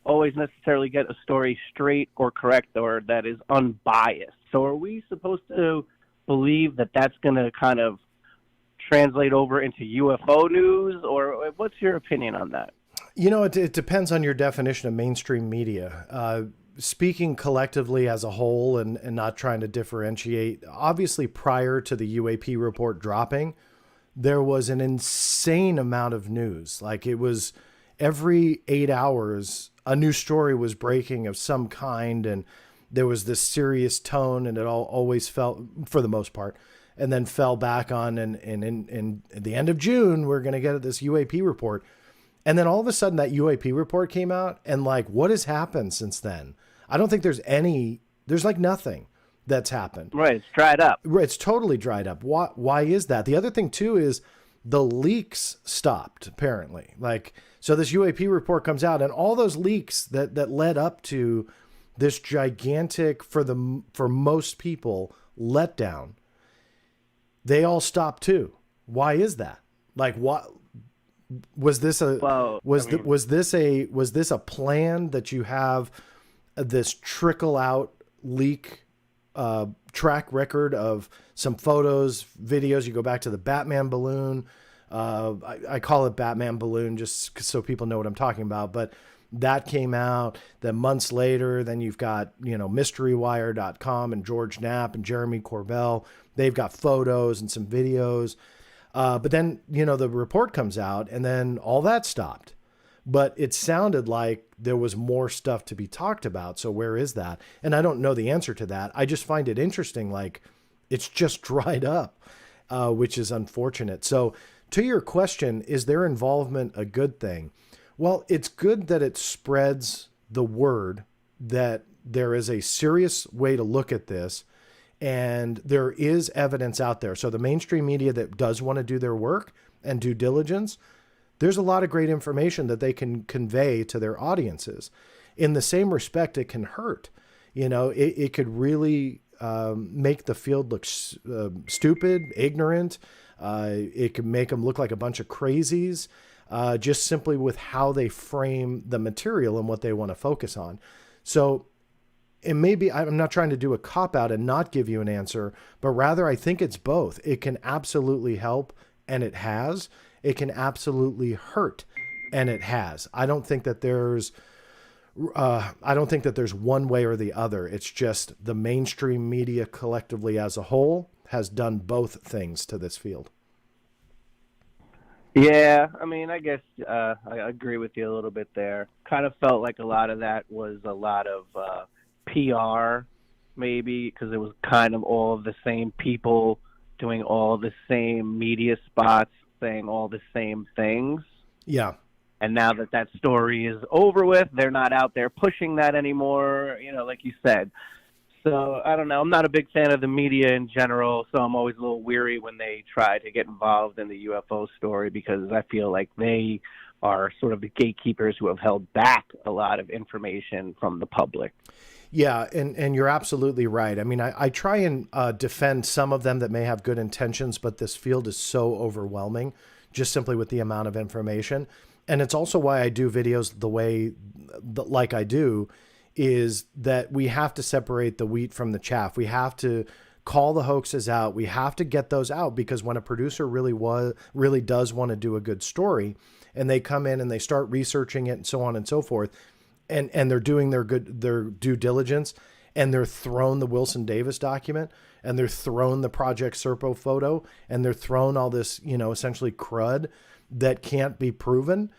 always necessarily get a story straight or correct or that is unbiased. So are we supposed to believe that that's going to kind of translate over into UFO news, or what's your opinion on that? You know, it depends on your definition of mainstream media. Speaking collectively as a whole and not trying to differentiate, obviously prior to the UAP report dropping, there was an insane amount of news. Like it was every 8 hours, a new story was breaking of some kind, and there was this serious tone, and it always felt, for the most part, and then fell back on. And in at the end of June, we're going to get this UAP report. And then all of a sudden that UAP report came out, and like, what has happened since then? I don't think there's like nothing that's happened. Right. It's dried up. It's totally dried up. Why is that? The other thing too is the leaks stopped apparently. Like, so this UAP report comes out, and all those leaks that led up to this gigantic, for most people, letdown, they all stopped too. Why is that? Like, what? Was this was this a plan that you have this trickle out leak track record of some photos, videos? You go back to the Batman balloon. I call it Batman balloon just so people know what I'm talking about. But that came out. Then months later, then you've got, MysteryWire.com and George Knapp and Jeremy Corbell. They've got photos and some videos. But then, the report comes out, and then all that stopped. But it sounded like there was more stuff to be talked about. So where is that? And I don't know the answer to that. I just find it interesting. Like, it's just dried up, which is unfortunate. So to your question, is their involvement a good thing? Well, it's good that it spreads the word that there is a serious way to look at this, and there is evidence out there. So the mainstream media that does want to do their work and due diligence, there's a lot of great information that they can convey to their audiences. In the same respect, it can hurt. It could really make the field look stupid, ignorant. It could make them look like a bunch of crazies, just simply with how they frame the material and what they want to focus on. So it may be, I'm not trying to do a cop-out and not give you an answer, but rather I think it's both. It can absolutely help, and it has. It can absolutely hurt, and it has. I don't think that there's one way or the other. It's just the mainstream media collectively as a whole has done both things to this field. Yeah, I mean, I guess I agree with you a little bit there. Kind of felt like a lot of that was a lot of PR, maybe, because it was kind of all of the same people doing all the same media spots, saying all the same things. Yeah. And now that story is over with, they're not out there pushing that anymore, like you said. So, I don't know. I'm not a big fan of the media in general, so I'm always a little weary when they try to get involved in the UFO story, because I feel like they are sort of the gatekeepers who have held back a lot of information from the public. Yeah, and you're absolutely right. I mean, I try and defend some of them that may have good intentions, but this field is so overwhelming just simply with the amount of information. And it's also why I do videos the way like I do, is that we have to separate the wheat from the chaff. We have to call the hoaxes out. We have to get those out, because when a producer really does want to do a good story, and they come in and they start researching it and so on and so forth, and they're doing their due diligence, and they're thrown the Wilson Davis document, and they're thrown the Project Serpo photo, and they're thrown all this, essentially crud that can't be proven.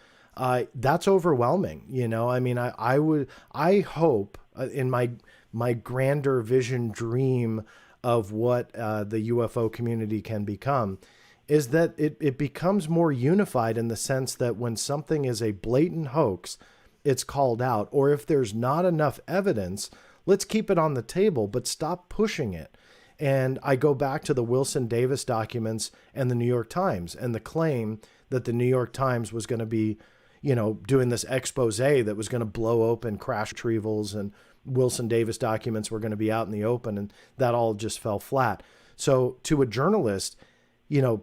That's overwhelming. I mean, I hope in my grander vision dream of what the UFO community can become, is that it becomes more unified in the sense that when something is a blatant hoax, it's called out. Or if there's not enough evidence, let's keep it on the table, but stop pushing it. And I go back to the Wilson Davis documents and the New York Times, and the claim that the New York Times was going to be, doing this expose that was going to blow open crash retrievals, and Wilson Davis documents were going to be out in the open, and that all just fell flat. So to a journalist,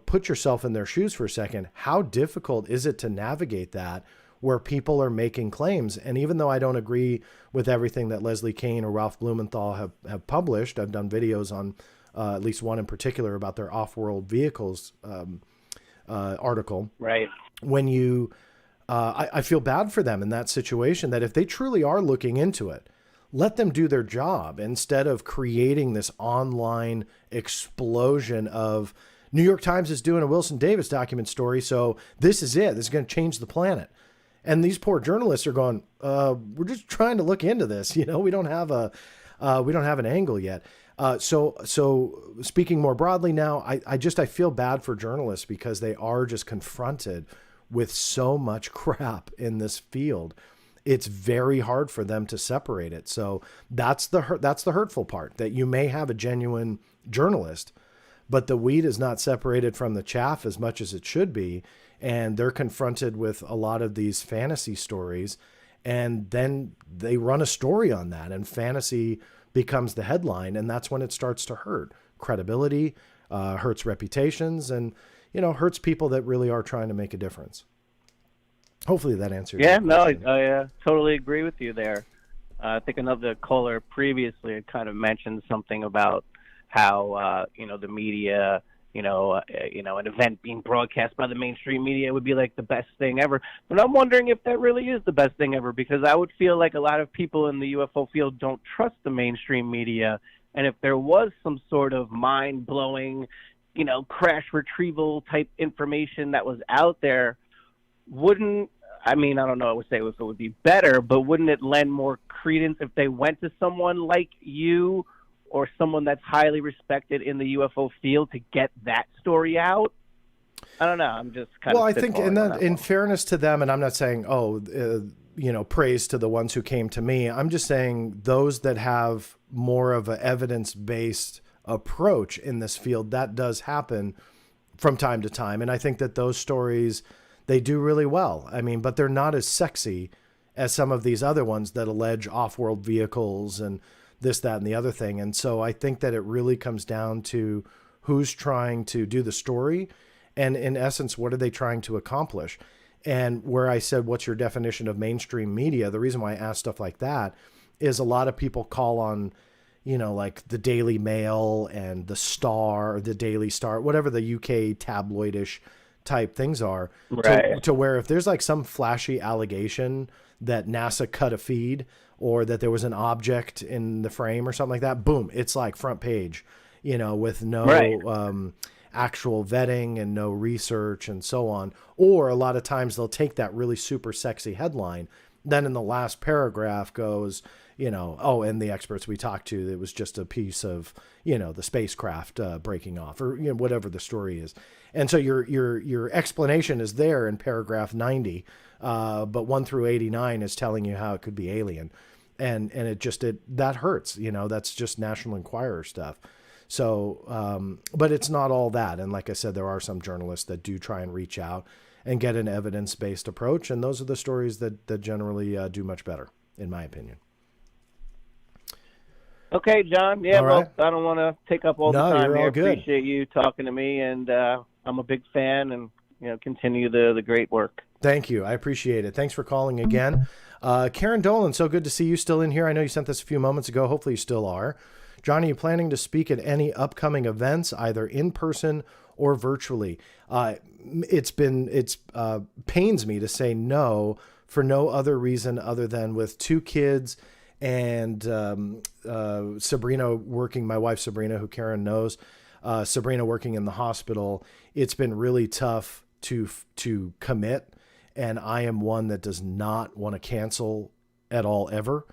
put yourself in their shoes for a second. How difficult is it to navigate that, where people are making claims? And even though I don't agree with everything that Leslie Kean or Ralph Blumenthal have published, I've done videos on at least one in particular about their off-world vehicles article. Right. When you, I feel bad for them in that situation, that if they truly are looking into it, let them do their job instead of creating this online explosion of New York Times is doing a Wilson Davis document story, so this is it. This is going to change the planet. And these poor journalists are going, we're just trying to look into this. We don't have an angle yet. So speaking more broadly now, I feel bad for journalists, because they are just confronted with so much crap in this field. It's very hard for them to separate it. So that's the hurtful part, that you may have a genuine journalist, but the wheat is not separated from the chaff as much as it should be. And they're confronted with a lot of these fantasy stories, and then they run a story on that, and fantasy becomes the headline. And that's when it starts to hurt credibility, hurts reputations, and, hurts people that really are trying to make a difference. Hopefully that answers. Yeah, no, I totally agree with you there. I think another caller previously had kind of mentioned something about how, the media, an event being broadcast by the mainstream media would be like the best thing ever. But I'm wondering if that really is the best thing ever, because I would feel like a lot of people in the UFO field don't trust the mainstream media. And if there was some sort of mind-blowing, crash retrieval type information that was out there, I don't know, I would say if it would be better, but wouldn't it lend more credence if they went to someone like you or someone that's highly respected in the UFO field to get that story out? I don't know. I'm just kind of. Well, I think in fairness to them, and I'm not saying, praise to the ones who came to me. I'm just saying those that have more of an evidence-based approach in this field, that does happen from time to time. And I think that those stories, they do really well. I mean, but they're not as sexy as some of these other ones that allege off-world vehicles and this, that, and the other thing. And so I think that it really comes down to who's trying to do the story. And in essence, what are they trying to accomplish? And where I said, what's your definition of mainstream media? The reason why I ask stuff like that is a lot of people call on, like the Daily Mail and the Star, or the Daily Star, whatever the UK tabloidish type things are, right, to where if there's like some flashy allegation that NASA cut a feed or that there was an object in the frame or something like that, boom, it's like front page, with no actual vetting and no research and so on. Or a lot of times they'll take that really super sexy headline, then in the last paragraph goes, and the experts we talked to, it was just a piece of, the spacecraft breaking off, or whatever the story is. And so your explanation is there in paragraph 90, but 1 through 89 is telling you how it could be alien. And that hurts, that's just National Enquirer stuff. So, but it's not all that. And like I said, there are some journalists that do try and reach out and get an evidence-based approach. And those are the stories that generally do much better, in my opinion. Okay, John. Yeah, all right. Well, I don't want to take up all the time you're here. all good. Appreciate you talking to me, and I'm a big fan, and continue the great work. Thank you. I appreciate it. Thanks for calling again. Karen Dolan, so good to see you still in here. I know you sent this a few moments ago. Hopefully you still are. John, are you planning to speak at any upcoming events, either in person or virtually? It's pains me to say no for no other reason other than with 2 kids and Sabrina working, my wife Sabrina, who Karen knows, Sabrina working in the hospital. It's been really tough to commit, and I am one that does not want to cancel at all ever.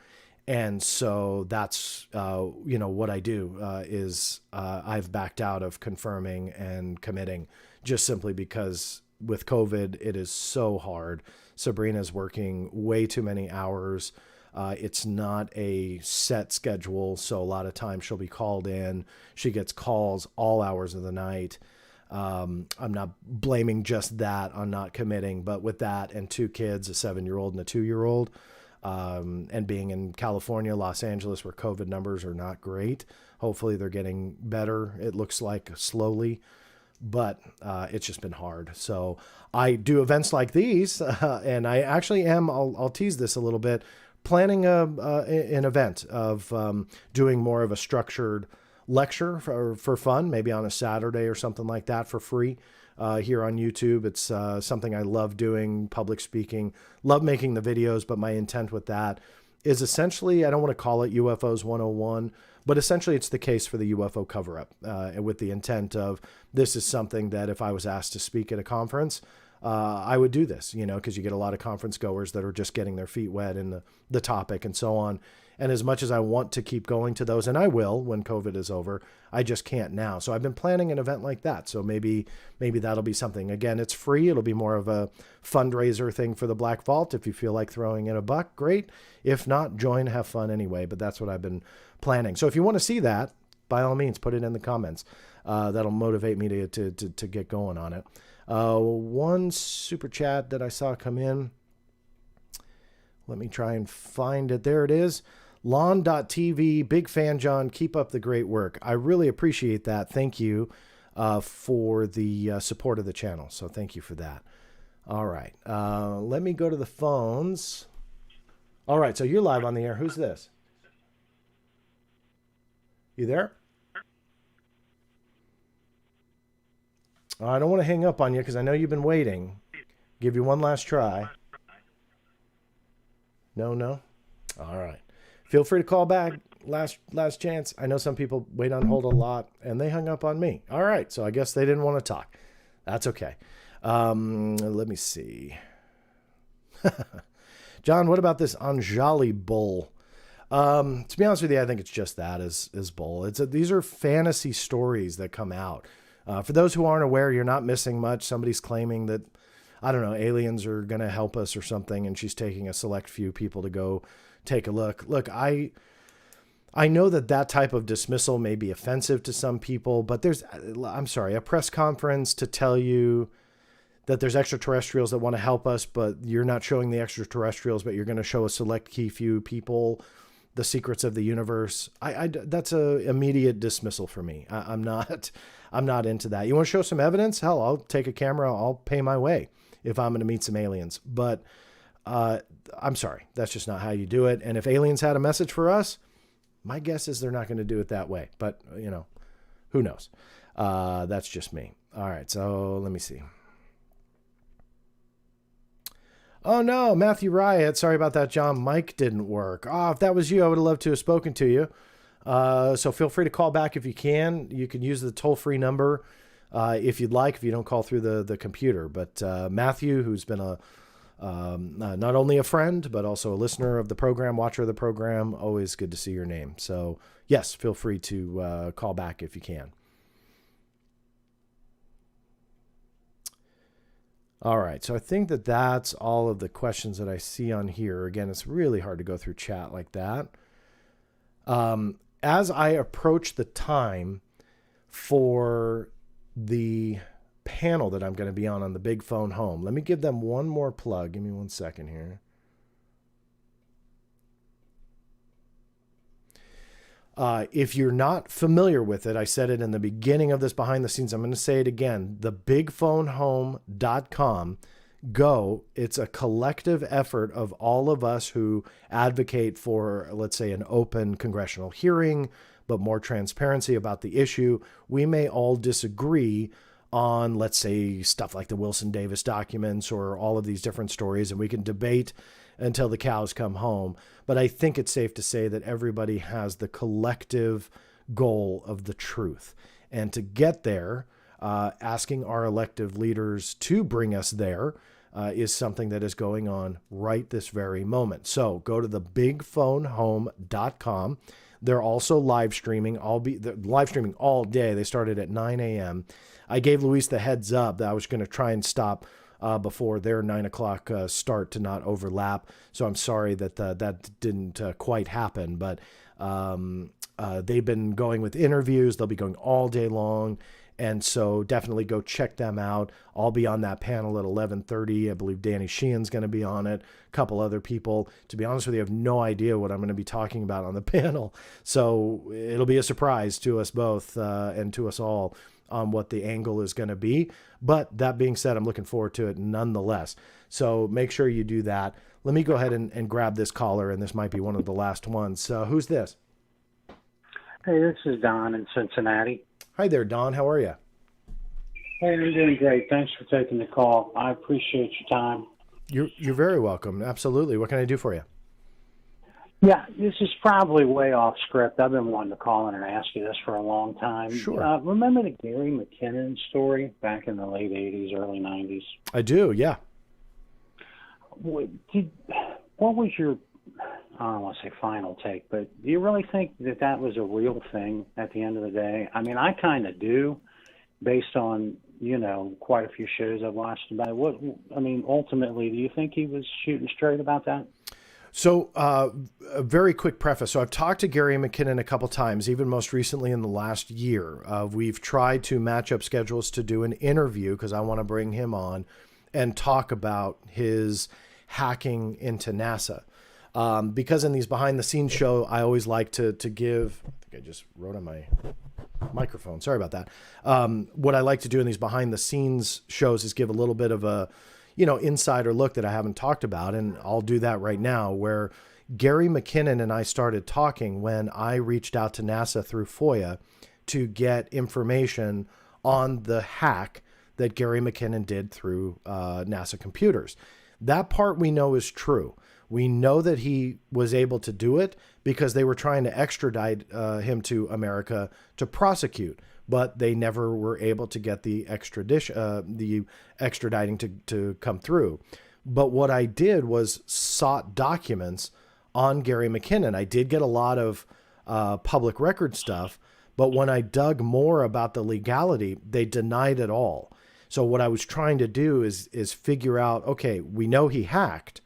And so that's, what I do is I've backed out of confirming and committing just simply because with COVID, it is so hard. Sabrina's working way too many hours. It's not a set schedule. So a lot of times she'll be called in. She gets calls all hours of the night. I'm not blaming just that on not committing, but with that and 2 kids, a 7-year-old and a 2-year-old, and being in California, Los Angeles, where COVID numbers are not great. Hopefully they're getting better. It looks like slowly, but it's just been hard. So I do events like these, and I actually am, I'll tease this a little bit, planning an event of doing more of a structured lecture for fun, maybe on a Saturday or something like that for free. Here on YouTube. It's something I love doing, public speaking, love making the videos, but my intent with that is essentially, I don't want to call it UFOs 101, but essentially it's the case for the UFO cover-up, with the intent of this is something that if I was asked to speak at a conference, I would do this, because you get a lot of conference goers that are just getting their feet wet in the topic and so on. And as much as I want to keep going to those, and I will when COVID is over, I just can't now. So I've been planning an event like that. So maybe that'll be something. Again, it's free. It'll be more of a fundraiser thing for the Black Vault. If you feel like throwing in a buck, great. If not, join, have fun anyway. But that's what I've been planning. So if you want to see that, by all means, put it in the comments. That'll motivate me to get going on it. One super chat that I saw come in. Let me try and find it. There it is. Lawn.tv, big fan, John. Keep up the great work. I really appreciate that. Thank you for the support of the channel. So thank you for that. All right. Let me go to the phones. All right. So you're live on the air. Who's this? You there? I don't want to hang up on you because I know you've been waiting. Give you one last try. No? All right. Feel free to call back. Last chance. I know some people wait on hold a lot, and they hung up on me. All right, so I guess they didn't want to talk. That's okay. Let me see. John, what about this Anjali bull? To be honest with you, I think it's just that is bull. These are fantasy stories that come out. For those who aren't aware, you're not missing much. Somebody's claiming that I don't know, aliens are going to help us or something, and she's taking a select few people to go take a look. Look, I know that type of dismissal may be offensive to some people, but I'm sorry, a press conference to tell you that there's extraterrestrials that want to help us, but you're not showing the extraterrestrials, but you're going to show a select few people the secrets of the universe. That's a immediate dismissal for me. I'm not into that. You want to show some evidence? Hell, I'll take a camera. I'll pay my way if I'm going to meet some aliens. But I'm sorry, that's just not how you do it. And if aliens had a message for us, my guess is they're not going to do it that way. But who knows? That's just me. All right, so let me see. Oh no, Matthew Riot. Sorry about that, John. Mike didn't work. If that was you, I would have loved to have spoken to you. So feel free to call back if you can. You can use the toll-free number if you'd like, if you don't call through the computer. But Matthew, who's been not only a friend, but also a listener of the program, watcher of the program, always good to see your name. So yes, feel free to call back if you can. All right, so I think that's all of the questions that I see on here. Again, it's really hard to go through chat like that. As I approach the time for the panel that I'm going to be on the Big Phone Home, let me give them one more plug. Give me 1 second here. If you're not familiar with it, I said it in the beginning of this behind the scenes. I'm going to say it again. thebigphonehome.com. Go. It's a collective effort of all of us who advocate for, let's say, an open congressional hearing, but more transparency about the issue. We may all disagree on, let's say, stuff like the Wilson Davis documents or all of these different stories, and we can debate until the cows come home. But I think it's safe to say that everybody has the collective goal of the truth. And to get there, asking our elected leaders to bring us there is something that is going on right this very moment. So go to thebigphonehome.com. They're also live streaming. They're live streaming all day. They started at 9 a.m. I gave Luis the heads up that I was going to try and stop before their 9 o'clock start to not overlap. So I'm sorry that that didn't quite happen, but they've been going with interviews. They'll be going all day long. And so definitely go check them out. I'll be on that panel at 11:30. I believe Danny Sheehan's going to be on it. A couple other people. To be honest with you, I have no idea what I'm going to be talking about on the panel. So it'll be a surprise to us both and to us all on what the angle is going to be. But that being said, I'm looking forward to it nonetheless. So make sure you do that. Let me go ahead and grab this caller, and this might be one of the last ones. Who's this? Hey, this is Don in Cincinnati. Hi there, Don. How are you? Hey, I'm doing great. Thanks for taking the call. I appreciate your time. You're very welcome. Absolutely. What can I do for you? Yeah, this is probably way off script. I've been wanting to call in and ask you this for a long time. Sure. Remember the Gary McKinnon story back in the late 80s, early 90s? I do, yeah. What was your, I don't want to say final take, but do you really think that was a real thing at the end of the day? I mean, I kind of do, based on, quite a few shows I've watched about it. Ultimately, do you think he was shooting straight about that? So a very quick preface. So I've talked to Gary McKinnon a couple times, even most recently in the last year. We've tried to match up schedules to do an interview because I want to bring him on and talk about his hacking into NASA. Because in these behind the scenes show, I always like to give, I think I just wrote on my microphone. Sorry about that. What I like to do in these behind the scenes shows is give a little bit of a, insider look that I haven't talked about. And I'll do that right now, where Gary McKinnon and I started talking when I reached out to NASA through FOIA to get information on the hack that Gary McKinnon did through NASA computers. That part we know is true. We know that he was able to do it because they were trying to extradite him to America to prosecute, but they never were able to get the extraditing to come through. But what I did was sought documents on Gary McKinnon. I did get a lot of public record stuff, but when I dug more about the legality, they denied it all. So what I was trying to do is figure out, okay, we know he hacked,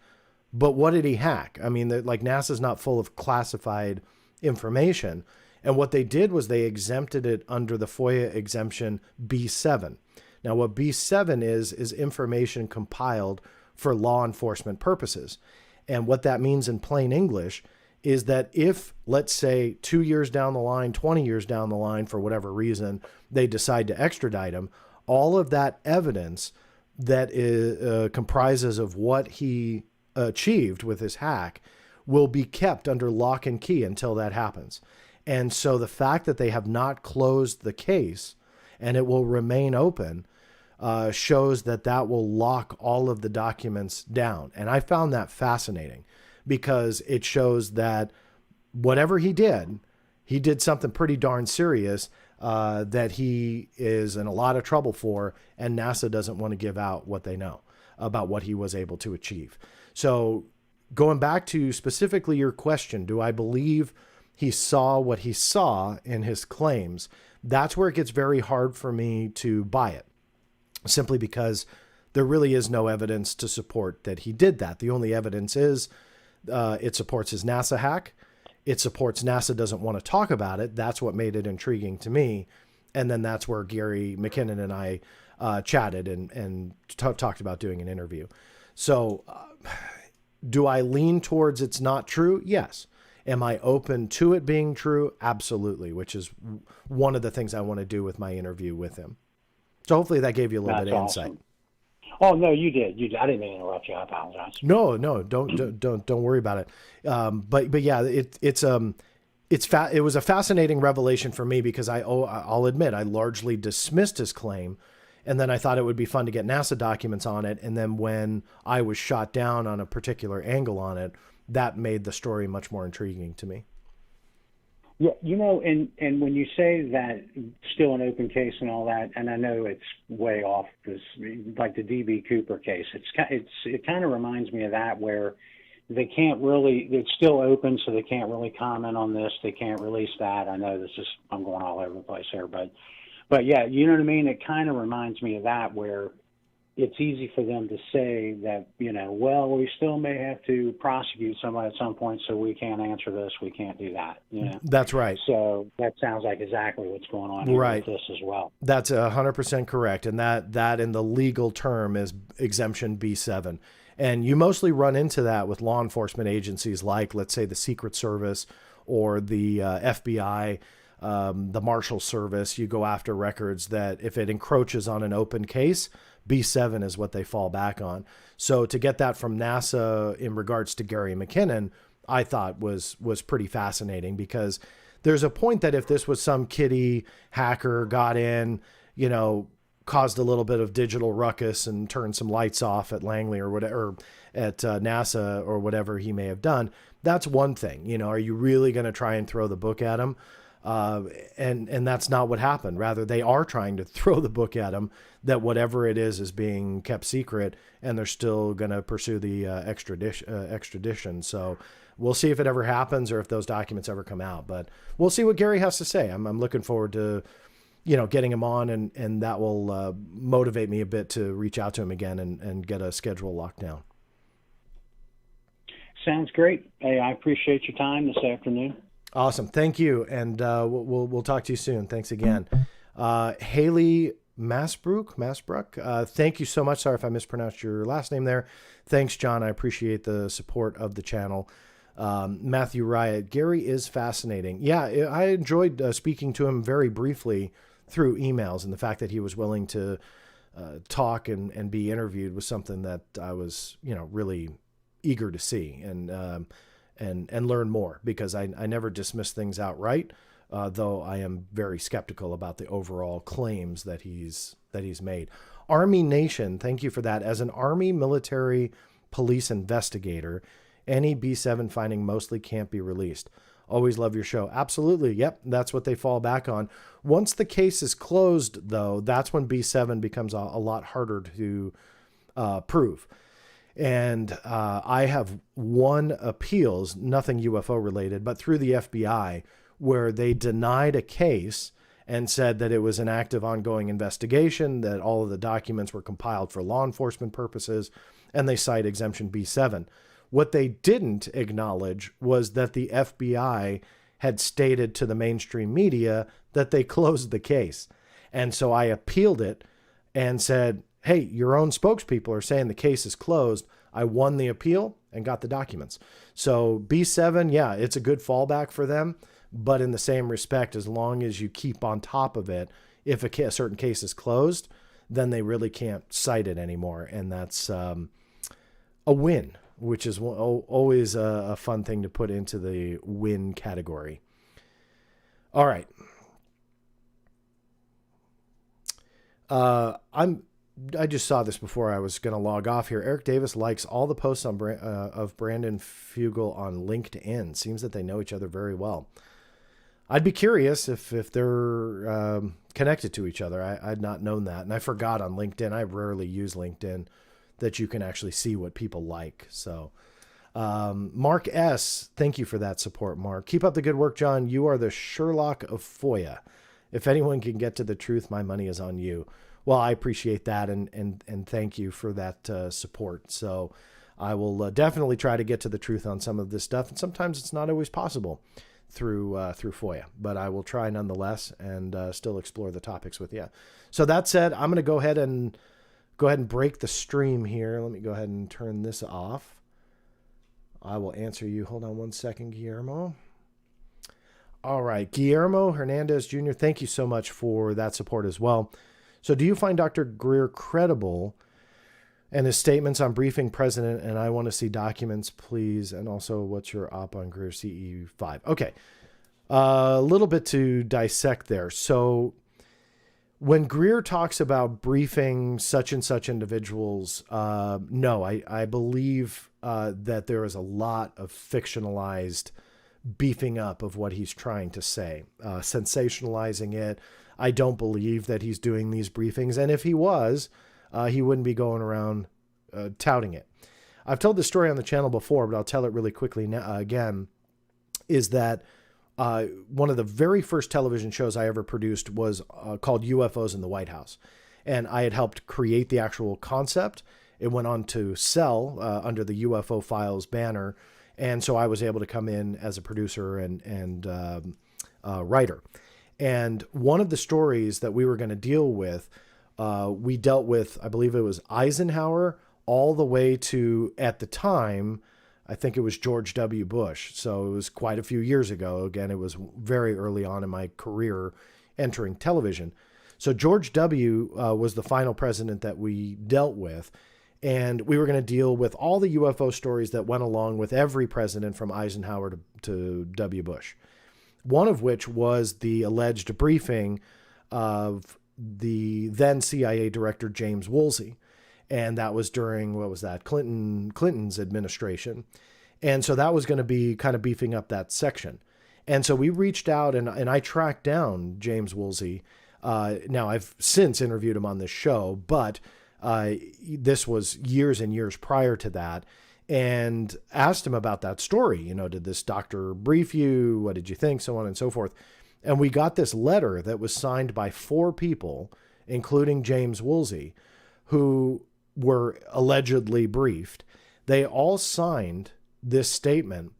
but what did he hack? I mean, like NASA's not full of classified information. And what they did was they exempted it under the FOIA exemption B7. Now, what B7 is information compiled for law enforcement purposes. And what that means in plain English is that if, let's say, 2 years down the line, 20 years down the line, for whatever reason, they decide to extradite him, all of that evidence that comprises of what he achieved with his hack will be kept under lock and key until that happens. And so the fact that they have not closed the case and it will remain open shows that that will lock all of the documents down. And I found that fascinating because it shows that whatever he did something pretty darn serious that he is in a lot of trouble for, and NASA doesn't want to give out what they know about what he was able to achieve. So going back to specifically your question, do I believe he saw what he saw in his claims? That's where it gets very hard for me to buy it, simply because there really is no evidence to support that he did that. The only evidence is it supports his NASA hack. It supports NASA doesn't want to talk about it. That's what made it intriguing to me. And then that's where Gary McKinnon and I chatted and talked about doing an interview. So do I lean towards it's not true? Yes. Am I open to it being true? Absolutely, which is one of the things I want to do with my interview with him. So hopefully that gave you a little bit of insight. Awesome. Oh no, you did. I didn't mean to interrupt you. I apologize. No, don't worry about it. But yeah, it was a fascinating revelation for me because I'll admit I largely dismissed his claim, and then I thought it would be fun to get NASA documents on it. And then when I was shot down on a particular angle on it, that made the story much more intriguing to me. Yeah, and when you say that still an open case and all that, and I know it's way off, this like the DB Cooper case. It kind of reminds me of that, where they can't really. It's still open, so they can't really comment on this. They can't release that. I know I'm going all over the place here, but yeah, you know what I mean. It kind of reminds me of that, where it's easy for them to say that, well, we still may have to prosecute somebody at some point, so we can't answer this, we can't do that. That's right. So that sounds like exactly what's going on here with this as well. That's 100% correct, and that in the legal term is exemption B7. And you mostly run into that with law enforcement agencies like, let's say, the Secret Service or the FBI, the Marshal Service. You go after records that if it encroaches on an open case, B7 is what they fall back on. So to get that from NASA in regards to Gary McKinnon, I thought was pretty fascinating, because there's a point that if this was some kiddie hacker got in, caused a little bit of digital ruckus and turned some lights off at Langley or whatever, or at NASA or whatever he may have done, that's one thing. Are you really going to try and throw the book at him? And that's not what happened. Rather, they are trying to throw the book at him, that whatever it is being kept secret, and they're still going to pursue the extradition. So we'll see if it ever happens or if those documents ever come out. But we'll see what Gary has to say. I'm looking forward to, getting him on, and that will motivate me a bit to reach out to him again and get a schedule locked down. Sounds great. Hey, I appreciate your time this afternoon. Awesome. Thank you. And we'll talk to you soon. Thanks again. Haley Masbrook, thank you so much. Sorry if I mispronounced your last name there. Thanks, John. I appreciate the support of the channel. Matthew Riot, Gary is fascinating. Yeah, I enjoyed speaking to him very briefly through emails, and the fact that he was willing to talk and be interviewed was something that I was, really eager to see and learn more, because I never dismiss things outright, though I am very skeptical about the overall claims that he's made. Army Nation, thank you for that. As an Army military police investigator, any B7 finding mostly can't be released. Always love your show. Absolutely. Yep, that's what they fall back on. Once the case is closed, though, that's when B7 becomes a lot harder to prove. And I have won appeals, nothing UFO related, but through the FBI, where they denied a case and said that it was an active ongoing investigation, that all of the documents were compiled for law enforcement purposes, and they cite exemption B7. What they didn't acknowledge was that the FBI had stated to the mainstream media that they closed the case. And so I appealed it and said, hey, your own spokespeople are saying the case is closed. I won the appeal and got the documents. So B7, yeah, it's a good fallback for them. But in the same respect, as long as you keep on top of it, if a certain case is closed, then they really can't cite it anymore. And that's a win, which is always a fun thing to put into the win category. All right. I just saw this before I was going to log off here. Eric Davis likes all the posts on of Brandon Fugel on LinkedIn. Seems that they know each other very well. I'd be curious if they're connected to each other. I'd not known that. And I forgot on LinkedIn. I rarely use LinkedIn, that you can actually see what people like. So Mark S., thank you for that support, Mark. Keep up the good work, John. You are the Sherlock of FOIA. If anyone can get to the truth, my money is on you. Well, I appreciate that, and thank you for that support. So I will definitely try to get to the truth on some of this stuff, and sometimes it's not always possible through FOIA, but I will try nonetheless and still explore the topics with you. So that said, I'm going to go ahead and break the stream here. Let me go ahead and turn this off. I will answer you. Hold on one second, Guillermo. All right, Guillermo Hernandez Jr., thank you so much for that support as well. So do you find Dr. Greer credible and his statements on briefing president, and I want to see documents, please, and also what's your op on Greer CE5? Okay, a little bit to dissect there. So when Greer talks about briefing such and such individuals, no, I believe that there is a lot of fictionalized beefing up of what he's trying to say, sensationalizing it. I don't believe that he's doing these briefings. And if he was, he wouldn't be going around touting it. I've told this story on the channel before, but I'll tell it really quickly now, again, is that one of the very first television shows I ever produced was called UFOs in the White House. And I had helped create the actual concept. It went on to sell under the UFO Files banner. And so I was able to come in as a producer and writer. And one of the stories that we were going to deal with, we dealt with, I believe it was Eisenhower, all the way to, at the time, I think it was George W. Bush. So it was quite a few years ago. Again, it was very early on in my career entering television. So George W. Was the final president that we dealt with. And we were going to deal with all the UFO stories that went along with every president from Eisenhower to W. Bush. One of which was the alleged briefing of the then CIA director, James Woolsey. And that was during, what was that, Clinton's administration. And so that was going to be kind of beefing up that section. And so we reached out and I tracked down James Woolsey. Now, I've since interviewed him on this show, but this was years and years prior to that. And asked him about that story. You know, did this doctor brief you? What did you think? So on and so forth. And we got this letter that was signed by 4 people, including James Woolsey, who were allegedly briefed. They all signed this statement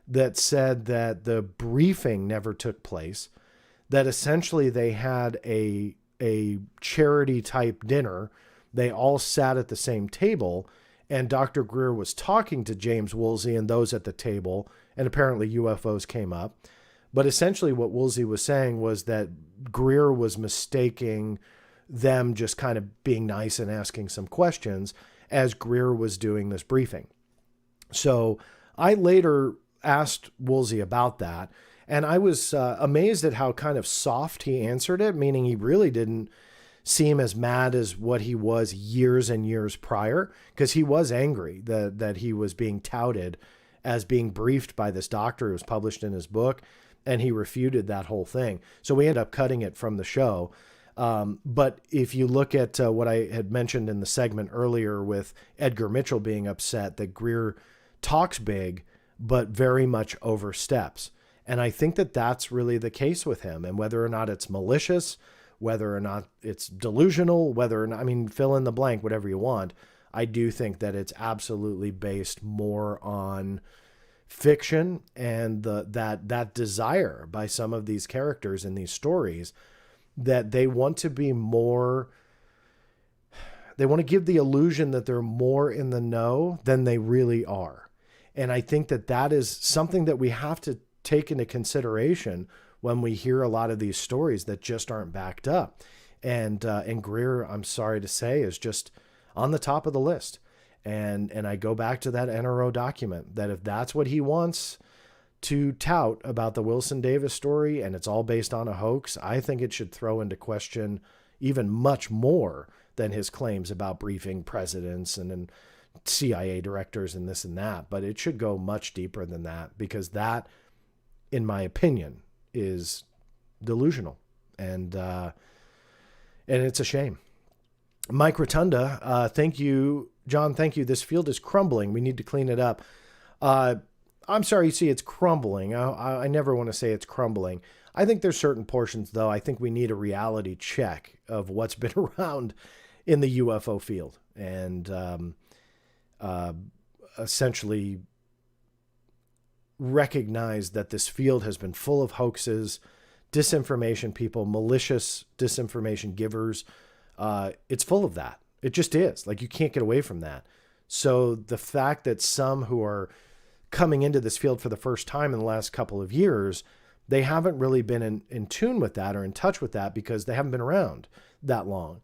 that said that the briefing never took place, that essentially they had a charity type dinner. They all sat at the same table. And Dr. Greer was talking to James Woolsey and those at the table, and apparently UFOs came up. But essentially what Woolsey was saying was that Greer was mistaking them just kind of being nice and asking some questions as Greer was doing this briefing. So I later asked Woolsey about that, and I was amazed at how kind of soft he answered it, meaning he really didn't seem as mad as what he was years and years prior, because he was angry that he was being touted as being briefed by this doctor. It was published in his book, and he refuted that whole thing. So we ended up cutting it from the show. But if you look at what I had mentioned in the segment earlier with Edgar Mitchell being upset that Greer talks big, but very much oversteps. And I think that that's really the case with him. And whether or not it's malicious, whether or not it's delusional, whether or not, I mean, fill in the blank, whatever you want, I do think that it's absolutely based more on fiction and that desire by some of these characters in these stories that they want to be more, they want to give the illusion that they're more in the know than they really are. And I think that that is something that we have to take into consideration when we hear a lot of these stories that just aren't backed up. And Greer, I'm sorry to say, is just on the top of the list. And I go back to that NRO document that if that's what he wants to tout about the Wilson Davis story and it's all based on a hoax, I think it should throw into question even much more than his claims about briefing presidents and CIA directors and this and that. But it should go much deeper than that, because that, in my opinion, is delusional. And it's a shame. Mike Rotunda, thank you. John, thank you. This field is crumbling. We need to clean it up. I'm sorry you see it's crumbling. I never want to say it's crumbling. I think there's certain portions, though. I think we need a reality check of what's been around in the UFO field, and essentially recognize that this field has been full of hoaxes, disinformation people, malicious disinformation givers. It's full of that. It just is. Like, you can't get away from that. So the fact that some who are coming into this field for the first time in the last couple of years, they haven't really been in tune with that or in touch with that because they haven't been around that long.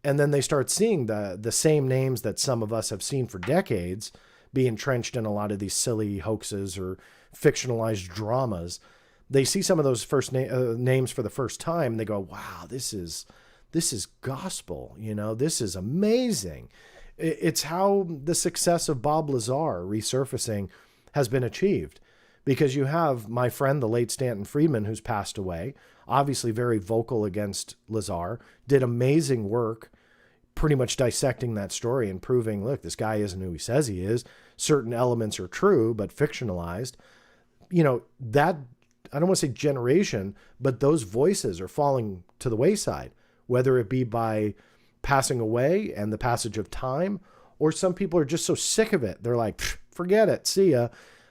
And then they start seeing the same names that some of us have seen for decades be entrenched in a lot of these silly hoaxes or fictionalized dramas. They see some of those first names for the first time, and they go, wow, this is gospel. You know, this is amazing. It's how the success of Bob Lazar resurfacing has been achieved, because you have my friend, the late Stanton Friedman, who's passed away, obviously very vocal against Lazar, did amazing work pretty much dissecting that story and proving, look, this guy isn't who he says he is. Certain elements are true, but fictionalized. You know, that, I don't want to say generation, but those voices are falling to the wayside, whether it be by passing away and the passage of time, or some people are just so sick of it. They're like, forget it, see ya.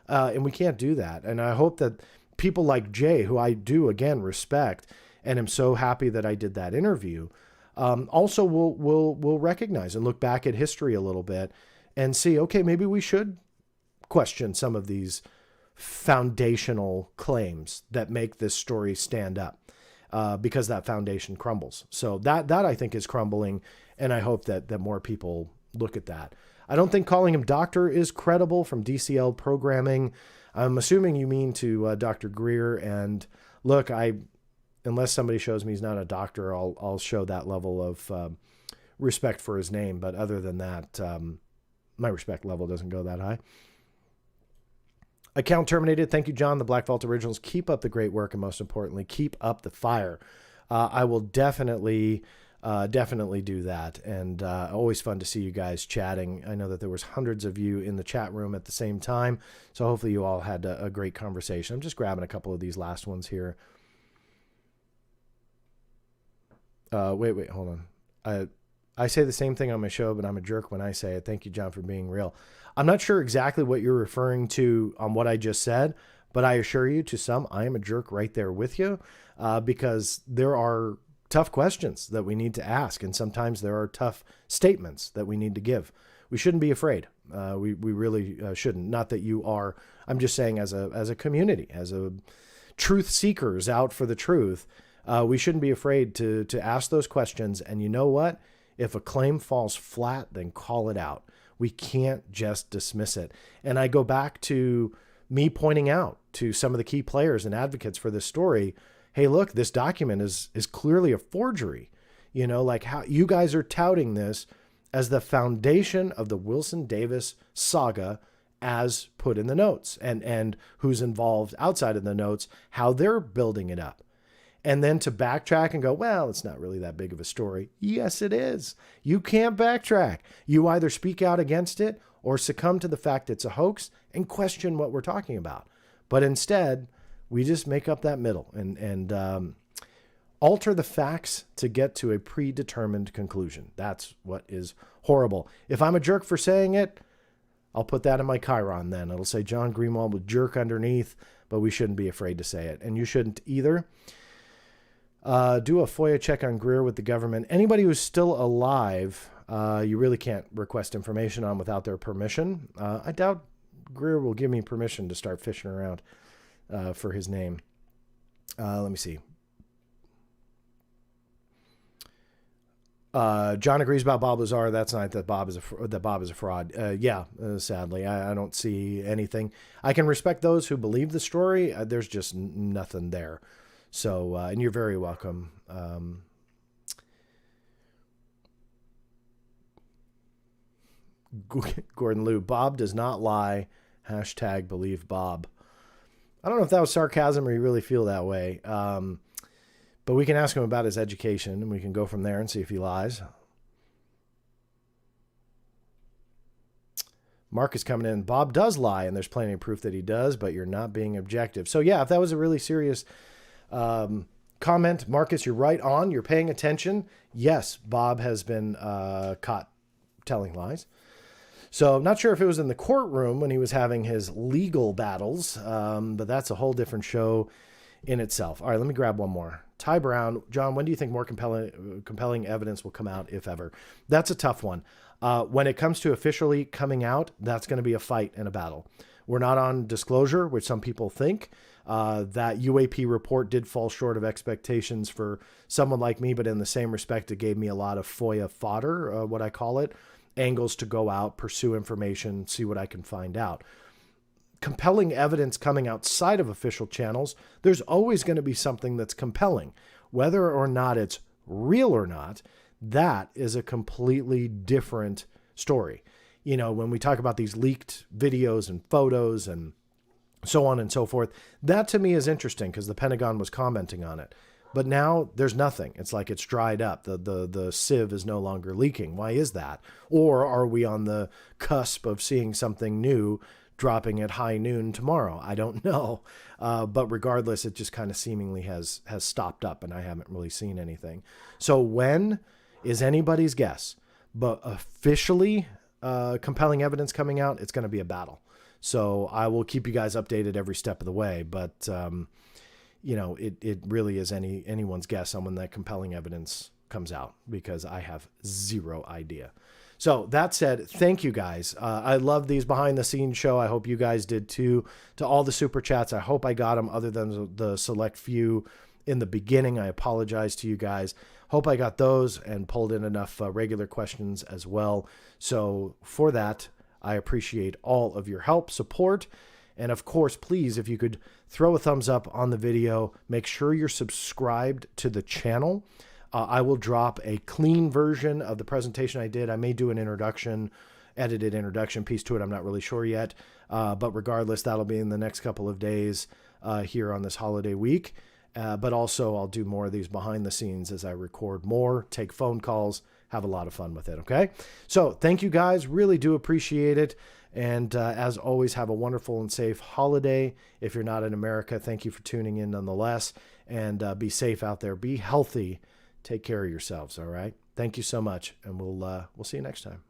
And we can't do that. And I hope that people like Jay, who I do, again, respect, and am so happy that I did that interview, also will recognize and look back at history a little bit and see, okay, maybe we should question some of these foundational claims that make this story stand up, because that foundation crumbles. So that I think is crumbling, and I hope that more people look at that. I don't think calling him doctor is credible from DCL programming. I'm assuming you mean to Dr. Greer, and look, unless somebody shows me he's not a doctor, I'll show that level of respect for his name. But other than that, my respect level doesn't go that high. Account terminated. Thank you, John. The Black Vault Originals. Keep up the great work, and most importantly, keep up the fire. I will definitely do that. And always fun to see you guys chatting. I know that there was hundreds of you in the chat room at the same time, so hopefully you all had a great conversation. I'm just grabbing a couple of these last ones here. Wait, hold on. I say the same thing on my show, but I'm a jerk when I say it. Thank you, John, for being real. I'm not sure exactly what you're referring to on what I just said, but I assure you, to some, I am a jerk right there with you, because there are tough questions that we need to ask, and sometimes there are tough statements that we need to give. We shouldn't be afraid. We really shouldn't. Not that you are. I'm just saying, as a community, as a truth seekers out for the truth, we shouldn't be afraid to ask those questions. And you know what? If a claim falls flat, then call it out. We can't just dismiss it. And I go back to me pointing out to some of the key players and advocates for this story, hey, look, this document is clearly a forgery. You know, like how you guys are touting this as the foundation of the Wilson Davis saga as put in the notes, and who's involved outside of the notes, how they're building it up. And then to backtrack and go, well, it's not really that big of a story. Yes, it is. You can't backtrack. You either speak out against it or succumb to the fact it's a hoax and question what we're talking about. But instead, We just make up that middle and alter the facts to get to a predetermined conclusion. That's what is horrible. If I'm a jerk for saying it, I'll put that in my chyron then. It'll say John Greenwald with jerk underneath, but we shouldn't be afraid to say it. And you shouldn't either. Do a FOIA check on Greer with the government. Anybody who's still alive, you really can't request information on without their permission. I doubt Greer will give me permission to start fishing around for his name. Let me see. John agrees about Bob Lazar. That's not that Bob is a fraud. Sadly, I don't see anything. I can respect those who believe the story. There's just nothing there. So, and you're very welcome. Gordon Liu, Bob does not lie. Hashtag believe Bob. I don't know if that was sarcasm or you really feel that way. But we can ask him about his education, and we can go from there and see if he lies. Mark is coming in. Bob does lie, and there's plenty of proof that he does, but you're not being objective. So, yeah, if that was a really serious comment, Marcus, you're right on. You're paying attention. Yes, Bob has been caught telling lies. So I'm not sure if it was in the courtroom when he was having his legal battles, but that's a whole different show in itself. All right, let me grab one more. Ty Brown, John, when do you think more compelling evidence will come out, if ever? That's a tough one. When it comes to officially coming out, that's going to be a fight and a battle. We're not on disclosure, which some people think. That UAP report did fall short of expectations for someone like me, but in the same respect, it gave me a lot of FOIA fodder, what I call it, angles to go out, pursue information, see what I can find out. Compelling evidence coming outside of official channels, there's always going to be something that's compelling. Whether or not it's real or not, that is a completely different story. You know, when we talk about these leaked videos and photos and so on and so forth, that to me is interesting because the Pentagon was commenting on it. But now there's nothing. It's like it's dried up. The sieve is no longer leaking. Why is that? Or are we on the cusp of seeing something new dropping at high noon tomorrow? I don't know. But regardless, it just kind of seemingly has stopped up and I haven't really seen anything. So when is anybody's guess? But officially compelling evidence coming out, it's going to be a battle. So I will keep you guys updated every step of the way. But, it really is anyone's guess on when that compelling evidence comes out because I have zero idea. So that said, thank you guys. I love these behind the scenes show. I hope you guys did too. To all the super chats, I hope I got them other than the select few in the beginning. I apologize to you guys. Hope I got those and pulled in enough regular questions as well. So for that, I appreciate all of your help, support, and of course, please, if you could throw a thumbs up on the video, make sure you're subscribed to the channel. I will drop a clean version of the presentation I did. I may do an edited introduction piece to it. I'm not really sure yet. But regardless, that'll be in the next couple of days here on this holiday week. But also I'll do more of these behind the scenes as I record more, take phone calls, have a lot of fun with it. Okay. So thank you guys. Really do appreciate it. And as always, have a wonderful and safe holiday. If you're not in America, thank you for tuning in nonetheless. And be safe out there. Be healthy. Take care of yourselves. All right. Thank you so much. And we'll see you next time.